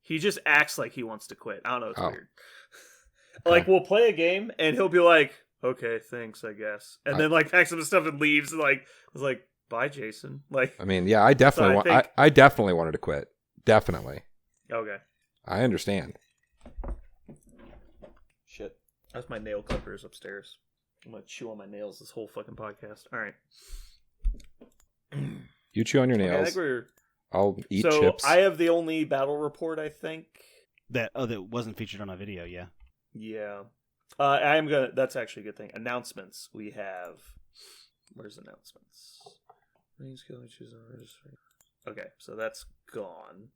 just acts like he wants to quit. I don't know. It's weird. Like we'll play a game and he'll be like, "Okay, thanks, I guess," and then like packs up his stuff and leaves. And like I was like, "Bye, Jason." Like, I mean, yeah, I definitely So I think- I definitely wanted to quit. Definitely. Okay. I understand. Shit. That's my nail clippers upstairs. I'm gonna chew on my nails this whole fucking podcast. All right. You chew on your Okay, I nails. think we're... I'll eat so chips. I have the only battle report, I think. That wasn't featured on a video. Yeah. Yeah. I'm gonna. That's actually a good thing. Announcements. We have. Where's announcements? Okay, so that's gone.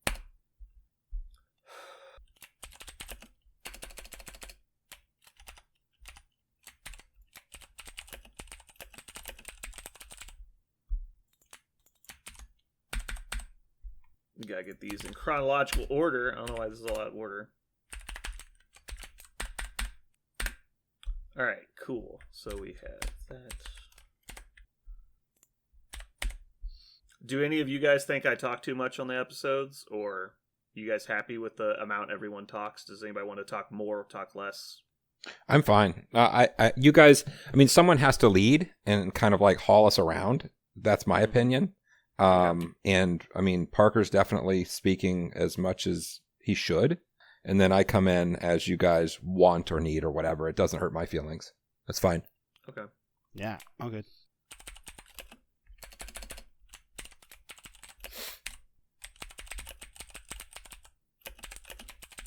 We gotta get these in chronological order. I don't know why this is all out of order. Alright, cool. So we have that. Do any of you guys think I talk too much on the episodes? Or you guys happy with the amount everyone talks? Does anybody want to talk more or talk less? I'm fine. You guys, I mean, someone has to lead and kind of like haul us around. That's my opinion. And I mean, Parker's definitely speaking as much as he should. And then I come in as you guys want or need or whatever. It doesn't hurt my feelings. That's fine. Okay. Yeah. All good.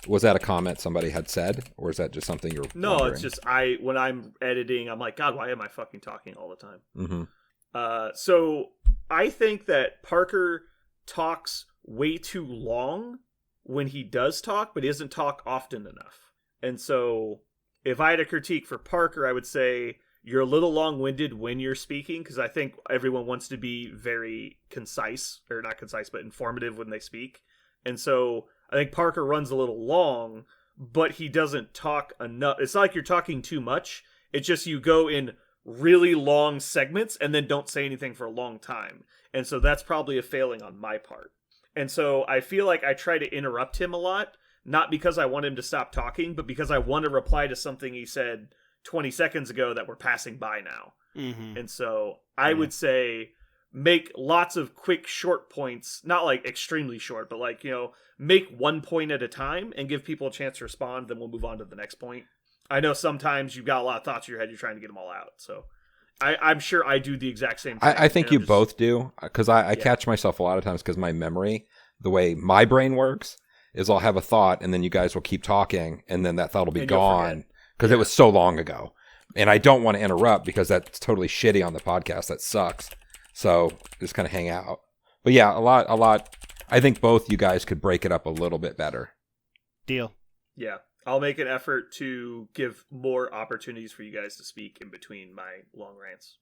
Was that a comment somebody had said, or is that just something you're No, wondering? it's just when I'm editing, I'm like, God, why am I fucking talking all the time? Mm-hmm. So I think that Parker talks way too long when he does talk, but he doesn't talk often enough. And so if I had a critique for Parker, I would say you're a little long-winded when you're speaking, because I think everyone wants to be very concise, or not concise, but informative when they speak. And so I think Parker runs a little long, but he doesn't talk enough. It's not like you're talking too much. It's just you go in really long segments and then don't say anything for a long time. And so that's probably a failing on my part. And so I feel like I try to interrupt him a lot, not because I want him to stop talking, but because I want to reply to something he said 20 seconds ago that we're passing by now. Mm-hmm. And so I would say make lots of quick, short points, not like extremely short, but like, make one point at a time and give people a chance to respond. Then we'll move on to the next point. I know sometimes you've got a lot of thoughts in your head. You're trying to get them all out. So I'm sure I do the exact same thing. I think you both do, because I catch myself a lot of times because my memory, the way my brain works, is I'll have a thought and then you guys will keep talking and then that thought will be gone because it was so long ago. And I don't want to interrupt because that's totally shitty on the podcast. That sucks. So just kind of hang out. But yeah, a lot. I think both you guys could break it up a little bit better. Deal. Yeah. I'll make an effort to give more opportunities for you guys to speak in between my long rants.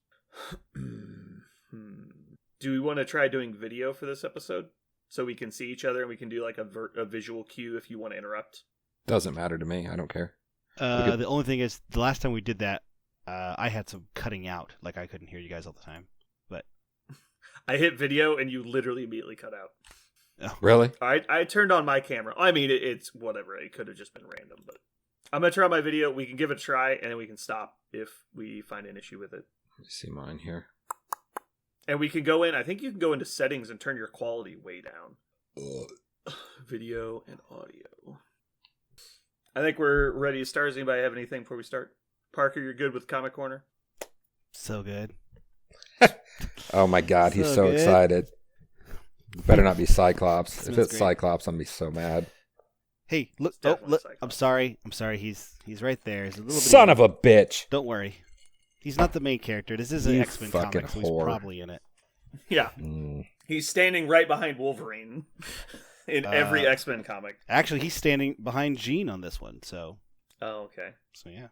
Do we want to try doing video for this episode? So we can see each other and we can do like a visual cue if you want to interrupt? Doesn't matter to me. I don't care. The only thing is, the last time we did that, I had some cutting out. Like, I couldn't hear you guys all the time. But I hit video and you literally immediately cut out. Oh. Really? I turned on my camera. I mean, it's whatever. It could have just been random, but I'm going to turn on my video. We can give it a try, and then we can stop if we find an issue with it. Let me see mine here. And we can go in. I think you can go into settings and turn your quality way down. Video and audio. I think we're ready to start. Does anybody have anything before we start? Parker, you're good with Comic Corner? so good. Oh my God, he's So so good. excited. Better not be Cyclops. If Smells it's great. Cyclops, I'm gonna be so mad. Hey, look! It's Oh, definitely look! Cyclops. I'm sorry. He's right there. He's a little bit. Son of a bitch. Don't worry. He's not the main character. This is an You X-Men fucking comic, so he's whore. probably in it. Yeah. Mm. He's standing right behind Wolverine in every X-Men comic. Actually, he's standing behind Jean on this one. So Oh, okay. yeah.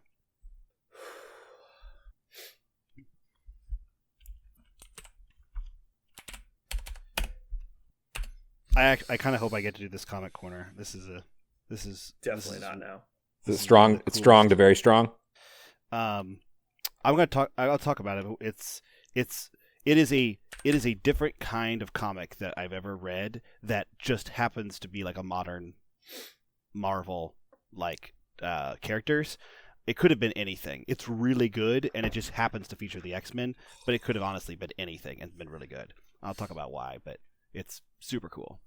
I kind of hope I get to do this comic corner. This is Definitely not now. Is it strong? the It's strong to coolest. very strong. I'm gonna talk. I'll talk about it. It is a different kind of comic that I've ever read that just happens to be like a modern Marvel like characters. It could have been anything. It's really good, and it just happens to feature the X-Men. But it could have honestly been anything and been really good. I'll talk about why, but it's super cool.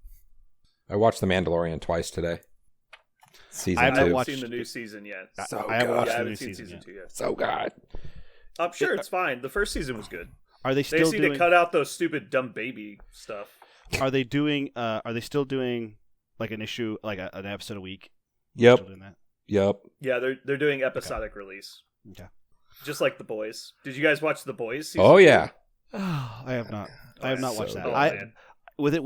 I watched The Mandalorian twice today. Season I I haven't haven't 2. watched- seen the new season yet. So I haven't good. watched Yeah, I the haven't new seen season season yet. 2 yet. So good. I'm sure it's fine. The first season was good. Are they They still seem doing? to cut out those stupid dumb baby stuff. Are they doing? Are they still doing like an issue, like an episode a week? Yep. Still doing that? Yep. Yeah, they're doing episodic release. Okay. Just like The Boys. Did you guys watch The Boys? season Oh 2? yeah. I have not. I have Oh, not so watched that. good. man. With it,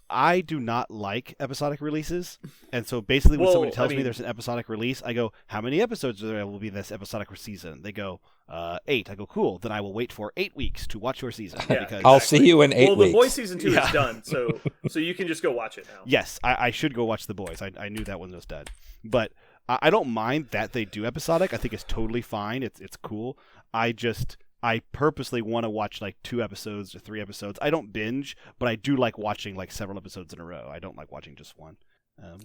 I do not like episodic releases, and so basically, when Well, somebody tells I me mean- there's an episodic release, I go, "How many episodes there will be in this episodic season?" They go, 8. I go, "Cool." Then I will wait for 8 weeks to watch your season. Yeah, because I'll exactly. see you in 8 Well, weeks. The Boys season 2 Yeah. is done, so you can just go watch it now. yes, I should go watch The Boys. I knew that one was done, but I don't mind that they do episodic. I think it's totally fine. It's cool. I purposely want to watch like 2 episodes or 3 episodes. I don't binge, but I do like watching like several episodes in a row. I don't like watching just one.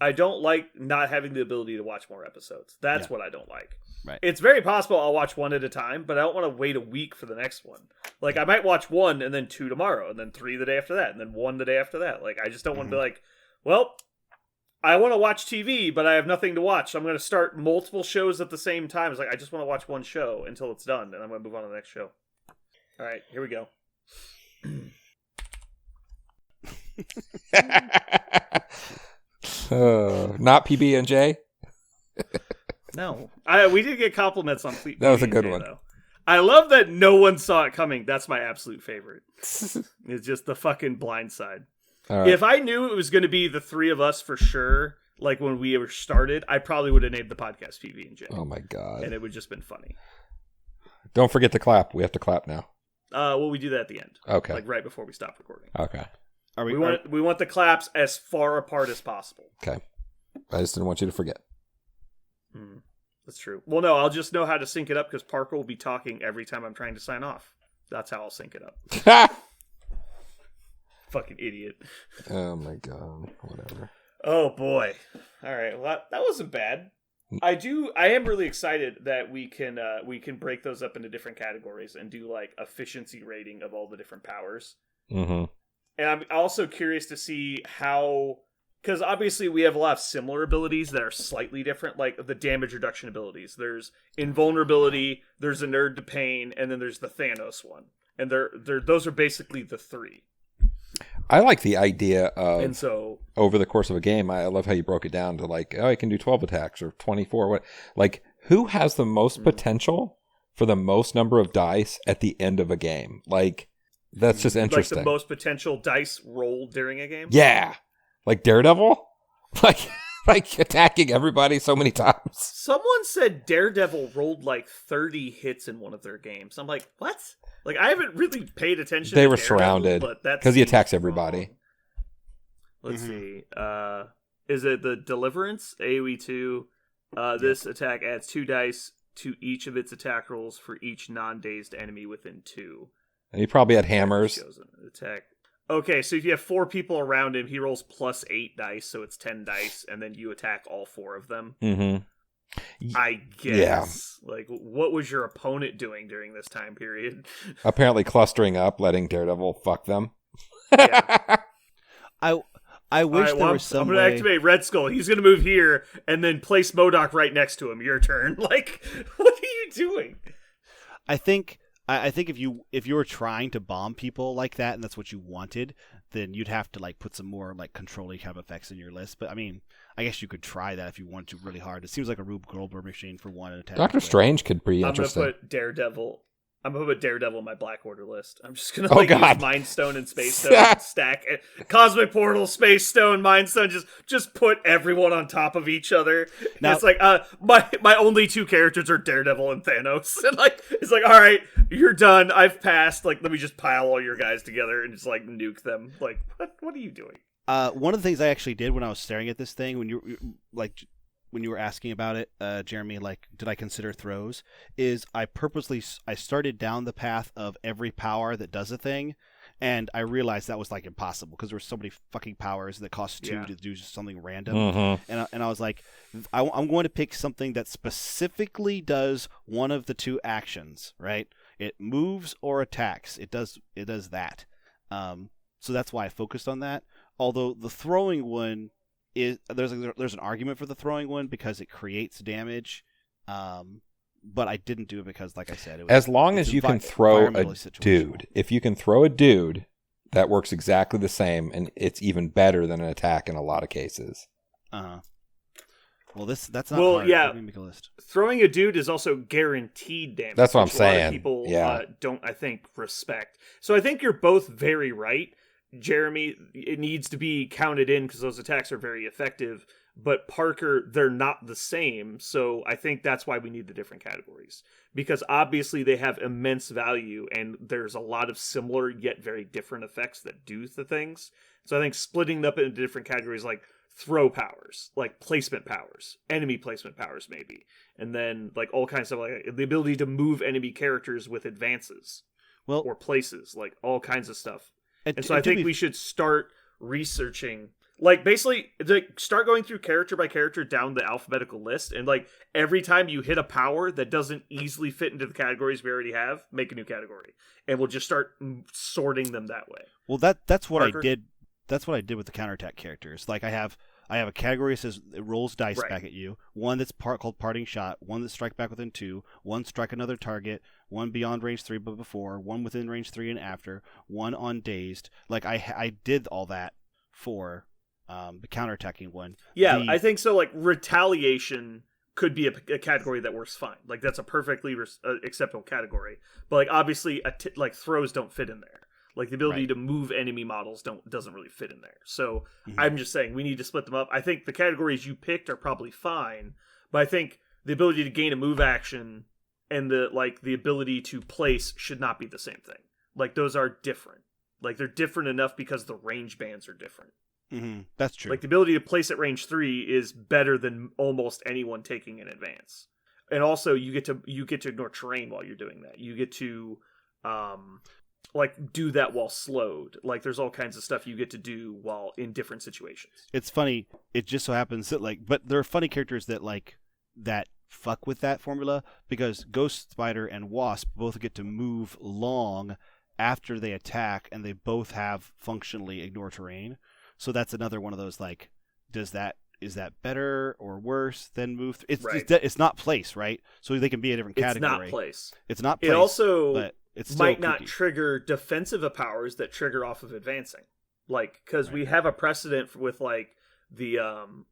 I don't like not having the ability to watch more episodes. That's Yeah. what I don't like. Right. It's very possible I'll watch one at a time, but I don't want to wait a week for the next one. Like, I might watch 1 and then 2 tomorrow, and then 3 the day after that, and then 1 the day after that. Like, I just don't want to be like, well, I want to watch TV, but I have nothing to watch. So I'm going to start multiple shows at the same time. It's like, I just want to watch one show until it's done, and I'm going to move on to the next show. All right, here we go. Not PB and J. No. We did get compliments on Fleet. That was a PB&J, good one. though. I love that no one saw it coming. That's my absolute favorite. It's just the fucking blind side. All right. If I knew it was going to be the 3 of us for sure, like when we ever started, I probably would have named the podcast PB&J. Oh my god! And it would just been funny. Don't forget to clap. We have to clap now. Well, we do that at the end. Okay. Like right before we stop recording. Okay. Are we? We want the claps as far apart as possible. Okay. I just didn't want you to forget. That's true. Well, no, I'll just know how to sync it up because Parker will be talking every time I'm trying to sign off. That's how I'll sync it up. Fucking idiot. Oh my god. Whatever. Oh boy. All right. Well, that wasn't bad. I am really excited that we can break those up into different categories and do like efficiency rating of all the different powers. Mm-hmm. And I'm also curious to see how, because obviously we have a lot of similar abilities that are slightly different, like the damage reduction abilities. There's invulnerability, there's a nerd to pain, and then there's the Thanos one. And those are basically the 3. I like the idea of And so over the course of a game. I love how you broke it down to like, oh, I can do 12 attacks or 24. What? Like, who has the most potential for the most number of dice at the end of a game? Like, that's just interesting. like the most potential dice rolled during a game. Yeah, like Daredevil, like attacking everybody so many times. Someone said Daredevil rolled like 30 hits in one of their games. I'm like, what? Like, I haven't really paid attention. They to were Daredevil, surrounded but that's because he attacks everybody. Let's see. Is it the Deliverance AoE 2? This attack adds 2 dice to each of its attack rolls for each non-dazed enemy within 2. And he probably had hammers. Shows an attack. Okay, so if you have 4 people around him, he rolls plus 8 dice, so it's 10 dice, and then you attack all 4 of them. Mm-hmm. I guess. Like, what was your opponent doing during this time period? Apparently clustering up, letting Daredevil fuck them. Yeah. I wish Alright, there was some I'm going to way. activate Red Skull. He's going to move here and then place MODOK right next to him. Your turn. Like, what are you doing? I think if you were trying to bomb people like that and that's what you wanted, then you'd have to like put some more like controlling kind of effects in your list. But I mean, I guess you could try that if you wanted to really hard. It seems like a Rube Goldberg machine for one attack. Doctor but- Strange could be I'm interesting. going to put Daredevil. I'm going to put Daredevil in my Black Order list. I'm just going to Oh, use God. Mind Stone and Space Stone stack. Cosmic Portal, Space Stone, Mind Stone. Just put everyone on top of each other. Now- It's like my only 2 characters are Daredevil and Thanos. And like it's like, all right, you're done. I've passed. Like, let me just pile all your guys together and just like nuke them. Like, what are you doing? One of the things I actually did when I was staring at this thing, when you were asking about it, Jeremy, like, did I consider throws? Is I started down the path of every power that does a thing, and I realized that was like impossible because there were so many fucking powers that cost 2 Yeah. to do something random. Mm-hmm. And I was like, I'm going to pick something that specifically does one of the 2 actions, right? It moves or attacks. It does that. So that's why I focused on that. although the throwing one is there's an argument for the throwing one because it creates damage, but I didn't do it because, like I said, as long as you can throw a dude. If you can throw a dude, that works exactly the same, and it's even better than an attack in a lot of cases. Well, that's not hard. Yeah. Let me make a list. Throwing a dude is also guaranteed damage. That's what I'm which a lot saying. of people Yeah. don't, I think, respect. So I think you're both very right, Jeremy. It needs to be counted in because those attacks are very effective. But Parker, they're not the same. So I think that's why we need the different categories. Because obviously they have immense value, and there's a lot of similar yet very different effects that do the things. So I think splitting them up into different categories, like throw powers, like placement powers, enemy placement powers maybe, and then like all kinds of like the ability to move enemy characters with advances, or places, like all kinds of stuff. And so I think we should start researching, like basically like start going through character by character down the alphabetical list, and like every time you hit a power that doesn't easily fit into the categories we already have, make a new category, and we'll just start sorting them that way. Well, that's what Parker? I did. That's what I did with the counterattack characters. Like I have a category that says it rolls dice back at you. One that's called parting shot. One that strike back within 2. One strike another target. One beyond range 3 but before. One within range 3 and after. One on dazed. Like I did all that for the counterattacking one. Yeah, I think so. Like retaliation could be a category that works fine. Like that's a perfectly acceptable category. But like obviously, like throws don't fit in there. Like the ability to move enemy models doesn't really fit in there. So I'm just saying we need to split them up. I think the categories you picked are probably fine, but I think the ability to gain a move action and the ability to place should not be the same thing. Like those are different. Like they're different enough because the range bands are different. Mm-hmm. That's true. Like the ability to place at range 3 is better than almost anyone taking an advance. And also you get to ignore terrain while you're doing that. You get to like do that while slowed. Like there's all kinds of stuff you get to do while in different situations. It's funny. It just so happens that but there are funny characters that that fuck with that formula, because Ghost Spider and Wasp both get to move long after they attack, and they both have functionally ignore terrain. So that's another one of those like, is that better or worse than move? It's not place, right? So they can be a different category. It's not place. It's not place. It also but it's still might not kooky. trigger defensive powers that trigger off of advancing. Like, because we have a precedent with like the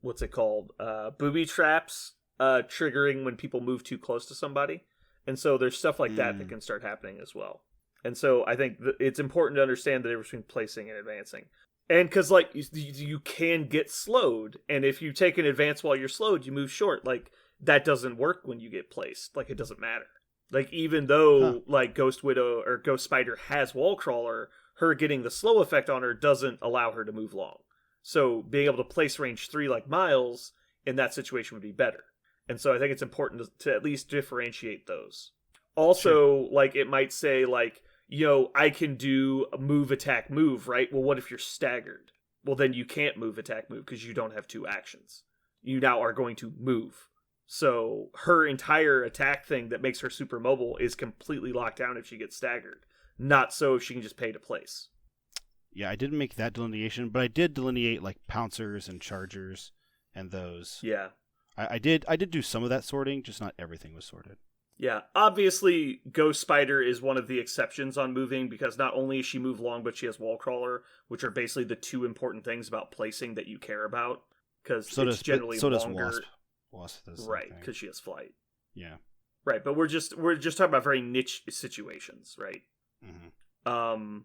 what's it called? Booby traps triggering when people move too close to somebody. And so there's stuff like that can start happening as well. And so I think it's important to understand the difference between placing and advancing. And because, like, you can get slowed. And if you take an advance while you're slowed, you move short. Like, that doesn't work when you get placed. Like, it doesn't matter. Like, even though, like, Ghost Widow or Ghost Spider has Wallcrawler, her getting the slow effect on her doesn't allow her to move long. So, being able to place range 3 like Miles in that situation would be better. And so I think it's important to at least differentiate those. Also, like, it might say, like, I can do a move, attack, move, right? Well, what if you're staggered? Well, then you can't move, attack, move because you don't have 2 actions. You now are going to move. So her entire attack thing that makes her super mobile is completely locked down if she gets staggered. Not so if she can just pay to place. Yeah, I didn't make that delineation, but I did delineate like pouncers and chargers and those. Yeah. I did do some of that sorting, just not everything was sorted. Yeah, obviously Ghost Spider is one of the exceptions on moving, because not only does she move long, but she has Wallcrawler, which are basically the 2 important things about placing that you care about, because it's generally longer. So does Wasp does right, because she has flight. Yeah. Right, but we're just talking about very niche situations, right? Mm-hmm.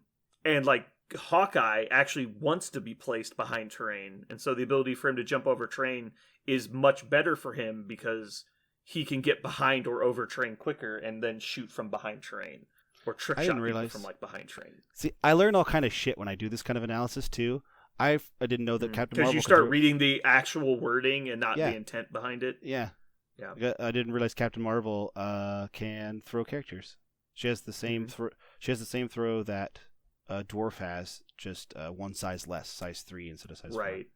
And like Hawkeye actually wants to be placed behind terrain, and so the ability for him to jump over terrain is much better for him because he can get behind or over terrain quicker and then shoot from behind terrain, or trick shot people from like behind terrain. See, I learn all kind of shit when I do this kind of analysis too. I didn't know that Captain Marvel, because you start reading the actual wording and not the intent behind it. Yeah. I didn't realize Captain Marvel can throw characters. She has the same she has the same throw that Dwarf has, just one size less, size 3 instead of size 4. Right.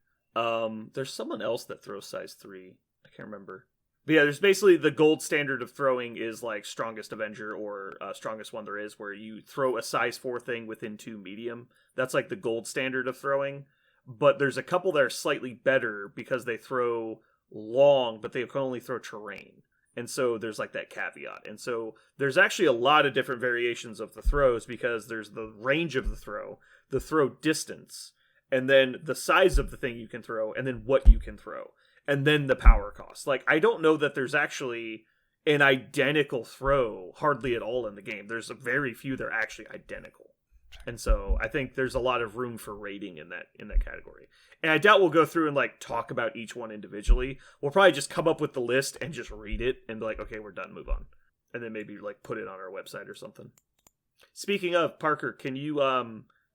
There's someone else that throws size 3. I can't remember. But yeah, there's basically the gold standard of throwing is like Strongest Avenger or Strongest One There Is, where you throw a size 4 thing within 2 medium. That's like the gold standard of throwing. but there's a couple that are slightly better because they throw long, but they can only throw terrain. And so there's like that caveat. And so there's actually a lot of different variations of the throws because there's the range of the throw distance, and then the size of the thing you can throw, and then what you can throw, and then the power cost. Like, I don't know that there's actually an identical throw hardly at all in the game. There's very few that are actually identical. And so I think there's a lot of room for rating in that category. And I doubt we'll go through and like talk about each one individually. We'll probably just come up with the list and just read it and be like, okay, we're done, move on. And then maybe like put it on our website or something. Speaking of, Parker, can you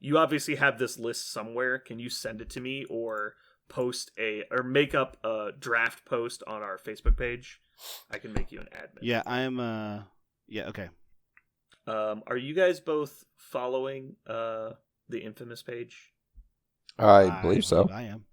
you obviously have this list somewhere. Can you send it to me or make up a draft post on our Facebook page? I can make you an admin. Yeah, I am yeah, okay. Are you guys both following the Infamous page? I believe so. I am.